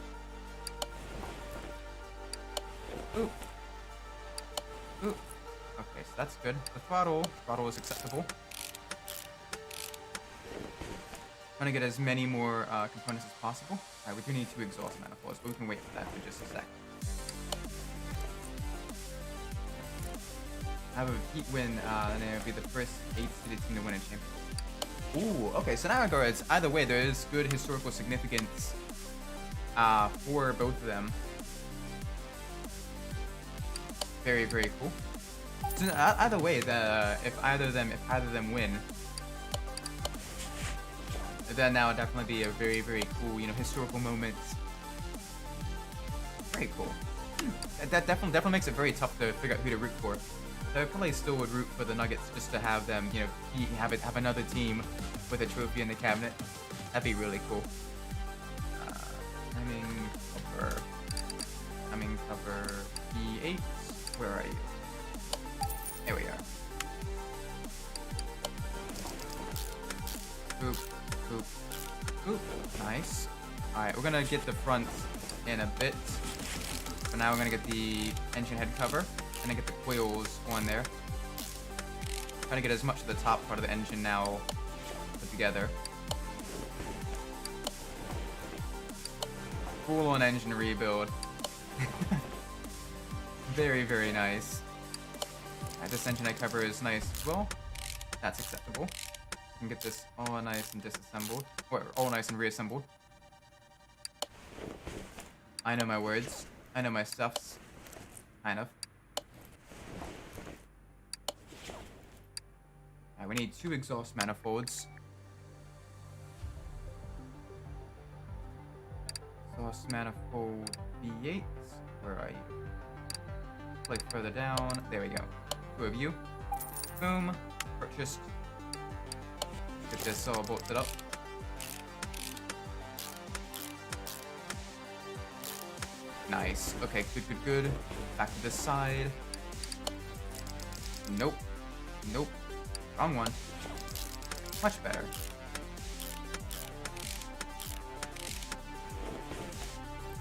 Ooh. Ooh. Okay, so that's good. The throttle is acceptable. Trying to get as many more components as possible. Alright, we do need 2 exhaust manifolds, but we can wait for that for just a sec. Have a heat win, and it would be the first 8-seeded team to win a championship. Ooh, okay, so in that regards, either way, there is good historical significance for both of them. Very, very cool. So either way, if either of them win, then that would definitely be a very, very cool, historical moment. Very cool. That definitely makes it very tough to figure out who to root for. So I probably still would root for the Nuggets just to have them, have another team with a trophy in the cabinet. That'd be really cool. Timing cover E8. Where are you? Here we are. Boop, boop, boop. Nice. Alright, we're gonna get the front in a bit. But now we're gonna get the engine head cover. And then get the coils on there. Trying to get as much of the top part of the engine now put together. Full on engine rebuild. Very, very nice. This engine head cover is nice as well. That's acceptable. We can get this all nice and disassembled. Or all nice and reassembled. I know my words. I know my stuffs. Kind of. We need 2 exhaust manifolds. Exhaust manifold V8. Where are you? Click further down. There we go. 2 of you. Boom. Purchased. Get this all bolted up. Nice. Okay, good, good, good. Back to this side. Nope. Nope. Wrong one. Much better.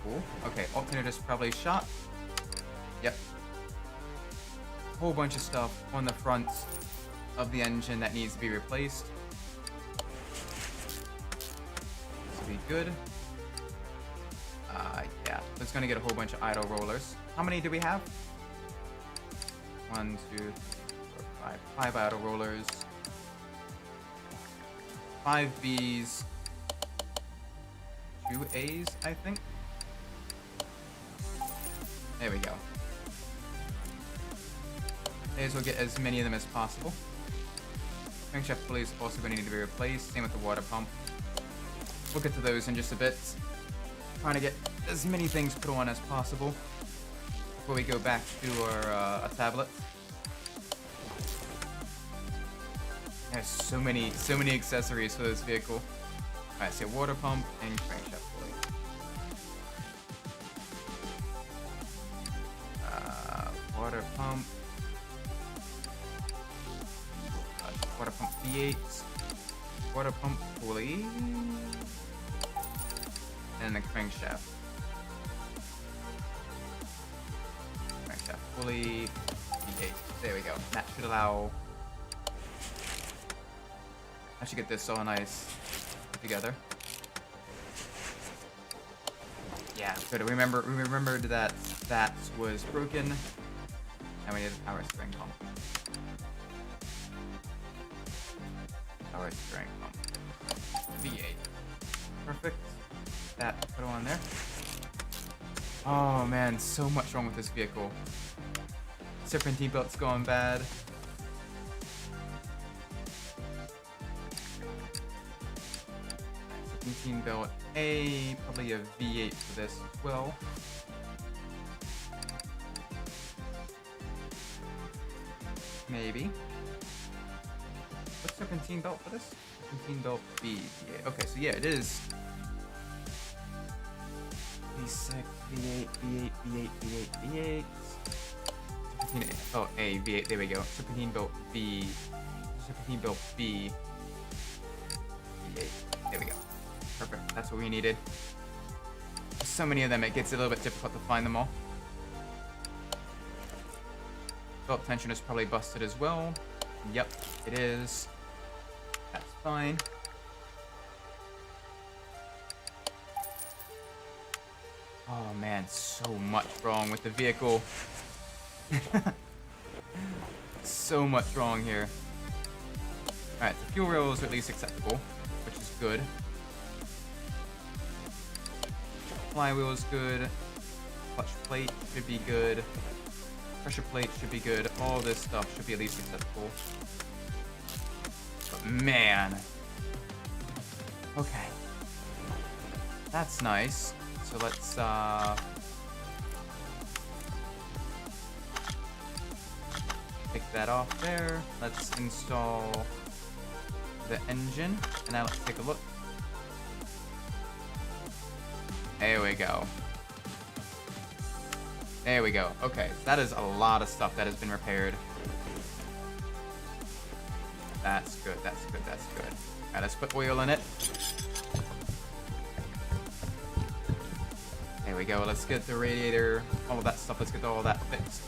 Cool. Okay, alternator's probably shot. Yep. Whole bunch of stuff on the front of the engine that needs to be replaced. This will be good. Yeah. It's gonna get a whole bunch of idle rollers. How many do we have? 1, 2, 3, 4, 5. 5 idle rollers. 5 Bs. 2 As, I think. There we go. May as well get as many of them as possible. Crankshaft pulley is also going to need to be replaced. Same with the water pump. We'll get to those in just a bit. Trying to get as many things put on as possible before we go back to our tablet. There's so many accessories for this vehicle. Alright, so water pump and crankshaft pulley. Water pump. Water pump V8. Water pump pulley. And the crankshaft. Crankshaft pulley. V8. There we go. That should allow. I should get this all nice together. Yeah, good. We remembered that that was broken, and we needed a power steering pump. Power steering pump. V8. Perfect. That put on there. Oh man, so much wrong with this vehicle. Serpentine belt's going bad. Serpentine belt A, probably a V8 for this as well. Maybe. What's serpentine belt for this? Serpentine belt B. V8. Okay, so yeah, it is. V6, V8, V8, V8, V8, V8. Serpentine, oh, A, V8, there we go. Serpentine belt B. Serpentine belt B. V8. There we go. Perfect. That's what we needed. There's so many of them, it gets a little bit difficult to find them all. Belt tension is probably busted as well. Yep, it is. That's fine. Oh man, so much wrong with the vehicle. So much wrong here. Alright, the fuel rails are at least acceptable, which is good. Flywheel is good. Clutch plate should be good. Pressure plate should be good. All this stuff should be at least acceptable. But man. Okay. That's nice. So let's take that off there. Let's install the engine. And now let's take a look. There we go. There we go. Okay, so that is a lot of stuff that has been repaired. That's good, that's good, that's good. Alright, let's put oil in it. There we go. Let's get the radiator, all of that stuff. Let's get all that fixed.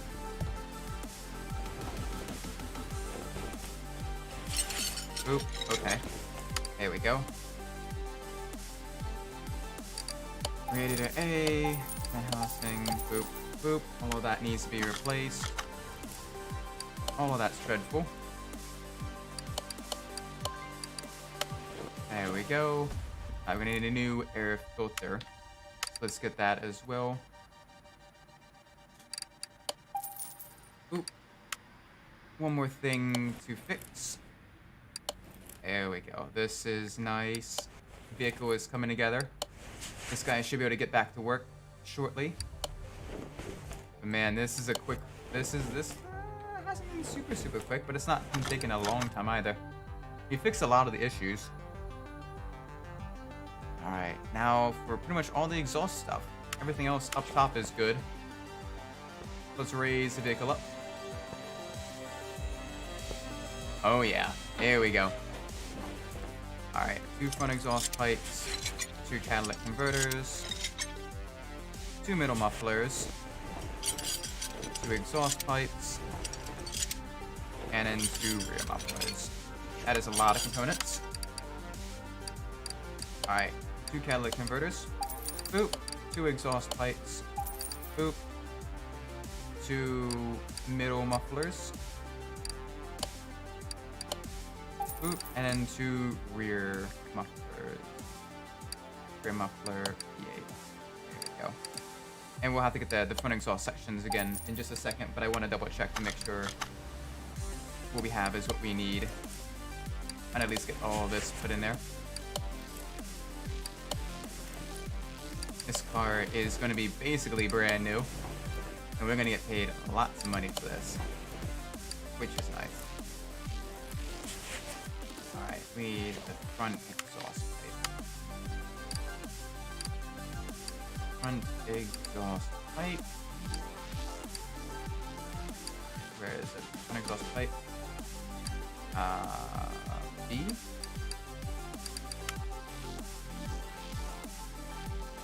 Oop, okay. There we go. Radiator A, fan housing, boop, boop. All of that needs to be replaced. All of that's dreadful. There we go. I'm gonna need a new air filter. So let's get that as well. Oop. One more thing to fix. There we go. This is nice. Vehicle is coming together. This guy should be able to get back to work shortly. But man, this is a quick. This hasn't been super quick, but it's not been taking a long time either. We fixed a lot of the issues. All right, now for pretty much all the exhaust stuff. Everything else up top is good. Let's raise the vehicle up. Oh yeah, there we go. All right, 2 front exhaust pipes, 2 catalytic converters, 2 middle mufflers, 2 exhaust pipes, and then 2 rear mufflers. That is a lot of components. All right, 2 catalytic converters, boop, 2 exhaust pipes, boop, 2 middle mufflers, boop, and then 2 rear mufflers. Rear muffler, P8. There we go. And we'll have to get the front exhaust sections again in just a second, but I want to double check to make sure what we have is what we need. And at least get all this put in there. This car is going to be basically brand new, and we're going to get paid lots of money for this, which is nice. Alright, we need the front exhaust pipe. Front exhaust pipe. Where is it? Front exhaust pipe. B?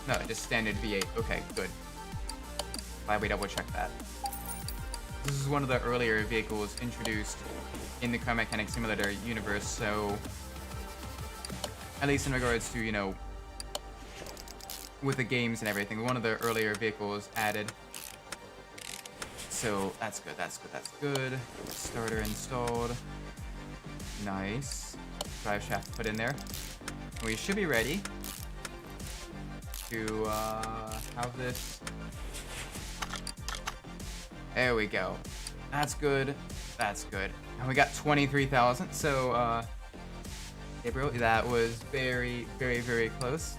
No, just standard V8. Okay, good. Glad we double checked that. This is one of the earlier vehicles introduced in the Car Mechanic Simulator universe, so at least in regards to, you know, with the games and everything, one of the earlier vehicles added. So that's good, that's good, that's good. Starter installed. Nice. Drive shaft put in there. We should be ready to have this. There we go. That's good. That's good. And we got 23,000. So, Gabriel, that was very close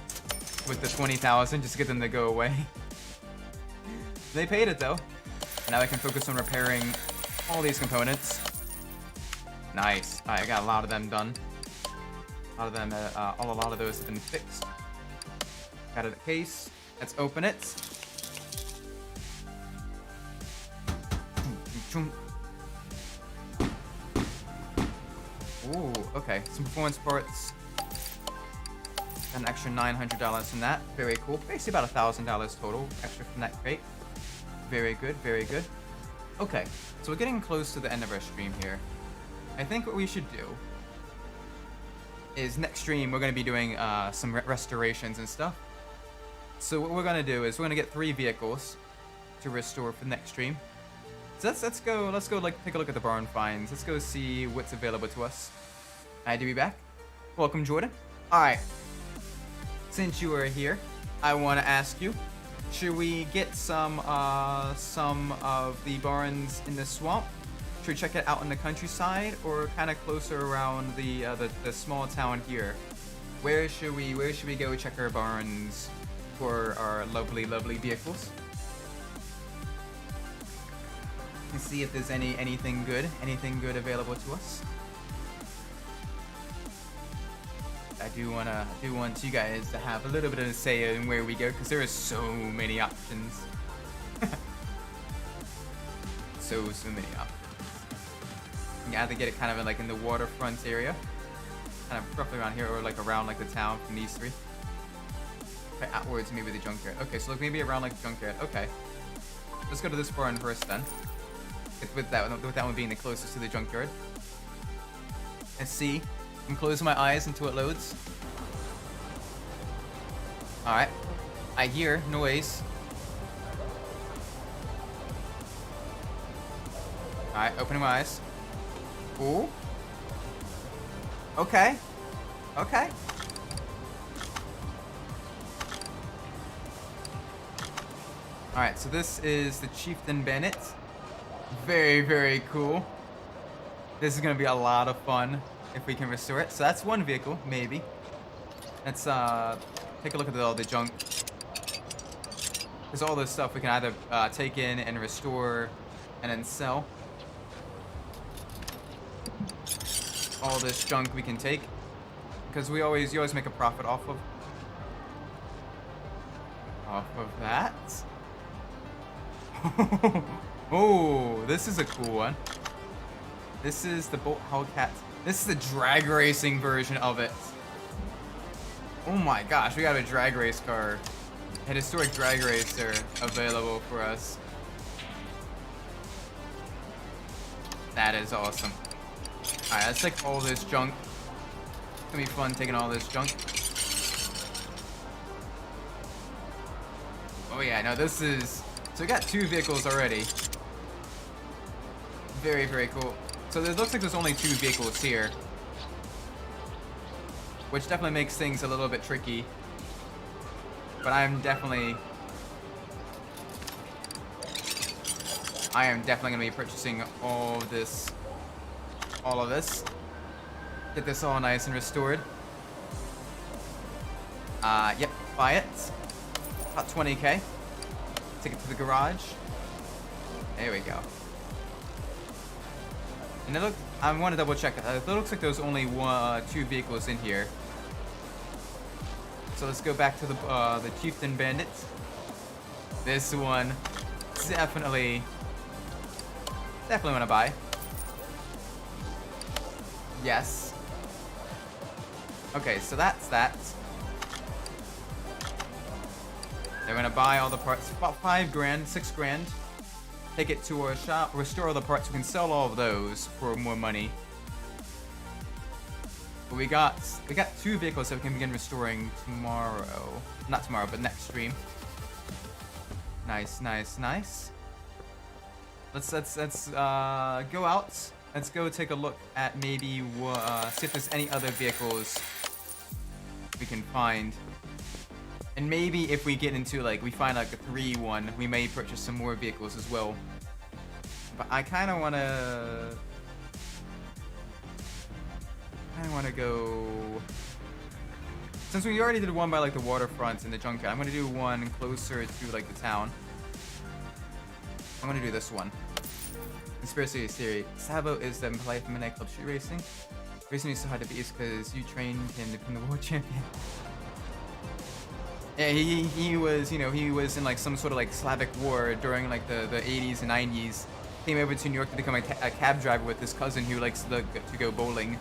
with the 20,000. Just to get them to go away. They paid it though. Now I can focus on repairing all these components. Nice. I got a lot of them done. A lot of them, a lot of those have been fixed. Got a case. Let's open it. Ooh, okay. Some performance parts. Got an extra $900 from that. Very cool. Basically about $1,000 total extra from that crate. Very good, very good. Okay, so we're getting close to the end of our stream here. I think what we should do is next stream we're going to be doing some restorations and stuff. So what we're gonna do is we're gonna get 3 vehicles to restore for the next stream. So let's go like take a look at the barn finds. Let's go see what's available to us. I do be back. Welcome, Jordan. All right. Since you are here, I want to ask you: should we get some of the barns in the swamp? Should we check it out in the countryside, or kind of closer around the small town here? Where should we go check our barns for our lovely vehicles? And see if there's anything good available to us. I do want you guys to have a little bit of a say in where we go, because there are so many options. so many options. You can either get it kind of like in the waterfront area, kind of roughly around here, or like around like the town from these 3. Okay, outwards maybe the junkyard. Okay, so like maybe around like the junkyard. Okay, let's go to this barn first then. With that one being the closest to the junkyard. Let's see. I'm closing my eyes until it loads. Alright. I hear noise. Alright, opening my eyes. Ooh. Okay. Okay. Alright, so this is the Chieftain Bandit. Very cool. This is gonna be a lot of fun if we can restore it. So that's 1 vehicle, maybe. Let's take a look at all the junk. There's all this stuff we can either take in and restore and then sell. All this junk we can take, because you always make a profit off of that. Oh, this is a cool one. This is the Bolt Hellcat. This is the drag racing version of it. Oh my gosh, we got a drag race car. A historic drag racer available for us. That is awesome. Alright, let's take all this junk. It's gonna be fun taking all this junk. Oh yeah, no, this is... So we got 2 vehicles already. Very cool. So it looks like there's only 2 vehicles here, which definitely makes things a little bit tricky. But I am definitely gonna be purchasing all of this. Get this all nice and restored. Yep, buy it. About 20k. Take it to the garage. There we go. And it I want to double check. It looks like there's only 2 vehicles in here. So let's go back to the Chieftain Bandit. This one, definitely want to buy. Yes. Okay, so that's that. They're gonna buy all the parts, about 5 grand, 6 grand. Take it to our shop, restore all the parts. We can sell all of those for more money. But we got 2 vehicles that we can begin restoring tomorrow. Not tomorrow, but next stream. Nice. Let's go out. Let's go take a look at maybe see if there's any other vehicles we can find. And maybe if we get into we find like a 3-1, we may purchase some more vehicles as well. But I kind of want to go, since we already did one by the waterfront and the junkyard, I'm going to do one closer to the town. I'm going to do this one. Conspiracy theory. Sabo is the polite from Midnight Club Street Racing. Racing is so hard to beat because you trained him to become the world champion. Yeah, he was, he was in some sort of Slavic war during the 80s and 90s. Came over to New York to become a cab driver with his cousin who likes to go bowling.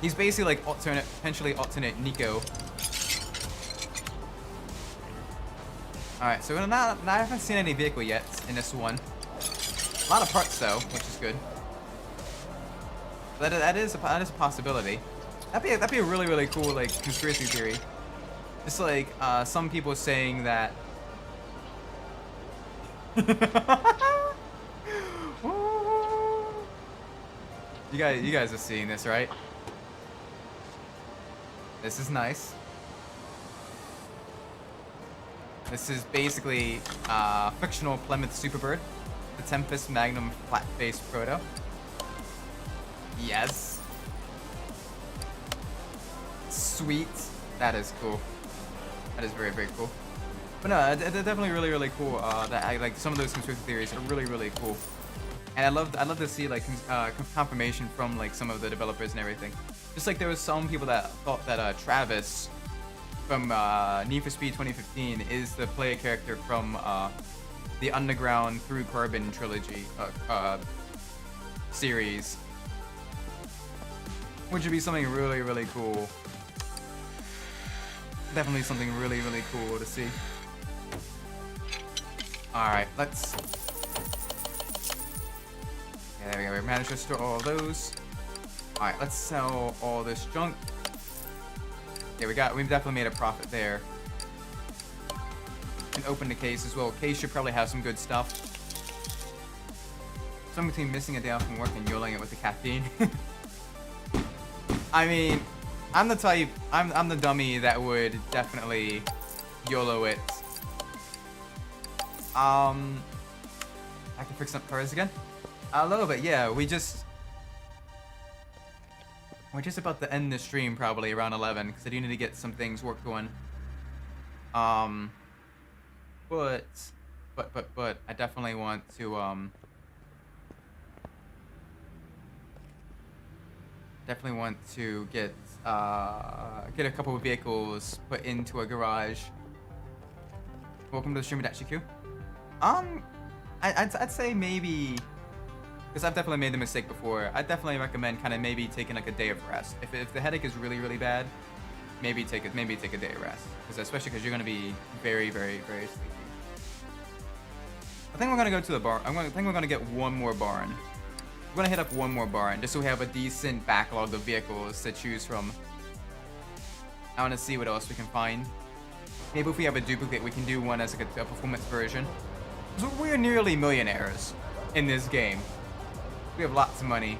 He's basically potentially alternate Nico. Alright, so I haven't seen any vehicle yet in this one. A lot of parts though, which is good. That is a possibility. That'd be a really cool conspiracy theory. It's like some people saying that. You guys are seeing this, right? This is nice. This is basically fictional Plymouth Superbird, the Tempest Magnum flat-faced proto. Yes. Sweet. That is cool. That is very, very cool. But no, they're definitely really, really cool. That I like some of those conspiracy theories are really, really cool. And I'd love to see like confirmation from like some of the developers and everything. Just like there was some people that thought that Travis from Need for Speed 2015 is the player character from the Underground Through Carbon trilogy series, which would be something really, really cool. Definitely something really, really cool to see. Alright, let's... Yeah, there we go. We managed to store all of those. Alright, let's sell all this junk. Yeah, we've definitely made a profit there. And open the case as well. Case should probably have some good stuff. Something between missing a day off from work and yodeling it with the caffeine. I mean, I'm the type, I'm the dummy that would definitely YOLO it. I can fix up cars again? A little bit, yeah. We're just about to end the stream probably around 11 because I do need to get some things worked on. But I definitely want to get a couple of vehicles put into a garage. Welcome to the stream, HQ. I'd say maybe, because I've definitely made the mistake before. I'd definitely recommend kind of maybe taking like a day of rest. If the headache is really, really bad, maybe take a day of rest. Because especially because you're gonna be very, very, very sleepy. I think we're gonna go to the bar. I think we're gonna get one more barn. We're gonna hit up one more barn just so we have a decent backlog of vehicles to choose from. I want to see what else we can find. Maybe if we have a duplicate, we can do one as like a performance version. So we're nearly millionaires in this game. We have lots of money.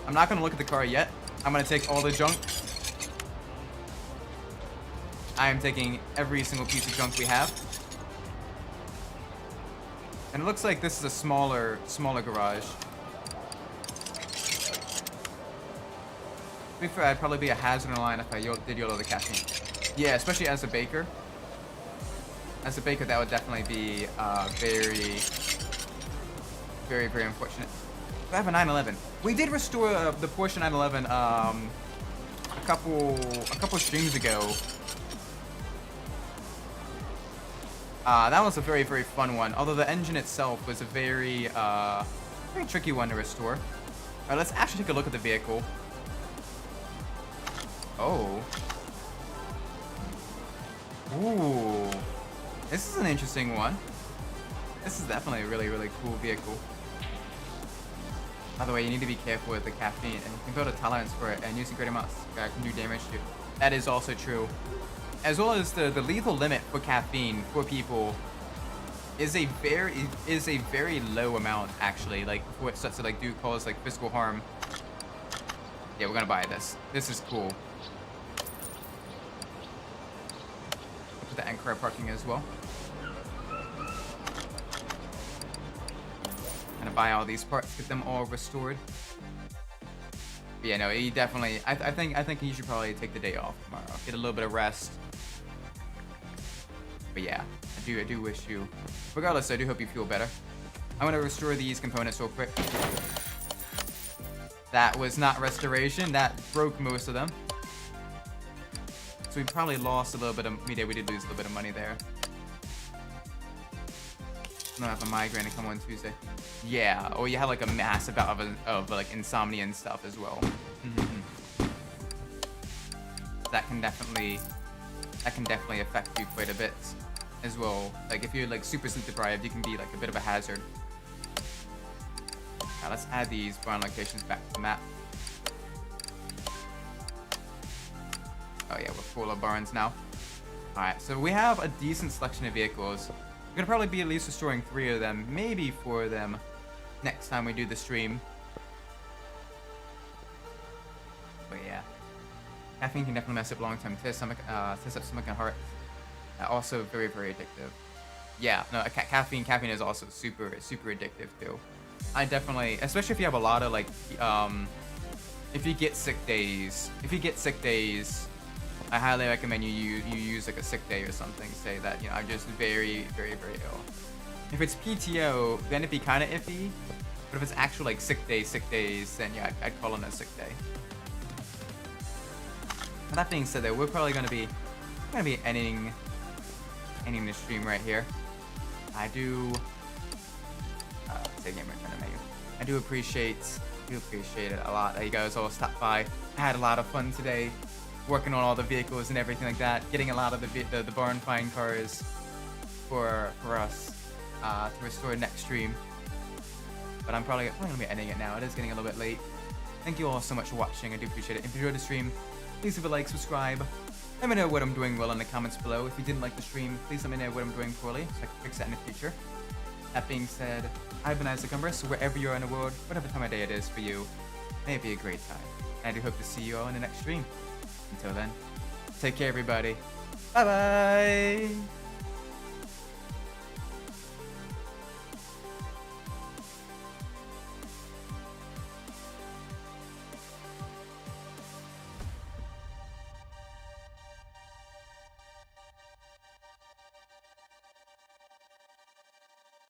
I'm not gonna look at the car yet. I'm gonna take all the junk. I am taking every single piece of junk we have. And it looks like this is a smaller garage. To be fair, I'd probably be a hazard in the line if I did YOLO the caffeine. Yeah, especially as a baker. As a baker, that would definitely be very, very, very unfortunate. I have a 911. We did restore the Porsche 911 a couple streams ago. That was a very, very fun one. Although the engine itself was a very, very tricky one to restore. Alright, let's actually take a look at the vehicle. Oh. Ooh. This is an interesting one. This is definitely a really, really cool vehicle. By the way, you need to be careful with the caffeine, and you can build a tolerance for it, and using great amounts can do damage to you. That is also true. As well as the lethal limit for caffeine for people is a very low amount, actually. Like before it starts to like cause like physical harm. Yeah, we're gonna buy this. This is cool. Put the anchor parking as well. Gonna buy all these parts, get them all restored. But yeah, no, he definitely. I think he should probably take the day off tomorrow. Get a little bit of rest. But yeah, I do wish you. Regardless, I do hope you feel better. I'm gonna restore these components real quick. That was not restoration. That broke most of them. So we probably lost a little bit of. We did lose a little bit of money there. I'm gonna have a migraine to come on Tuesday. Yeah, or you have like a massive bout of like insomnia and stuff as well. That can definitely affect you quite a bit as well. Like if you're like super sleep deprived, you can be like a bit of a hazard. Now let's add these barn locations back to the map. Oh yeah, we're full of barns now. Alright, so we have a decent selection of vehicles. We're gonna probably be at least destroying 3 of them, maybe 4 of them, next time we do the stream. But yeah. Caffeine can definitely mess up long-term. Tears up stomach and heart. Also very, very addictive. Yeah, no, caffeine is also super, super addictive too. I definitely, especially if you have a lot of like, if you get sick days, I highly recommend you use like a sick day or something. Say that, you know, I'm just very, very, very ill. If it's PTO, then it'd be kind of iffy. But if it's actual like sick days, then yeah, I'd call in a sick day. But that being said, though, we're probably gonna be ending the stream right here. I do. Say gamer turn menu. I do appreciate it a lot that you guys all stopped by. I had a lot of fun today, working on all the vehicles and everything like that, getting a lot of the barn find cars for us to restore next stream. But I'm probably gonna be ending it now. It is getting a little bit late. Thank you all so much for watching. I do appreciate it. If you enjoyed the stream, please leave a like, subscribe. Let me know what I'm doing well in the comments below. If you didn't like the stream, please let me know what I'm doing poorly so I can fix that in the future. That being said, I've been Isaac Umbras, so wherever you are in the world, whatever time of day it is for you, may it be a great time. And I do hope to see you all in the next stream. Until then, take care everybody. Bye bye!